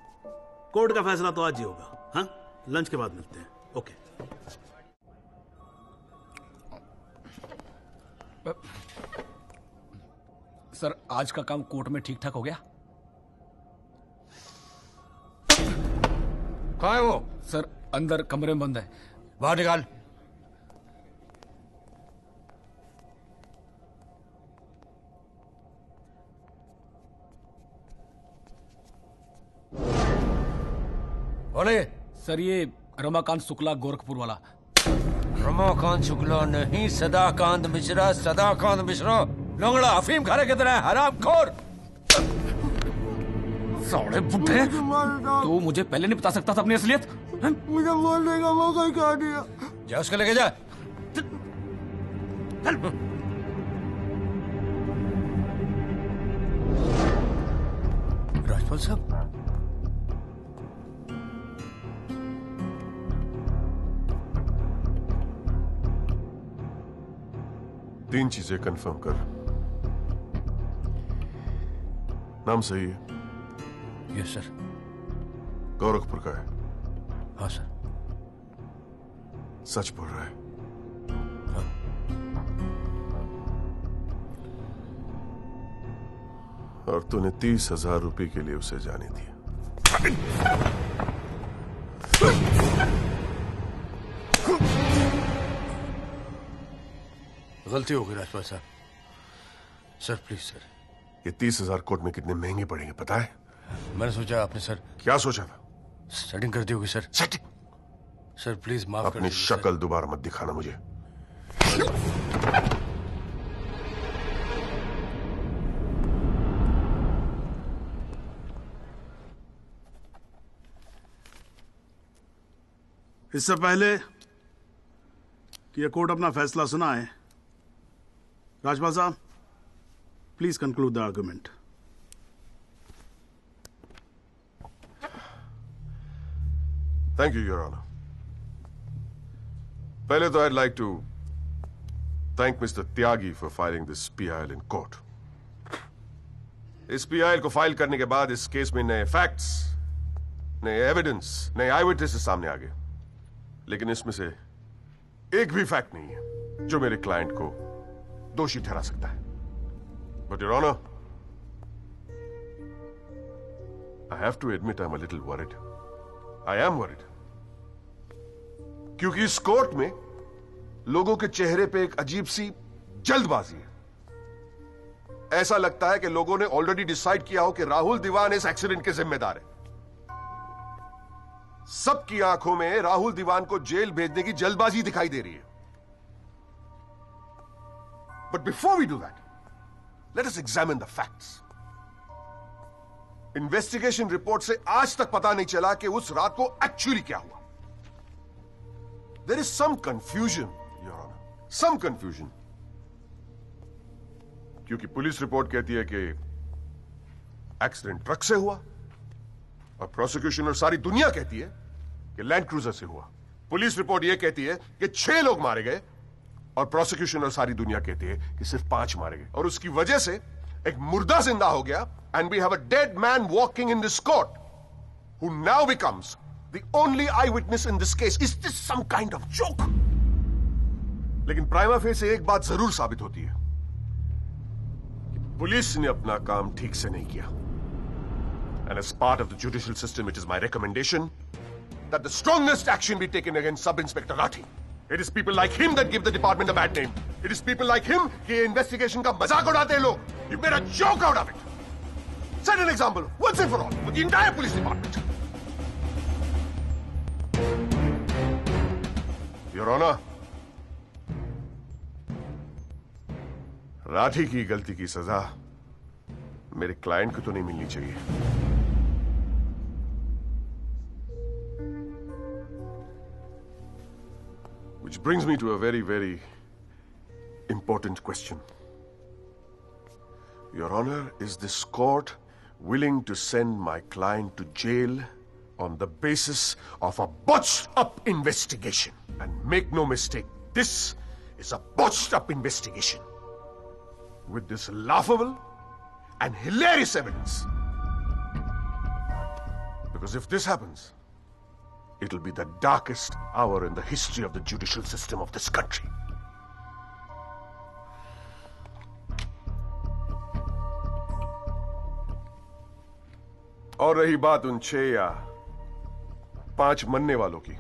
कोर्ट का फैसला तो आज ही होगा। हाँ लंच के बाद मिलते हैं। ओके। सर आज का काम कोर्ट में ठीक ठाक हो गया? कहाँ है वो? सर अंदर कमरे में बंद है। बाहर निकाल। बोले। सर ये रमाकांत शुक्ला गोरखपुर वाला। रमाकांत शुक्ला नहीं, सदाकांत मिश्रा। सदाकांत मिश्रा लंगड़ा अफीम खाने की तरह हरामखोर। साले बुड्ढे, तो मुझे पहले नहीं बता सकता था अपनी असलियत? मुझे बोलने का मौका क्या दिया? जा उसको लेके जा। राजपाल साहब, तीन चीजें कंफर्म कर। नाम सही है? Yes sir. गोरखपुर का है? हाँ सर। सच बोल रहा है? हाँ। और तूने 30,000 रुपए के लिए उसे जाने दिया। गलती हो गई राजपाल साहब। Sir please sir. ये 30,000 कोर्ट में कितने महंगे पड़ेंगे पता है? मैंने सोचा आपने सर। क्या सोचा था? सेटिंग कर दी होगी सर। सेटिंग? सर प्लीज माफ कर अपनी शक्ल दोबारा मत दिखाना मुझे। इससे पहले कि यह कोर्ट अपना फैसला सुनाए, Rajpal sahab please conclude the argument. Thank you your honour. पहले तो I'd like to thank Mr. Tyagi for filing this PIL in court. इस PIL को फाइल करने के बाद इस केस में नए फैक्ट्स, नए एविडेंस, नए आई विटनेसेस सामने आ गए, लेकिन इसमें से एक भी फैक्ट नहीं है जो मेरे क्लाइंट को दोषी ठहरा सकता है। But your honour, I have to admit I'm a little worried. I am worried. क्योंकि इस कोर्ट में लोगों के चेहरे पे एक अजीब सी जल्दबाजी है। ऐसा लगता है कि लोगों ने ऑलरेडी डिसाइड किया हो कि राहुल दीवान इस एक्सीडेंट के जिम्मेदार है। सबकी आंखों में राहुल दीवान को जेल भेजने की जल्दबाजी दिखाई दे रही है। But before we do that, let us examine the facts. Investigation report से आज तक पता नहीं चला कि उस रात को एक्चुअली क्या हुआ। There is some confusion your honour, some confusion, क्योंकि पुलिस रिपोर्ट कहती है कि एक्सीडेंट ट्रक से हुआ और प्रोसिक्यूशन और सारी दुनिया कहती है कि लैंड क्रूजर से हुआ। पुलिस रिपोर्ट यह कहती है कि 6 लोग मारे गए और प्रोसिक्यूशन और सारी दुनिया कहती है कि सिर्फ 5 मारे गए, और उसकी वजह से एक मुर्दा जिंदा हो गया। And we have a dead man walking in this court who now becomes the only eyewitness in this case. Is this some kind of joke? लेकिन प्राइमा फेस एक बात जरूर साबित होती है कि पुलिस ने अपना काम ठीक से नहीं किया. And as part of the judicial system, it is my recommendation that the strongest action be taken against Sub-Inspector Rathi. It is people like him that give the department a bad name. It is people like him कि investigation का मजाक उड़ाते हैं लोग. You made a joke out of it. Set an example, once and for all, for the entire police department. Your Honor, Rathi की गलती की सजा मेरे क्लाइंट को तो नहीं मिलनी चाहिए. Which brings me to a very, very important question. Your Honor, is this court willing to send my client to jail on the basis of a botched-up investigation? And make no mistake, this is a botched-up investigation with this laughable and hilarious evidence. Because if this happens, it'll be the darkest hour in the history of the judicial system of this country. और रही बात उन 6 या 5 मरने वालों की,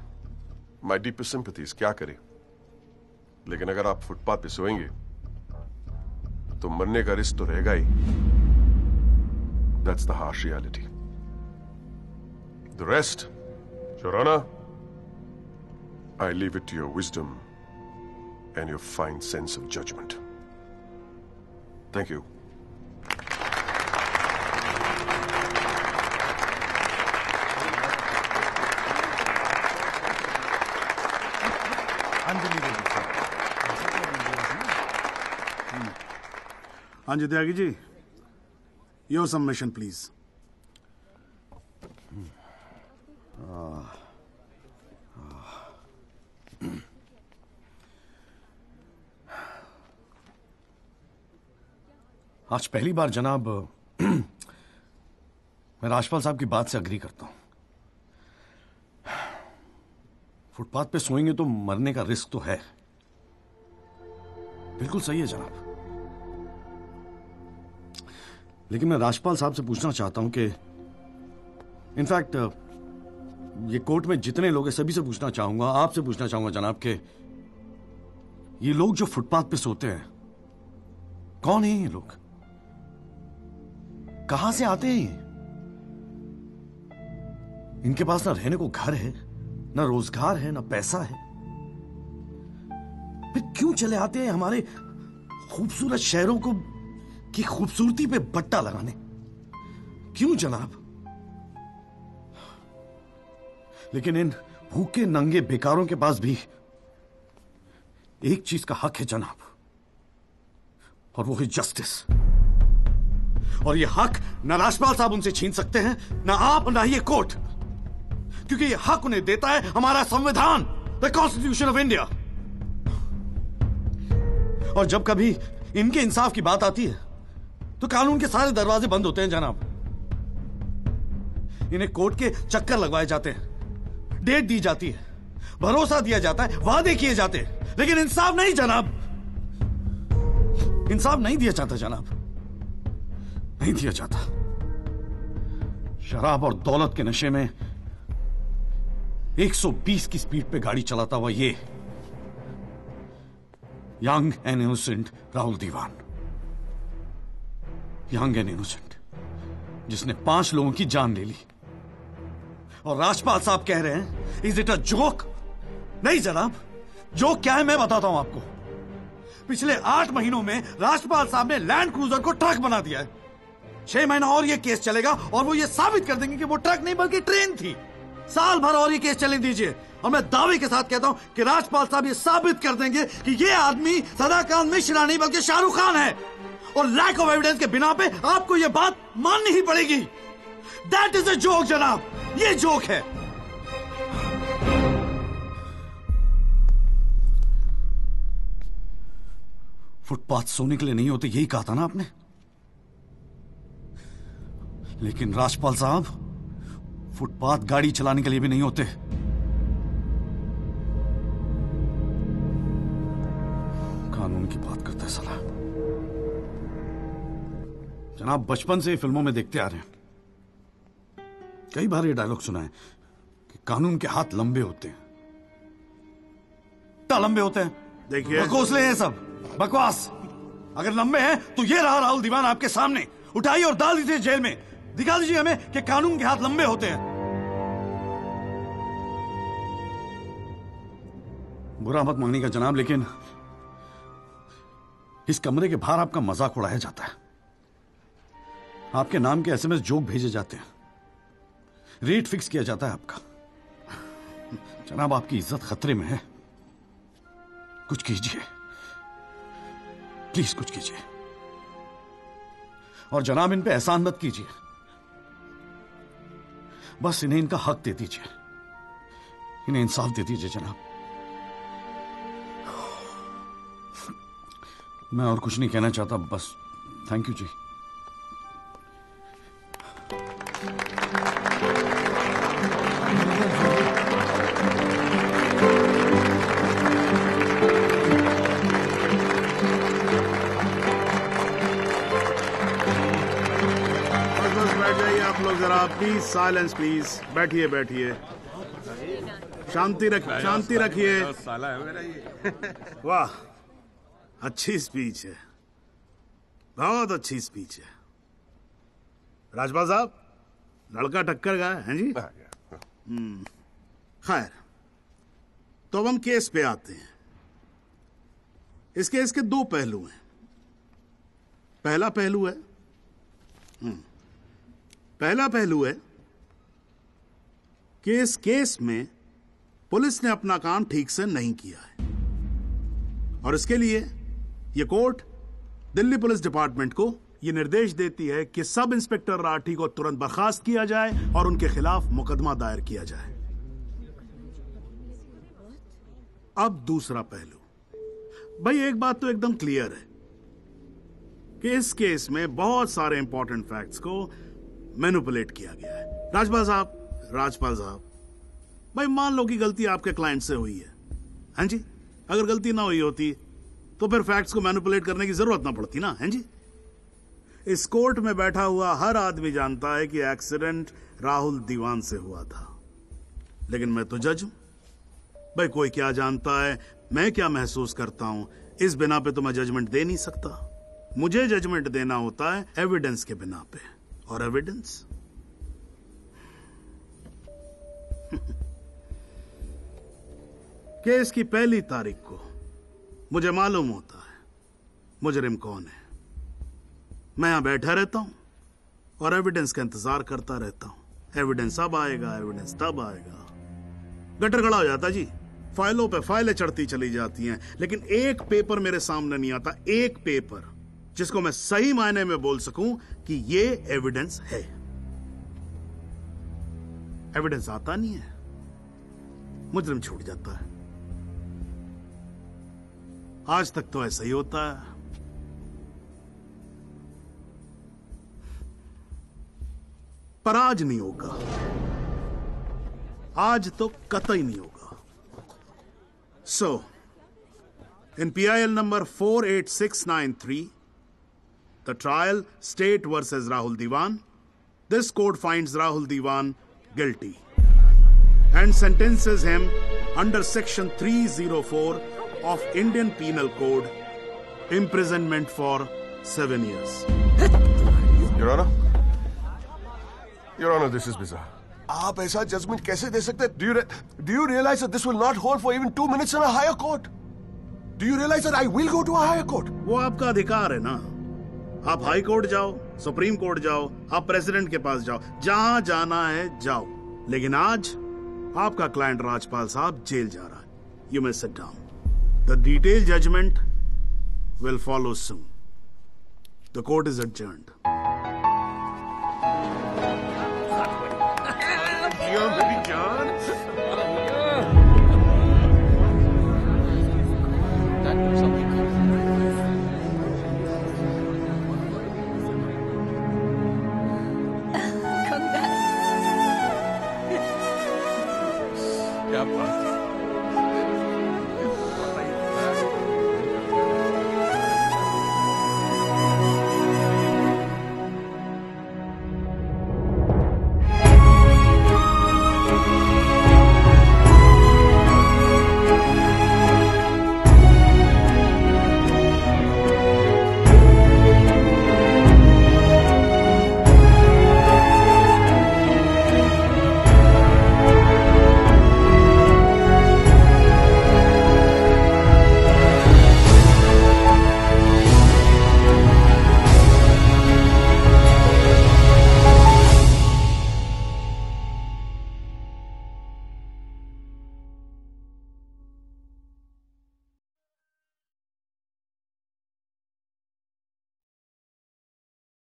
my deepest sympathies, क्या करें? लेकिन अगर आप फुटपाथ पे सोएंगे तो मरने का रिस्क तो रहेगा ही. That's the harsh reality. The rest, Your Honor, I leave it to your wisdom and your fine sense of judgment. Thank you. हाँ जी Tyagi ji, your submission please. आज पहली बार जनाब मैं राजपाल साहब की बात से अग्री करता हूं. फुटपाथ पे सोएंगे तो मरने का रिस्क तो है. बिल्कुल सही है जनाब. लेकिन मैं राजपाल साहब से पूछना चाहता हूं कि इनफैक्ट ये कोर्ट में जितने लोग हैं सभी से पूछना चाहूंगा, आपसे पूछना चाहूंगा जनाब कि ये लोग जो फुटपाथ पे सोते हैं कौन है? ये लोग कहां से आते हैं? इनके पास ना रहने को घर है, ना रोजगार है, ना पैसा है. फिर क्यों चले आते हैं हमारे खूबसूरत शहरों को की खूबसूरती पे बट्टा लगाने? क्यों जनाब? लेकिन इन भूखे नंगे बेकारों के पास भी एक चीज का हक है जनाब, और वो है जस्टिस. और ये हक ना राजपाल साहब उनसे छीन सकते हैं, ना आप, ना ये कोर्ट, क्योंकि ये हक उन्हें देता है हमारा संविधान, द कॉन्स्टिट्यूशन ऑफ इंडिया. और जब कभी इनके इंसाफ की बात आती है तो कानून के सारे दरवाजे बंद होते हैं जनाब. इन्हें कोर्ट के चक्कर लगवाए जाते हैं, डेट दी जाती है, भरोसा दिया जाता है, वादे किए जाते हैं, लेकिन इंसाफ नहीं जनाब. इंसाफ नहीं दिया जाता जनाब, नहीं दिया जाता. शराब और दौलत के नशे में 120 की स्पीड पे गाड़ी चलाता हुआ ये young and innocent Rahul Diwan, young and innocent, जिसने 5 लोगों की जान ले ली. और राजपाल साहब कह रहे हैं इज इट अ जोक? नहीं जनाब, जोक क्या है मैं बताता हूं आपको. पिछले 8 महीनों में राजपाल साहब ने लैंड क्रूजर को ट्रक बना दिया है. 6 महीना और ये केस चलेगा और वो ये साबित कर देंगे कि वो ट्रक नहीं बल्कि ट्रेन थी. साल भर और ये केस चलने दीजिए और मैं दावे के साथ कहता हूं कि राजपाल साहब ये साबित कर देंगे कि ये आदमी सदाकांत मिश्रा नहीं बल्कि शाहरुख खान है. और लैक ऑफ एविडेंस के बिना पे आपको ये बात माननी ही पड़ेगी. दैट इज अ जोक जनाब, ये जोक है. फुटपाथ सोने के लिए नहीं होते, यही कहा था ना आपने. लेकिन राजपाल साहब फुटपाथ गाड़ी चलाने के लिए भी नहीं होते। कानून की बात करता है साला। जनाब, बचपन से फिल्मों में देखते आ रहे हैं, कई बार ये डायलॉग सुना है कि कानून के हाथ लंबे होते हैं। क्या लंबे होते हैं? देखिए, बकौसले हैं सब, बकवास। अगर लंबे हैं तो ये रहा राहुल दीवान आपके सामने, उठाइए और डाल दीजिए जेल में। दिखा दीजिए हमें कि कानून के हाथ लंबे होते हैं। बुरा मत मानिएगा जनाब, लेकिन इस कमरे के बाहर आपका मजाक उड़ाया जाता है, आपके नाम के एसएमएस जोक भेजे जाते हैं, रेट फिक्स किया जाता है आपका। जनाब, आपकी इज्जत खतरे में है, कुछ कीजिए प्लीज, कुछ कीजिए। और जनाब, इन पे एहसान मत कीजिए, बस इन्हें इनका हक दे दीजिए, इन्हें इंसाफ दे दीजिए जनाब। मैं और कुछ नहीं कहना चाहता, बस थैंक यू जी। जरा प्लीज साइलेंस प्लीज, बैठिए बैठिए, शांति रखिए। वाह, अच्छी स्पीच है, बहुत अच्छी स्पीच है। राजपाल साहब, लड़का टक्कर गया है जी। खैर, तो अब हम केस पे आते हैं। इस केस के दो पहलू हैं। पहला पहलू है कि इस केस में पुलिस ने अपना काम ठीक से नहीं किया है, और इसके लिए यह कोर्ट दिल्ली पुलिस डिपार्टमेंट को यह निर्देश देती है कि सब इंस्पेक्टर राठी को तुरंत बर्खास्त किया जाए और उनके खिलाफ मुकदमा दायर किया जाए। अब दूसरा पहलू, भाई एक बात तो एकदम क्लियर है कि इस केस में बहुत सारे इंपॉर्टेंट फैक्ट्स को मैनिपुलेट किया गया है। राजपाल साहब, भाई मान लो कि गलती आपके क्लाइंट से हुई है, हैं जी? अगर गलती ना हुई होती तो फिर फैक्ट्स को मैनिपुलेट करने की जरूरत ना पड़ती ना, हैं जी? इस कोर्ट में बैठा हुआ हर आदमी जानता है कि एक्सीडेंट राहुल दीवान से हुआ था, लेकिन मैं तो जज हूं। भाई कोई क्या जानता है, मैं क्या महसूस करता हूं, इस बिना पे तो मैं जजमेंट दे नहीं सकता। मुझे जजमेंट देना होता है एविडेंस के बिना पे, और एविडेंस केस की पहली तारीख को मुझे मालूम होता है मुजरिम कौन है। मैं यहां बैठा रहता हूं और एविडेंस का इंतजार करता रहता हूं। एविडेंस अब आएगा, एविडेंस तब आएगा। गटर गड़ा हो जाता जी, फाइलों पे फाइलें चढ़ती चली जाती हैं, लेकिन एक पेपर मेरे सामने नहीं आता, एक पेपर जिसको मैं सही मायने में बोल सकूं कि ये एविडेंस है। एविडेंस आता नहीं है, मुजरिम छूट जाता है। आज तक तो ऐसा ही होता है। पर आज नहीं होगा, आज तो कतई नहीं होगा। सो इन PIL number 48693, the trial State versus Rahul Diwan, this court finds Rahul Diwan guilty and sentences him under section 304 of Indian Penal Code, imprisonment for 7 years. Your Honor, this is bizarre. आप ऐसा जजमेंट कैसे दे सकते हैं? Do you realize that this will not hold for even 2 minutes in a higher court? Do you realize that I will go to a higher court? वो आपका अधिकार है ना। आप हाई कोर्ट जाओ, सुप्रीम कोर्ट जाओ, आप प्रेसिडेंट के पास जाओ, जहां जाना है जाओ। लेकिन आज आपका क्लाइंट राजपाल साहब जेल जा रहा है। You may sit down. The detailed judgment will follow soon. The court is adjourned. आपका